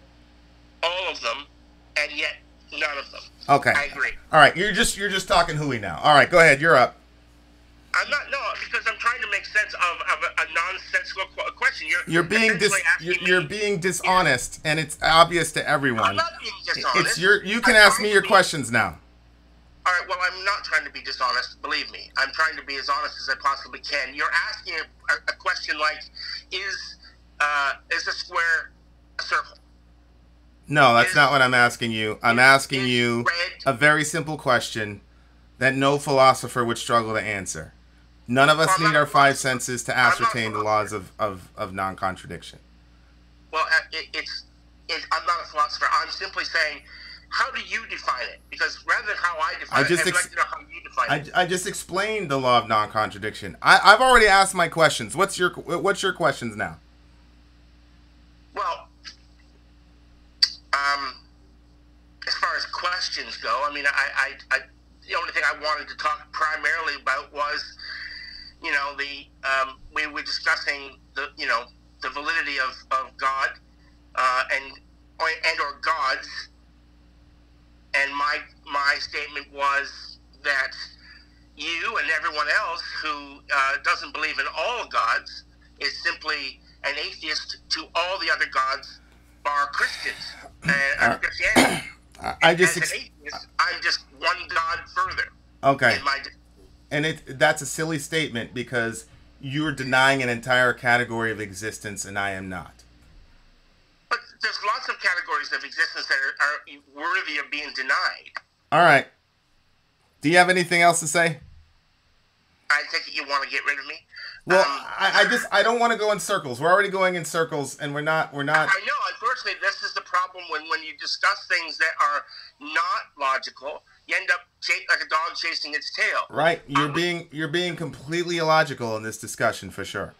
All of them, and yet none of them. Okay. I agree. All right, you're just talking hooey now. All right, go ahead. You're up. I'm not, no, because I'm trying to make sense of a nonsensical question. You're being dishonest, and it's obvious to everyone. I'm not being dishonest. You can ask me your questions now. All right, well, I'm not trying to be dishonest, believe me. I'm trying to be as honest as I possibly can. You're asking a question like, is a square a circle? No, that's not what I'm asking you. I'm asking you a very simple question that no philosopher would struggle to answer. None of us need our 5 senses to ascertain the laws of non-contradiction. Well, I'm not a philosopher. I'm simply saying, how do you define it? Because rather than how I define it, I'd like to know how you define it. I just explained the law of non-contradiction. I've already asked my questions. What's your questions now? Well, as far as questions go, I mean, I the only thing I wanted to talk primarily about was, we were discussing the validity of God, and or gods. And my statement was that you and everyone else who doesn't believe in all gods is simply an atheist to all the other gods, bar Christians and Christianity. I'm just one god further. Okay. And that's a silly statement because you're denying an entire category of existence, and I am not. But there's lots of categories of existence that are worthy of being denied. All right. Do you have anything else to say? I take it you want to get rid of me. Well, I don't want to go in circles. We're already going in circles, and we're not. I know. Unfortunately, this is the problem when you discuss things that are not logical. You end up like a dog chasing its tail. Right. You're being completely illogical in this discussion for sure.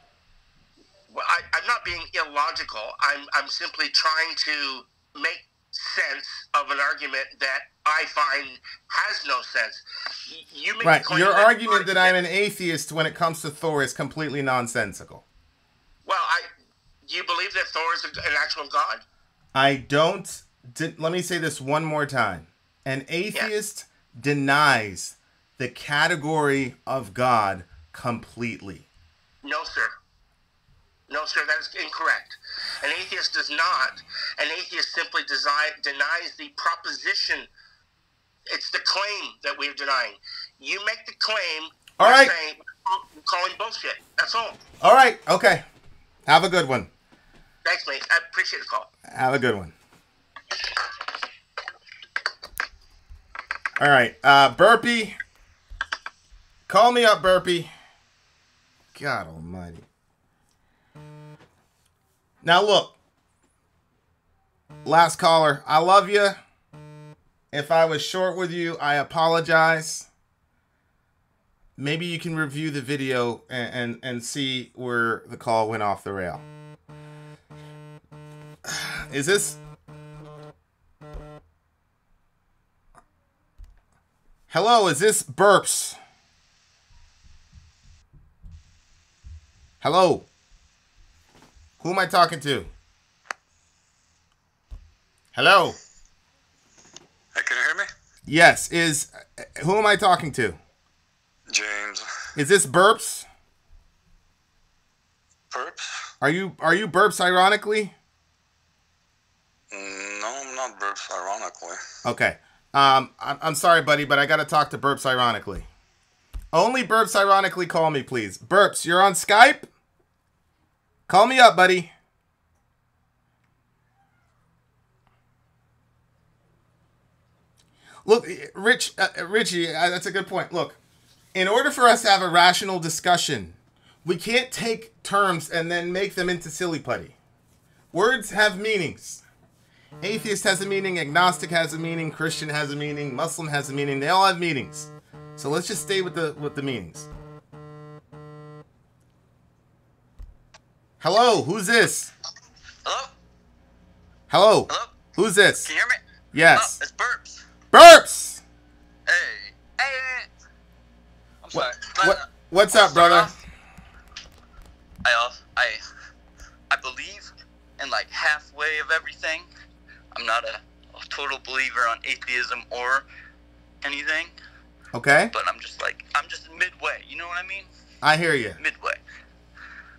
Well, I'm not being illogical. I'm simply trying to make sense of an argument that I find has no sense. You make right. Your argument that I'm an atheist when it comes to Thor is completely nonsensical. Well, do you believe that Thor is an actual god? I don't. Let me say this one more time. An atheist denies the category of God completely. No, sir. No, sir, that is incorrect. An atheist does not. An atheist simply denies the proposition. It's the claim that we're denying. You make the claim. All right. Saying, we're calling bullshit. That's all. All right. Okay. Have a good one. Thanks, mate. I appreciate the call. Have a good one. All right. Burpee. Call me up, Burpee. God almighty. Now, look. Last caller. I love you. If I was short with you, I apologize. Maybe you can review the video and see where the call went off the rail. Is this... Hello, is this Burps? Hello? Who am I talking to? Hello? Hey, can you hear me? Yes, who am I talking to? James. Is this Burps? Burps? Are you Burps ironically? No, I'm not Burps ironically. Okay. I'm sorry, buddy, but I gotta talk to Burps ironically. Only Burps ironically call me, please. Burps, you're on Skype? Call me up, buddy. Look, Richie, that's a good point. Look, in order for us to have a rational discussion, we can't take terms and then make them into silly putty. Words have meanings. Atheist has a meaning, agnostic has a meaning, Christian has a meaning, Muslim has a meaning. They all have meanings. So let's just stay with the meanings. Hello, who's this? Hello? Hello? Hello? Who's this? Can you hear me? Yes. Oh, it's Burps. Burps! Hey. Hey. I'm sorry. What's up, brother? I believe in like halfway of everything. I'm not a total believer on atheism or anything. Okay. But I'm just midway. You know what I mean? I hear you. Midway.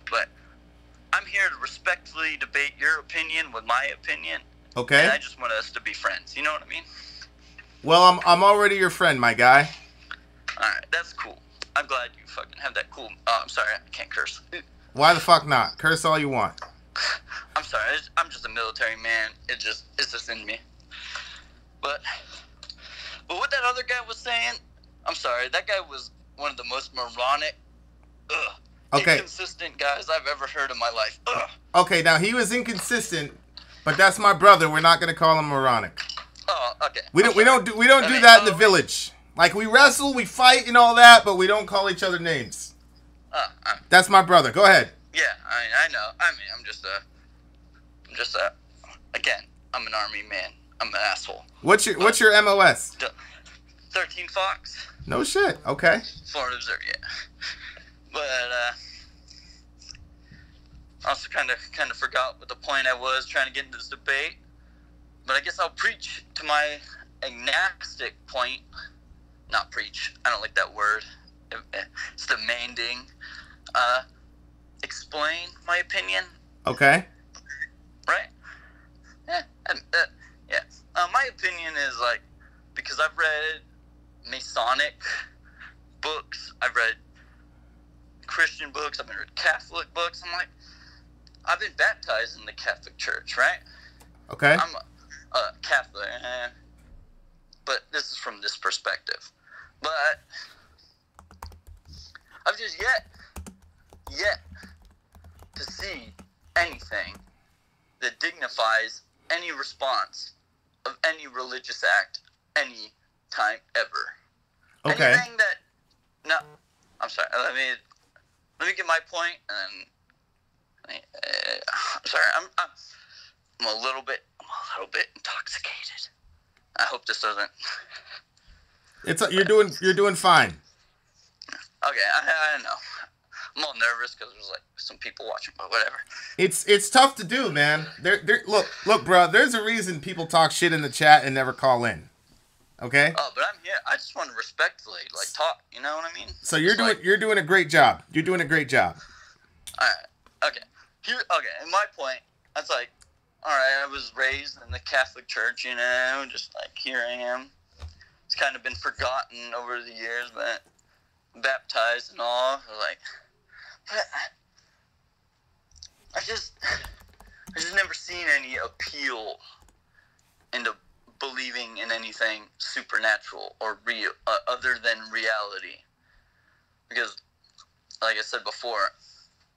But I'm here to respectfully debate your opinion with my opinion. Okay. And I just want us to be friends. You know what I mean? Well, I'm already your friend, my guy. Alright, that's cool. I'm glad you fucking have that cool... Oh, I'm sorry, I can't curse. Why the fuck not? Curse all you want. I'm sorry, I'm just a military man. It's just in me. But what that other guy was saying, I'm sorry, that guy was one of the most moronic, inconsistent guys I've ever heard in my life. Okay, now he was inconsistent, but that's my brother. We're not gonna call him moronic. Oh, okay. We don't do that in the village. Like, we wrestle, we fight, and all that, but we don't call each other names. That's my brother. Go ahead. Yeah, I know. Again, I'm an army man. I'm an asshole. What's your MOS? 13 Fox. No shit. Okay. Florida Reserve, yeah. But I also kind of forgot what the point I was trying to get into this debate. But I guess I'll preach to my agnostic point. Not preach. I don't like that word. It's demanding. Explain my opinion. Okay. Right? Yeah. My opinion is like, because I've read Masonic books, I've read Christian books, I've read Catholic books. I'm like, I've been baptized in the Catholic Church, right? Okay. I'm a Catholic, but this is from this perspective. But I've just yet to see anything that dignifies any response of any religious act any time ever. Okay. Anything that... No, I'm sorry. Let me get my point, and then... I'm sorry. I'm a little bit intoxicated. I hope this doesn't... You're doing fine. Okay, I know. I'm all nervous because there's like some people watching, but whatever. It's tough to do, man. Look, bro. There's a reason people talk shit in the chat and never call in. Okay. Oh, but I'm here. I just want to respectfully talk. You know what I mean? So you're doing a great job. You're doing a great job. All right. Okay. Okay, and my point, that's like, all right, I was raised in the Catholic Church, you know, just like here I am. It's kind of been forgotten over the years, but baptized and all, like, but I just never seen any appeal into believing in anything supernatural or real, other than reality. Because, like I said before,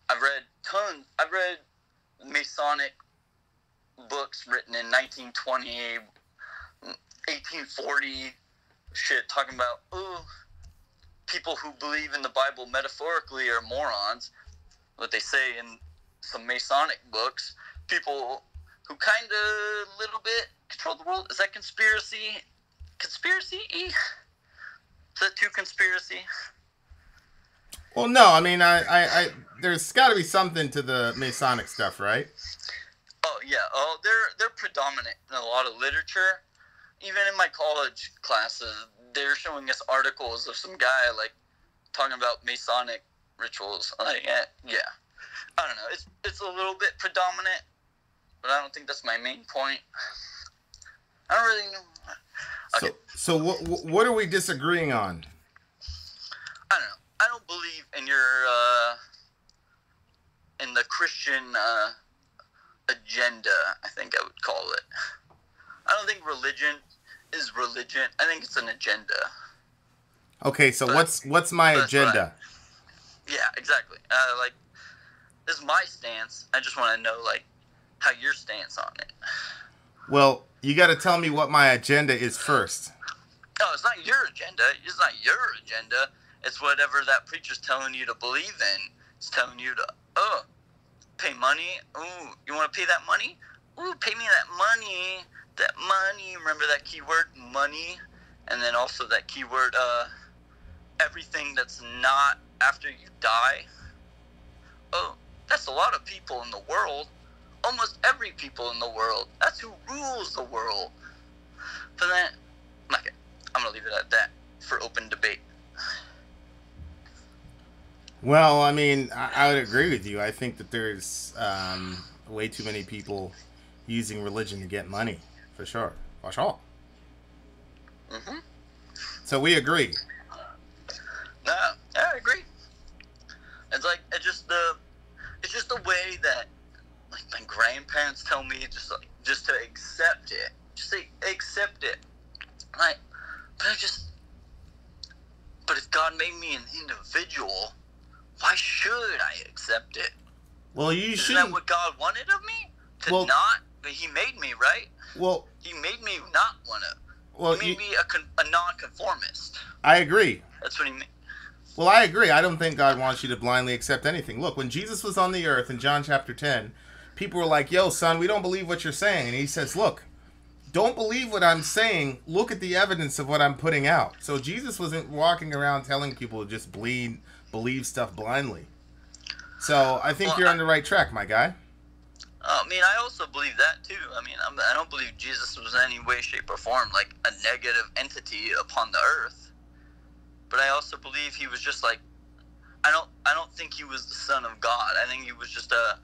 I've read Masonic books written in 1920, 1840, shit, talking about, people who believe in the Bible metaphorically are morons. What they say in some Masonic books, people who kind of little bit control the world. Is that conspiracy? Conspiracy-y? Is that too conspiracy? Well, no, I mean, I there's got to be something to the Masonic stuff, right? Oh yeah. Oh, they're predominant in a lot of literature. Even in my college classes, they're showing us articles of some guy like talking about Masonic rituals. Like, yeah. I don't know. It's a little bit predominant, but I don't think that's my main point. I don't really know. Okay. So what are we disagreeing on? I don't know. I don't believe in your in the Christian agenda, I think I would call it. I don't think religion is religion. I think it's an agenda. Okay, so what's my agenda? Yeah, exactly. Like, this is my stance. I just want to know, like, how your stance on it. Well, you got to tell me what my agenda is first. No, it's not your agenda. It's not your agenda. It's whatever that preacher's telling you to believe in. It's telling you to, pay money. Ooh, you want to pay that money? Ooh, pay me that money. That money. Remember that keyword, money? And then also that keyword, everything that's not after you die. Oh, that's a lot of people in the world. Almost every people in the world. That's who rules the world. But then, okay, I'm going to leave it at that for open debate. Well, I mean, I would agree with you. I think that there's way too many people using religion to get money, for sure. For sure. Mm-hmm. So we agree. No, yeah, I agree. It's like, it's just the way that, like, my grandparents tell me just to accept it. Just say, accept it. Like, but if God made me an individual, why should I accept it? Well, you Isn't shouldn't. that what God wanted of me? To not? But He made me, right? Well, He made me not want to. Well, He made me a non-conformist. I agree. That's what He made. Well, I agree. I don't think God wants you to blindly accept anything. Look, when Jesus was on the earth in John chapter 10, people were like, yo, son, we don't believe what you're saying. And He says, look, don't believe what I'm saying. Look at the evidence of what I'm putting out. So Jesus wasn't walking around telling people to just believe stuff blindly. So I think you're on the right track, my guy. I mean, I also believe that too. I mean, I don't believe Jesus was in any way, shape, or form like a negative entity upon the earth. But I also believe He was just like, I don't think He was the Son of God. I think He was just a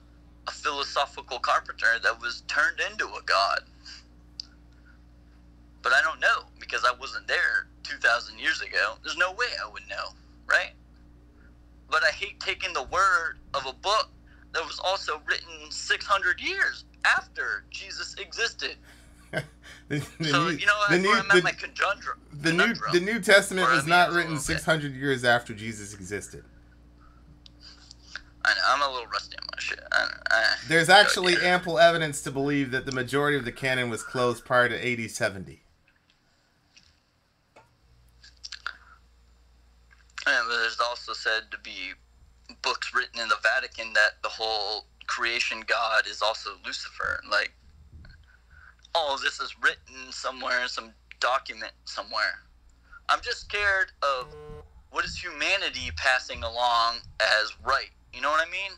philosophical carpenter that was turned into a god. But I don't know, because I wasn't there 2,000 years ago. There's no way I would know, right? But I hate taking the word of a book that was also written 600 years after Jesus existed. I'm at my conundrum. The New Testament was not written 600 bit. years after Jesus existed. I know, I'm a little rusty on my shit. There's actually ample evidence to believe that the majority of the canon was closed prior to AD 70. And there's also said to be books written in the Vatican that the whole creation God is also Lucifer. Like, all of this is written somewhere in some document somewhere. I'm just scared of what is humanity passing along as right. You know what I mean?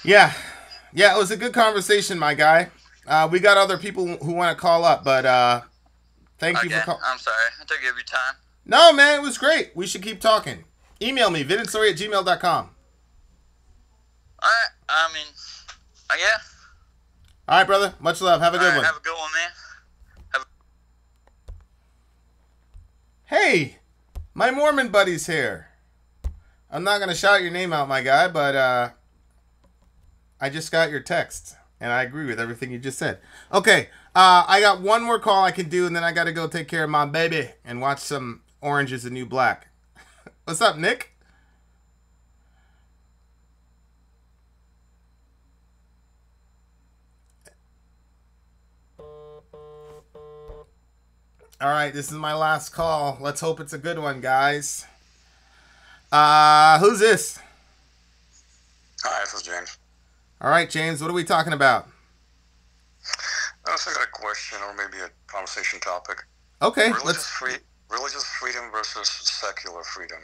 Yeah, it was a good conversation, my guy. We got other people who want to call up, but thank you for calling. I'm sorry. I took every time. No, man, it was great. We should keep talking. Email me, vinandsori@gmail.com. I mean, yeah. All right, brother. Much love. Have a good one. Have a good one, man. Hey, my Mormon buddy's here. I'm not going to shout your name out, my guy, but I just got your text, and I agree with everything you just said. Okay, I got one more call I can do, and then I got to go take care of my baby and watch some Orange is the New Black. What's up, Nick? All right, this is my last call. Let's hope it's a good one, guys. Who's this? Hi, this is James. All right, James, what are we talking about? I got a question or maybe a conversation topic. Okay, Religious freedom versus secular freedom.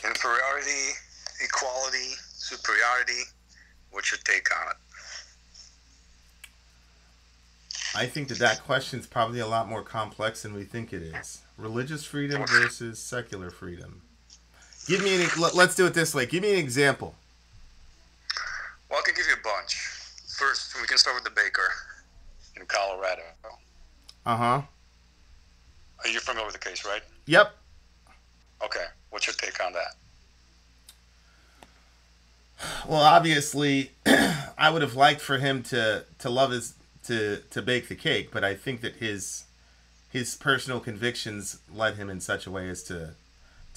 Inferiority, equality, superiority. What's your take on it? I think that question's probably a lot more complex than we think it is. Religious freedom versus secular freedom. Give me let's do it this way. Give me an example. Well, I can give you a bunch. First, we can start with the baker in Colorado. Uh-huh. Are you familiar with the case, right? Yep. Okay. What's your take on that? Well, obviously, I would have liked for him to love his to bake the cake, but I think that his personal convictions led him in such a way as to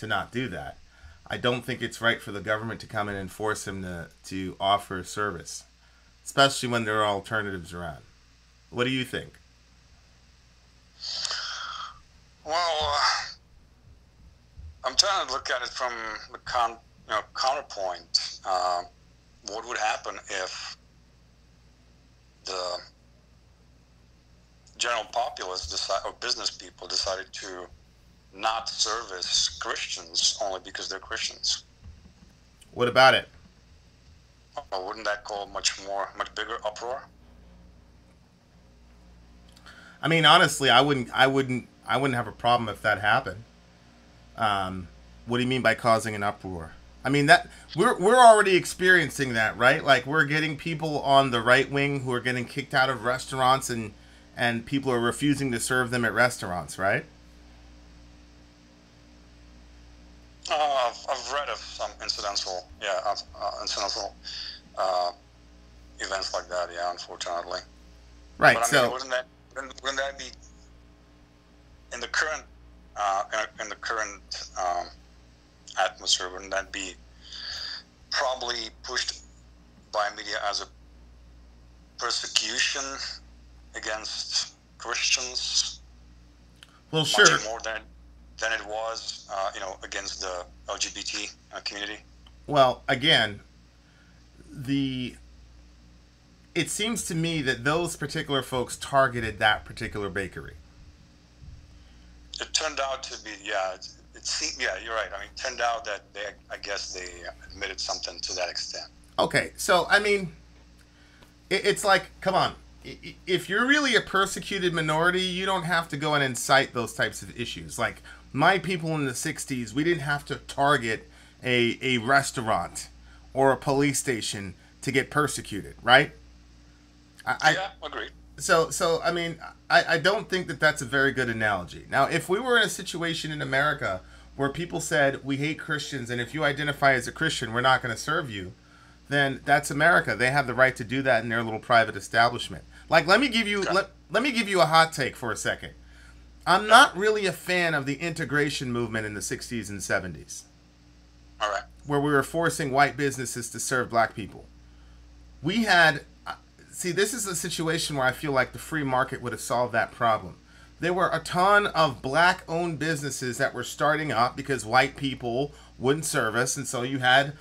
not do that. I don't think it's right for the government to come in and force him to offer a service, especially when there are alternatives around. What do you think? Well, I'm trying to look at it from the counterpoint. What would happen if the general populace or business people decided to not service Christians only because they're Christians? What about it? Wouldn't that cause much bigger uproar? I mean, honestly, I wouldn't have a problem if that happened. What do you mean by causing an uproar? I mean, that we're already experiencing that, right? Like, we're getting people on the right wing who are getting kicked out of restaurants, and people are refusing to serve them at restaurants, right? I've read of some incidental events like that. Yeah, unfortunately. Right. But, so wouldn't that be in the current atmosphere? Wouldn't that be probably pushed by media as a persecution against Christians? Well, sure. Much more than it was, against the LGBT community. Well, again, it seems to me that those particular folks targeted that particular bakery. It turned out to be, yeah. It seemed, yeah, you're right. I mean, it turned out that I guess they admitted something to that extent. Okay, so I mean, it's like, come on. If you're really a persecuted minority, you don't have to go and incite those types of issues. Like, my people in the 60s, we didn't have to target a restaurant or a police station to get persecuted, right? Yeah, agreed. So I mean, I don't think that that's a very good analogy. Now, if we were in a situation in America where people said, we hate Christians, and if you identify as a Christian, we're not going to serve you, then that's America. They have the right to do that in their little private establishment. Like, let me give you a hot take for a second. I'm not really a fan of the integration movement in the 60s and 70s. All right. Where we were forcing white businesses to serve black people. We had... See, this is a situation where I feel like the free market would have solved that problem. There were a ton of black-owned businesses that were starting up because white people wouldn't serve us, and so you had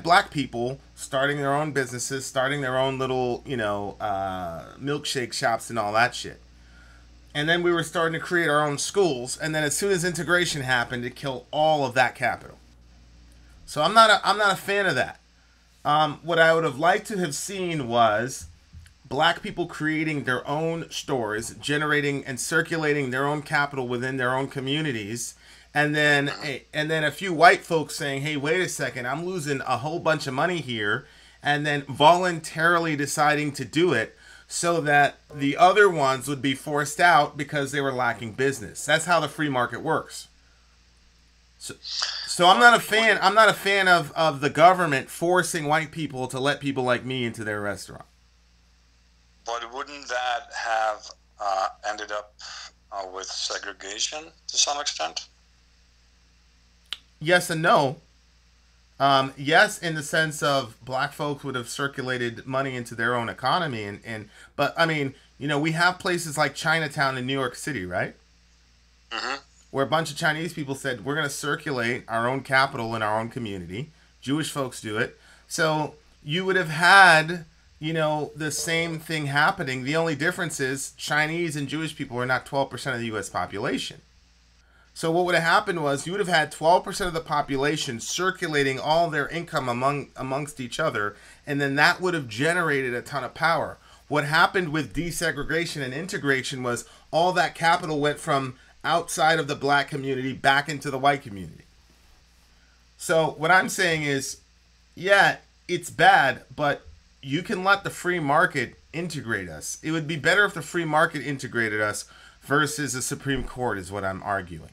black people starting their own businesses, starting their own little, milkshake shops and all that shit. And then we were starting to create our own schools, and then as soon as integration happened, it killed all of that capital. So I'm not a fan of that. What I would have liked to have seen was black people creating their own stores, generating and circulating their own capital within their own communities, and then a few white folks saying, hey, wait a second, I'm losing a whole bunch of money here, and then voluntarily deciding to do it so that the other ones would be forced out because they were lacking business. That's how the free market works. So I'm not a fan. I'm not a fan of the government forcing white people to let people like me into their restaurant. But wouldn't that have ended up with segregation to some extent? Yes and no. Yes, in the sense of black folks would have circulated money into their own economy, but I mean, you know, we have places like Chinatown in New York City, right? Mm-hmm. Where a bunch of Chinese people said, we're going to circulate our own capital in our own community. Jewish folks do it. So you would have had, you know, the same thing happening. The only difference is Chinese and Jewish people are not 12% of the U.S. population. So what would have happened was you would have had 12% of the population circulating all their income amongst each other, and then that would have generated a ton of power. What happened with desegregation and integration was all that capital went from outside of the black community back into the white community. So what I'm saying is, yeah, it's bad, but you can let the free market integrate us. It would be better if the free market integrated us versus the Supreme Court is what I'm arguing.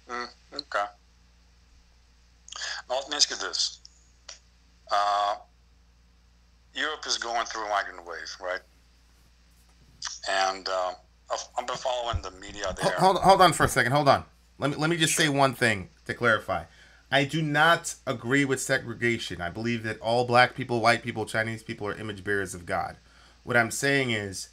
Okay. Now let me ask you this. Europe is going through a migrant wave, right? And I've been following the media there. Hold on for a second. Hold on. Let me just say one thing to clarify. I do not agree with segregation. I believe that all black people, white people, Chinese people are image bearers of God. What I'm saying is,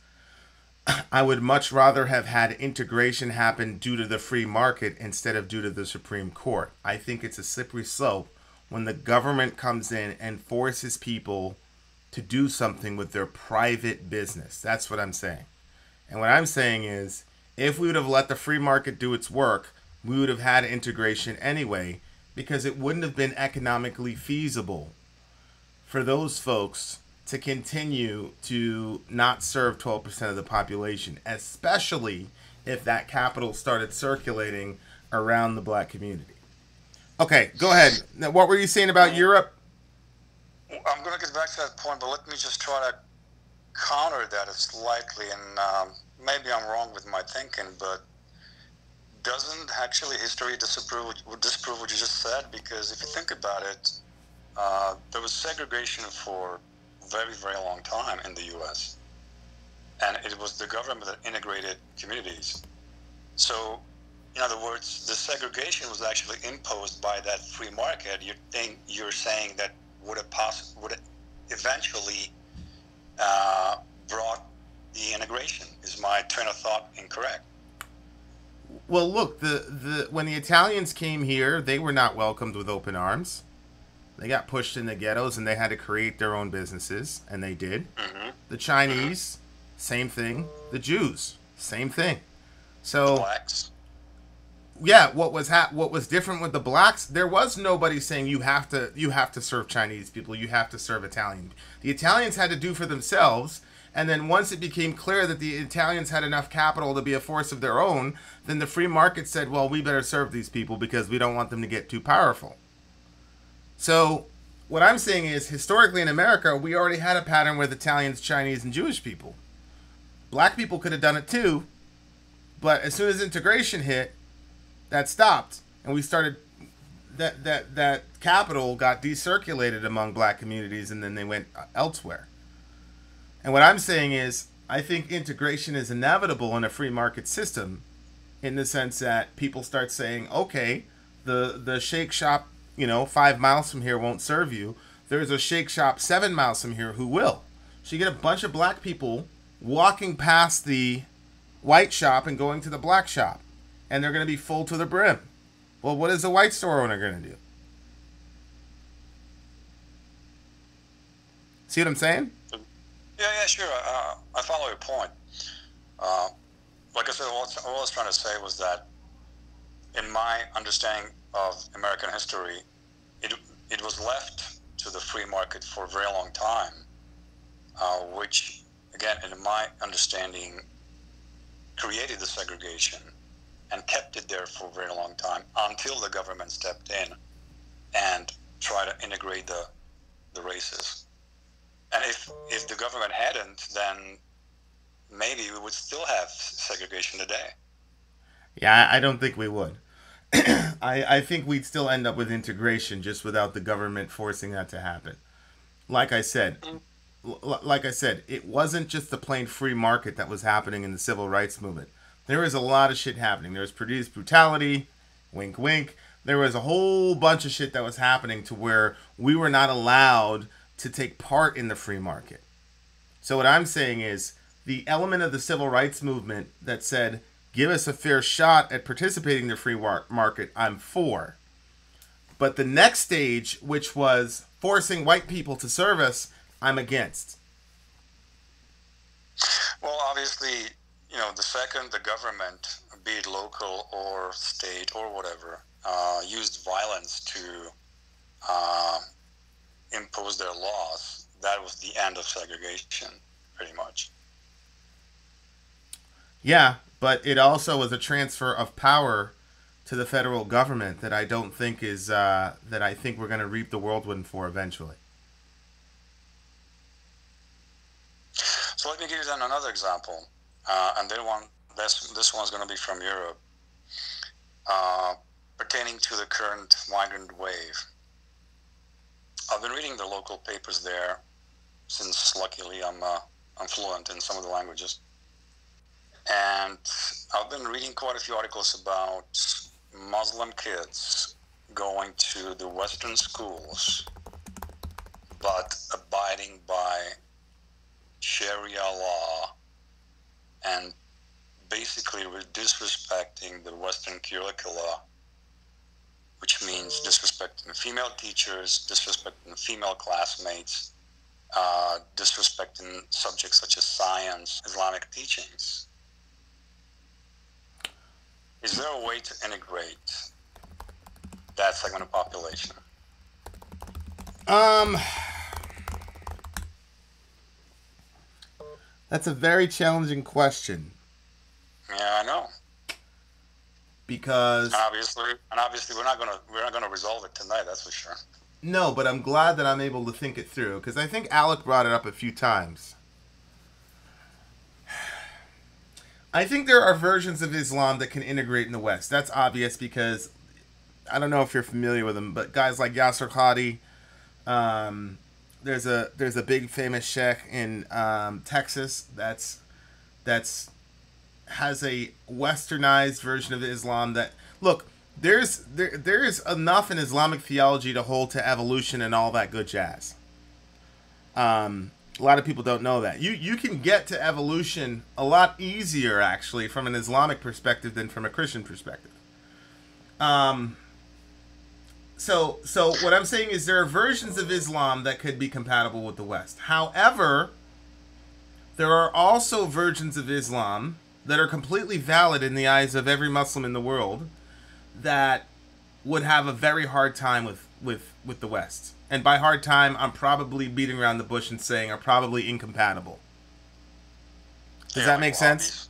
I would much rather have had integration happen due to the free market instead of due to the Supreme Court. I think it's a slippery slope when the government comes in and forces people to do something with their private business. That's what I'm saying. And what I'm saying is, if we would have let the free market do its work, we would have had integration anyway, because it wouldn't have been economically feasible for those folks to continue to not serve 12% of the population, especially if that capital started circulating around the black community. Okay, go ahead. Now, what were you saying about Europe? I'm going to get back to that point, but let me just try to counter that slightly, and maybe I'm wrong with my thinking, but doesn't actually history disprove what you just said? Because if you think about it, there was segregation for a very, very long time in the U.S., and it was the government that integrated communities. So, in other words, the segregation was actually imposed by that free market. You're saying that would have eventually brought the integration. Is my train of thought incorrect? Well, look, when the Italians came here, they were not welcomed with open arms. They got pushed in the ghettos, and they had to create their own businesses, and they did. Mm-hmm. The Chinese, same thing. The Jews, same thing. So, Blacks. Yeah, what was different with the blacks? There was nobody saying you have to serve Chinese people, you have to serve Italian. The Italians had to do for themselves, and then once it became clear that the Italians had enough capital to be a force of their own, then the free market said, well, we better serve these people because we don't want them to get too powerful. So what I'm saying is, historically in America, we already had a pattern with Italians, Chinese, and Jewish people. Black people could have done it too, but as soon as integration hit, that stopped, and we started that capital got decirculated among black communities, and then they went elsewhere. And what I'm saying is, I think integration is inevitable in a free market system, in the sense that people start saying, okay, the shake shop, 5 miles from here won't serve you. There's a shake shop 7 miles from here who will. So you get a bunch of black people walking past the white shop and going to the black shop, and they're going to be full to the brim. Well, what is the white store owner going to do? See what I'm saying? Yeah, sure. I follow your point. Like I said, what I was trying to say was that, in my understanding of American history, it was left to the free market for a very long time, which, again, in my understanding, created the segregation and kept it there for a very long time until the government stepped in and tried to integrate the races. And if the government hadn't, then maybe we would still have segregation today. Yeah, I don't think we would. I think we'd still end up with integration just without the government forcing that to happen. Like I said, it wasn't just the plain free market that was happening in the civil rights movement. There was a lot of shit happening. There was police brutality, wink, wink. There was a whole bunch of shit that was happening to where we were not allowed to take part in the free market. So what I'm saying is the element of the civil rights movement that said, give us a fair shot at participating in the free market, I'm for. But the next stage, which was forcing white people to serve us, I'm against. Well, obviously, the second the government, be it local or state or whatever, used violence to impose their laws, that was the end of segregation, pretty much. Yeah, but it also was a transfer of power to the federal government that I don't think is that I think we're going to reap the whirlwind for eventually. So let me give you then another example, and this one's going to be from Europe, pertaining to the current migrant wave. I've been reading the local papers there since, luckily, I'm fluent in some of the languages. And I've been reading quite a few articles about Muslim kids going to the Western schools, but abiding by Sharia law and basically disrespecting the Western curricula, which means disrespecting female teachers, disrespecting female classmates, disrespecting subjects such as science, Islamic teachings. Is there a way to integrate that segment of population? That's a very challenging question. Yeah, I know. Because obviously we're not gonna resolve it tonight. That's for sure. No, but I'm glad that I'm able to think it through because I think Alec brought it up a few times. I think there are versions of Islam that can integrate in the West. That's obvious because I don't know if you're familiar with them, but guys like Yasser Qadi, there's a big famous sheikh in Texas that's has a westernized version of Islam that look there is enough in Islamic theology to hold to evolution and all that good jazz. A lot of people don't know that. You can get to evolution a lot easier, actually, from an Islamic perspective than from a Christian perspective. So what I'm saying is there are versions of Islam that could be compatible with the West. However, there are also versions of Islam that are completely valid in the eyes of every Muslim in the world that would have a very hard time with the West. And by hard time, I'm probably beating around the bush and saying are probably incompatible. Does that make sense?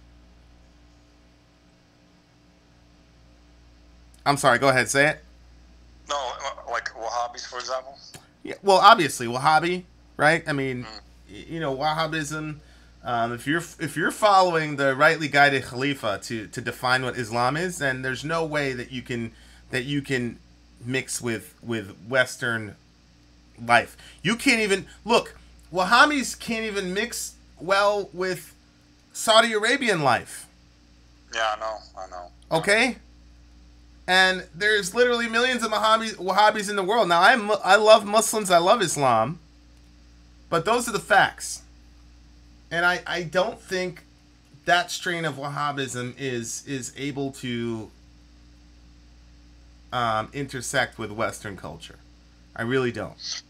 I'm sorry, go ahead, say it. No, like Wahhabis, for example? Yeah, well, obviously, Wahhabi, right? I mean, Wahhabism, if you're following the rightly guided Khalifa to define what Islam is, then there's no way that you can mix with Western life. You can't even look. Wahhabis can't even mix well with Saudi Arabian life. Yeah, I know. Okay, and there's literally millions of Wahhabis in the world. Now, I love Muslims. I love Islam, but those are the facts. And I don't think that strain of Wahhabism is able to intersect with Western culture. I really don't.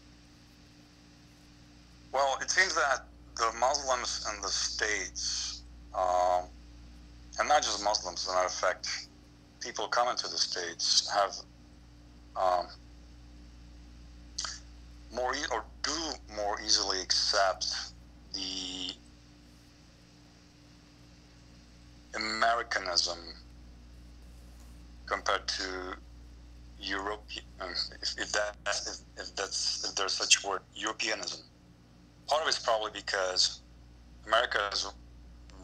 Well, it seems that the Muslims in the States, and not just Muslims, as a matter of fact, people coming to the States have do more easily accept the Americanism compared to Europe, if there's such a word, Europeanism. Part of it's probably because America is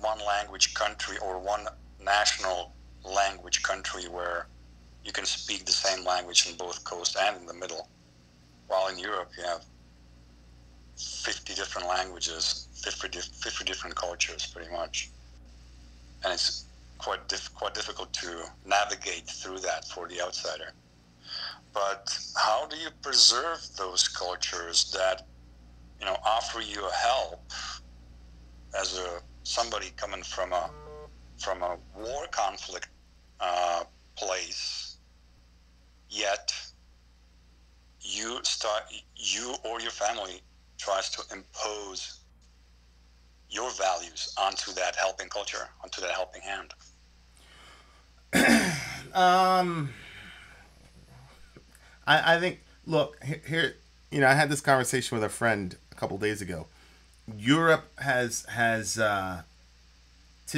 one language country or one national language country where you can speak the same language in both coasts and in the middle. While in Europe you have 50 different languages, 50 different cultures pretty much. And it's quite difficult to navigate through that for the outsider. But how do you preserve those cultures that, you know, offer you a help as somebody coming from a war conflict place, yet you or your family tries to impose your values onto that helping culture, onto that helping hand? I think, look, here, you know, I had this conversation with a friend a couple days ago. Europe has to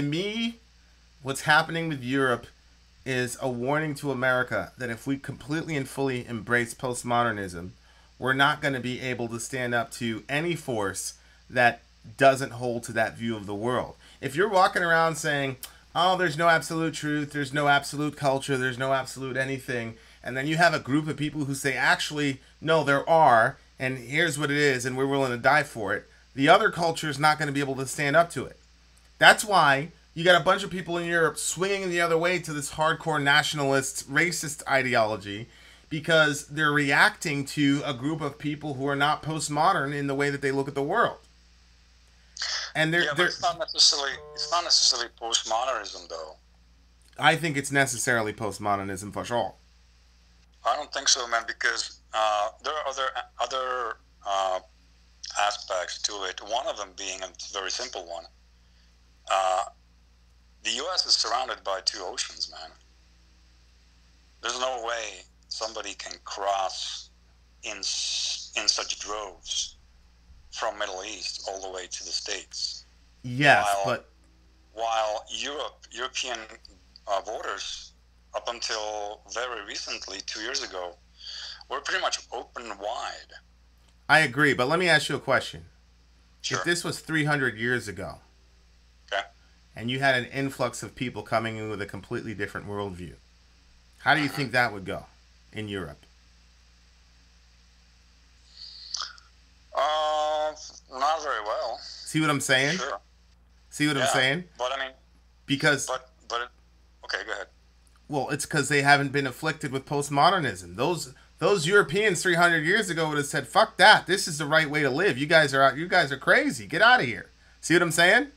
me, what's happening with Europe is a warning to America that if we completely and fully embrace postmodernism, we're not going to be able to stand up to any force that doesn't hold to that view of the world. If you're walking around saying, oh, there's no absolute truth, there's no absolute culture, there's no absolute anything, and then you have a group of people who say, actually, no, there are, and here's what it is, and we're willing to die for it, the other culture is not going to be able to stand up to it. That's why you got a bunch of people in Europe swinging the other way to this hardcore nationalist, racist ideology, because they're reacting to a group of people who are not postmodern in the way that they look at the world. And but it's not necessarily postmodernism, though. I think it's necessarily postmodernism for sure. I don't think so, man, because there are other aspects to it. One of them being a very simple one. The U.S. is surrounded by two oceans, man. There's no way somebody can cross in such droves from Middle East all the way to the States. Yes, while European borders, up until very recently, 2 years ago, were pretty much open wide. I agree, but let me ask you a question. Sure. If this was 300 years ago, okay, and you had an influx of people coming in with a completely different worldview, how do you think that would go in Europe? Not very well. See what I'm saying? Sure. See what I'm saying? But I mean, because okay, go ahead. Well, it's because they haven't been afflicted with postmodernism. Those Europeans 300 years ago would have said, "Fuck that! This is the right way to live. You guys are crazy. Get out of here." See what I'm saying?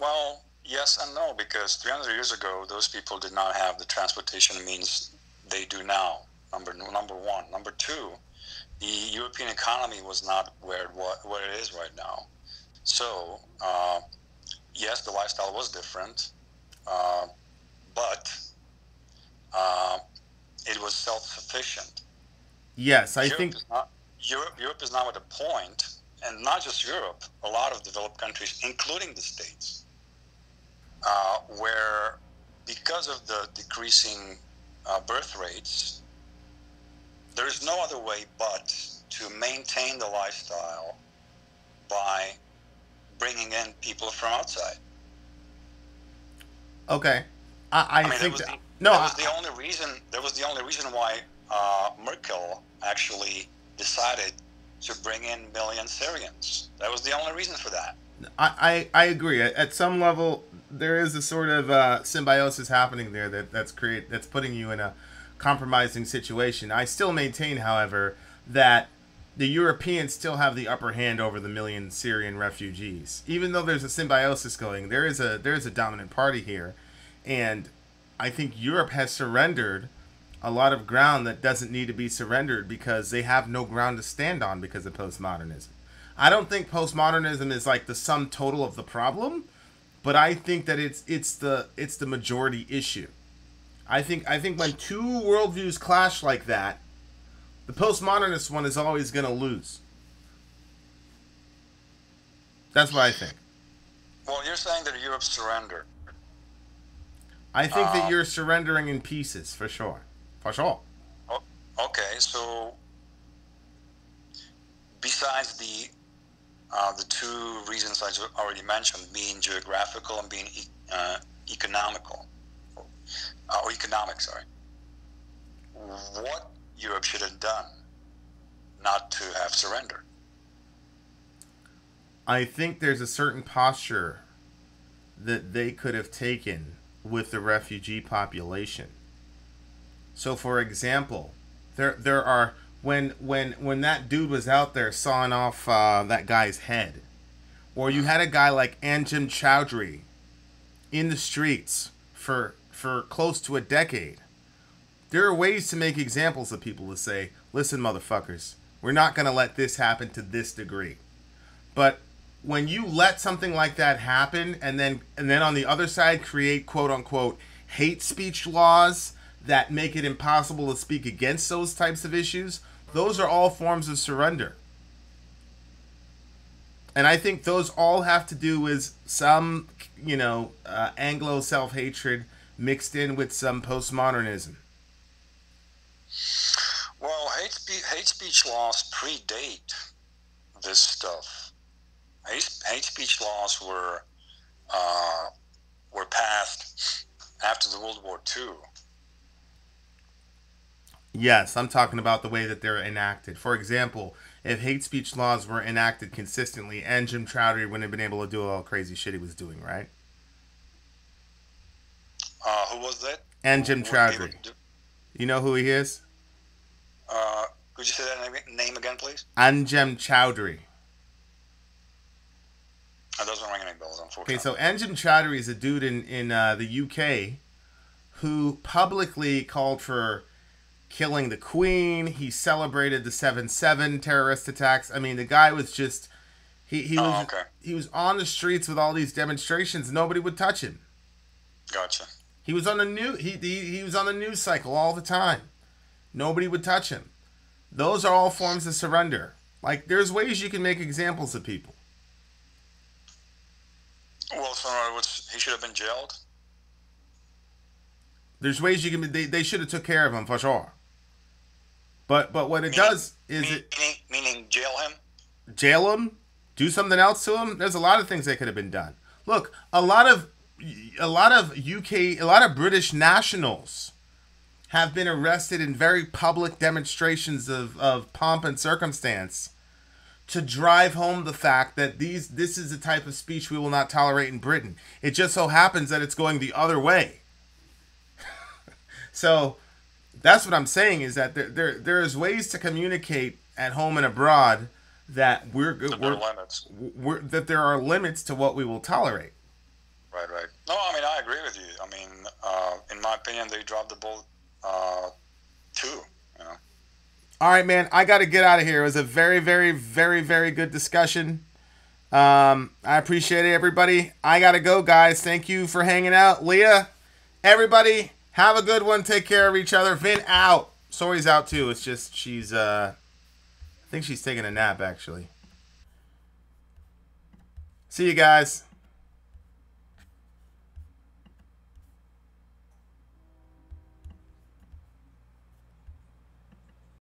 Well, yes and no, because 300 years ago, those people did not have the transportation means they do now. Number one. Number two, the European economy was not where it is right now. So, yes, the lifestyle was different, but it was self-sufficient. Yes, Europe is now at a point, and not just Europe, a lot of developed countries, including the States, where because of the decreasing birth rates, there is no other way but to maintain the lifestyle by bringing in people from outside. Okay, I think that was the only reason why Merkel actually decided to bring in million Syrians. That was the only reason for that. I agree. At some level, there is a sort of symbiosis happening there that's putting you in a compromising situation. I still maintain, however, that the Europeans still have the upper hand over the million Syrian refugees. Even though there's a symbiosis going, there is a dominant party here, and I think Europe has surrendered a lot of ground that doesn't need to be surrendered because they have no ground to stand on because of postmodernism. I don't think postmodernism is like the sum total of the problem, but I think that it's the majority issue. I think when two worldviews clash like that, the postmodernist one is always going to lose. That's what I think. Well, you're saying that Europe surrendered. I think that you're surrendering in pieces, for sure. For sure. Okay, so besides the two reasons I already mentioned, being geographical and being economical, or economic, sorry, what Europe should have done not to have surrendered? I think there's a certain posture that they could have taken with the refugee population. So, for example, there are when that dude was out there sawing off that guy's head, or you had a guy like Anjem Chowdhury in the streets for close to a decade. There are ways to make examples of people to say, listen, motherfuckers, we're not going to let this happen to this degree. But when you let something like that happen and then on the other side create quote unquote hate speech laws that make it impossible to speak against those types of issues, those are all forms of surrender. And I think those all have to do with some, Anglo self-hatred mixed in with some postmodernism. Well, hate speech laws predate this stuff. Hate speech laws were passed after the World War II. Yes, I'm talking about the way that they're enacted. For example, if hate speech laws were enacted consistently, Anjem Chowdhury wouldn't have been able to do all the crazy shit he was doing, right? Who was that? Anjem Chowdhury. You know who he is? Could you say that name again, please? Anjem Chowdhury. That doesn't ring any bells, unfortunately. Okay, so Anjem Chowdhury is a dude in the UK who publicly called for killing the Queen. He celebrated the 7/7 terrorist attacks. I mean, the guy was just he was on the streets with all these demonstrations. Nobody would touch him. Gotcha. He was on the he was on the news cycle all the time. Nobody would touch him. Those are all forms of surrender. Like, there's ways you can make examples of people. Well, so in other words, he should have been jailed? There's ways you can. They should have took care of him for sure. But what it does is meaning jail him. Jail him, do something else to him. There's a lot of things that could have been done. Look, a lot of British nationals have been arrested in very public demonstrations of pomp and circumstance to drive home the fact that this is the type of speech we will not tolerate in Britain. It just so happens that it's going the other way. So that's what I'm saying, is that there's ways to communicate at home and abroad that that there are limits to what we will tolerate. Right. No, I mean, I agree with you. I mean, in my opinion, they dropped the ball too. All right, man, I got to get out of here. It was a very, very, very, very good discussion. I appreciate it, everybody. I got to go, guys. Thank you for hanging out. Leah, everybody, have a good one. Take care of each other. Vin out. Sori's out, too. It's just she's, I think she's taking a nap, actually. See you guys.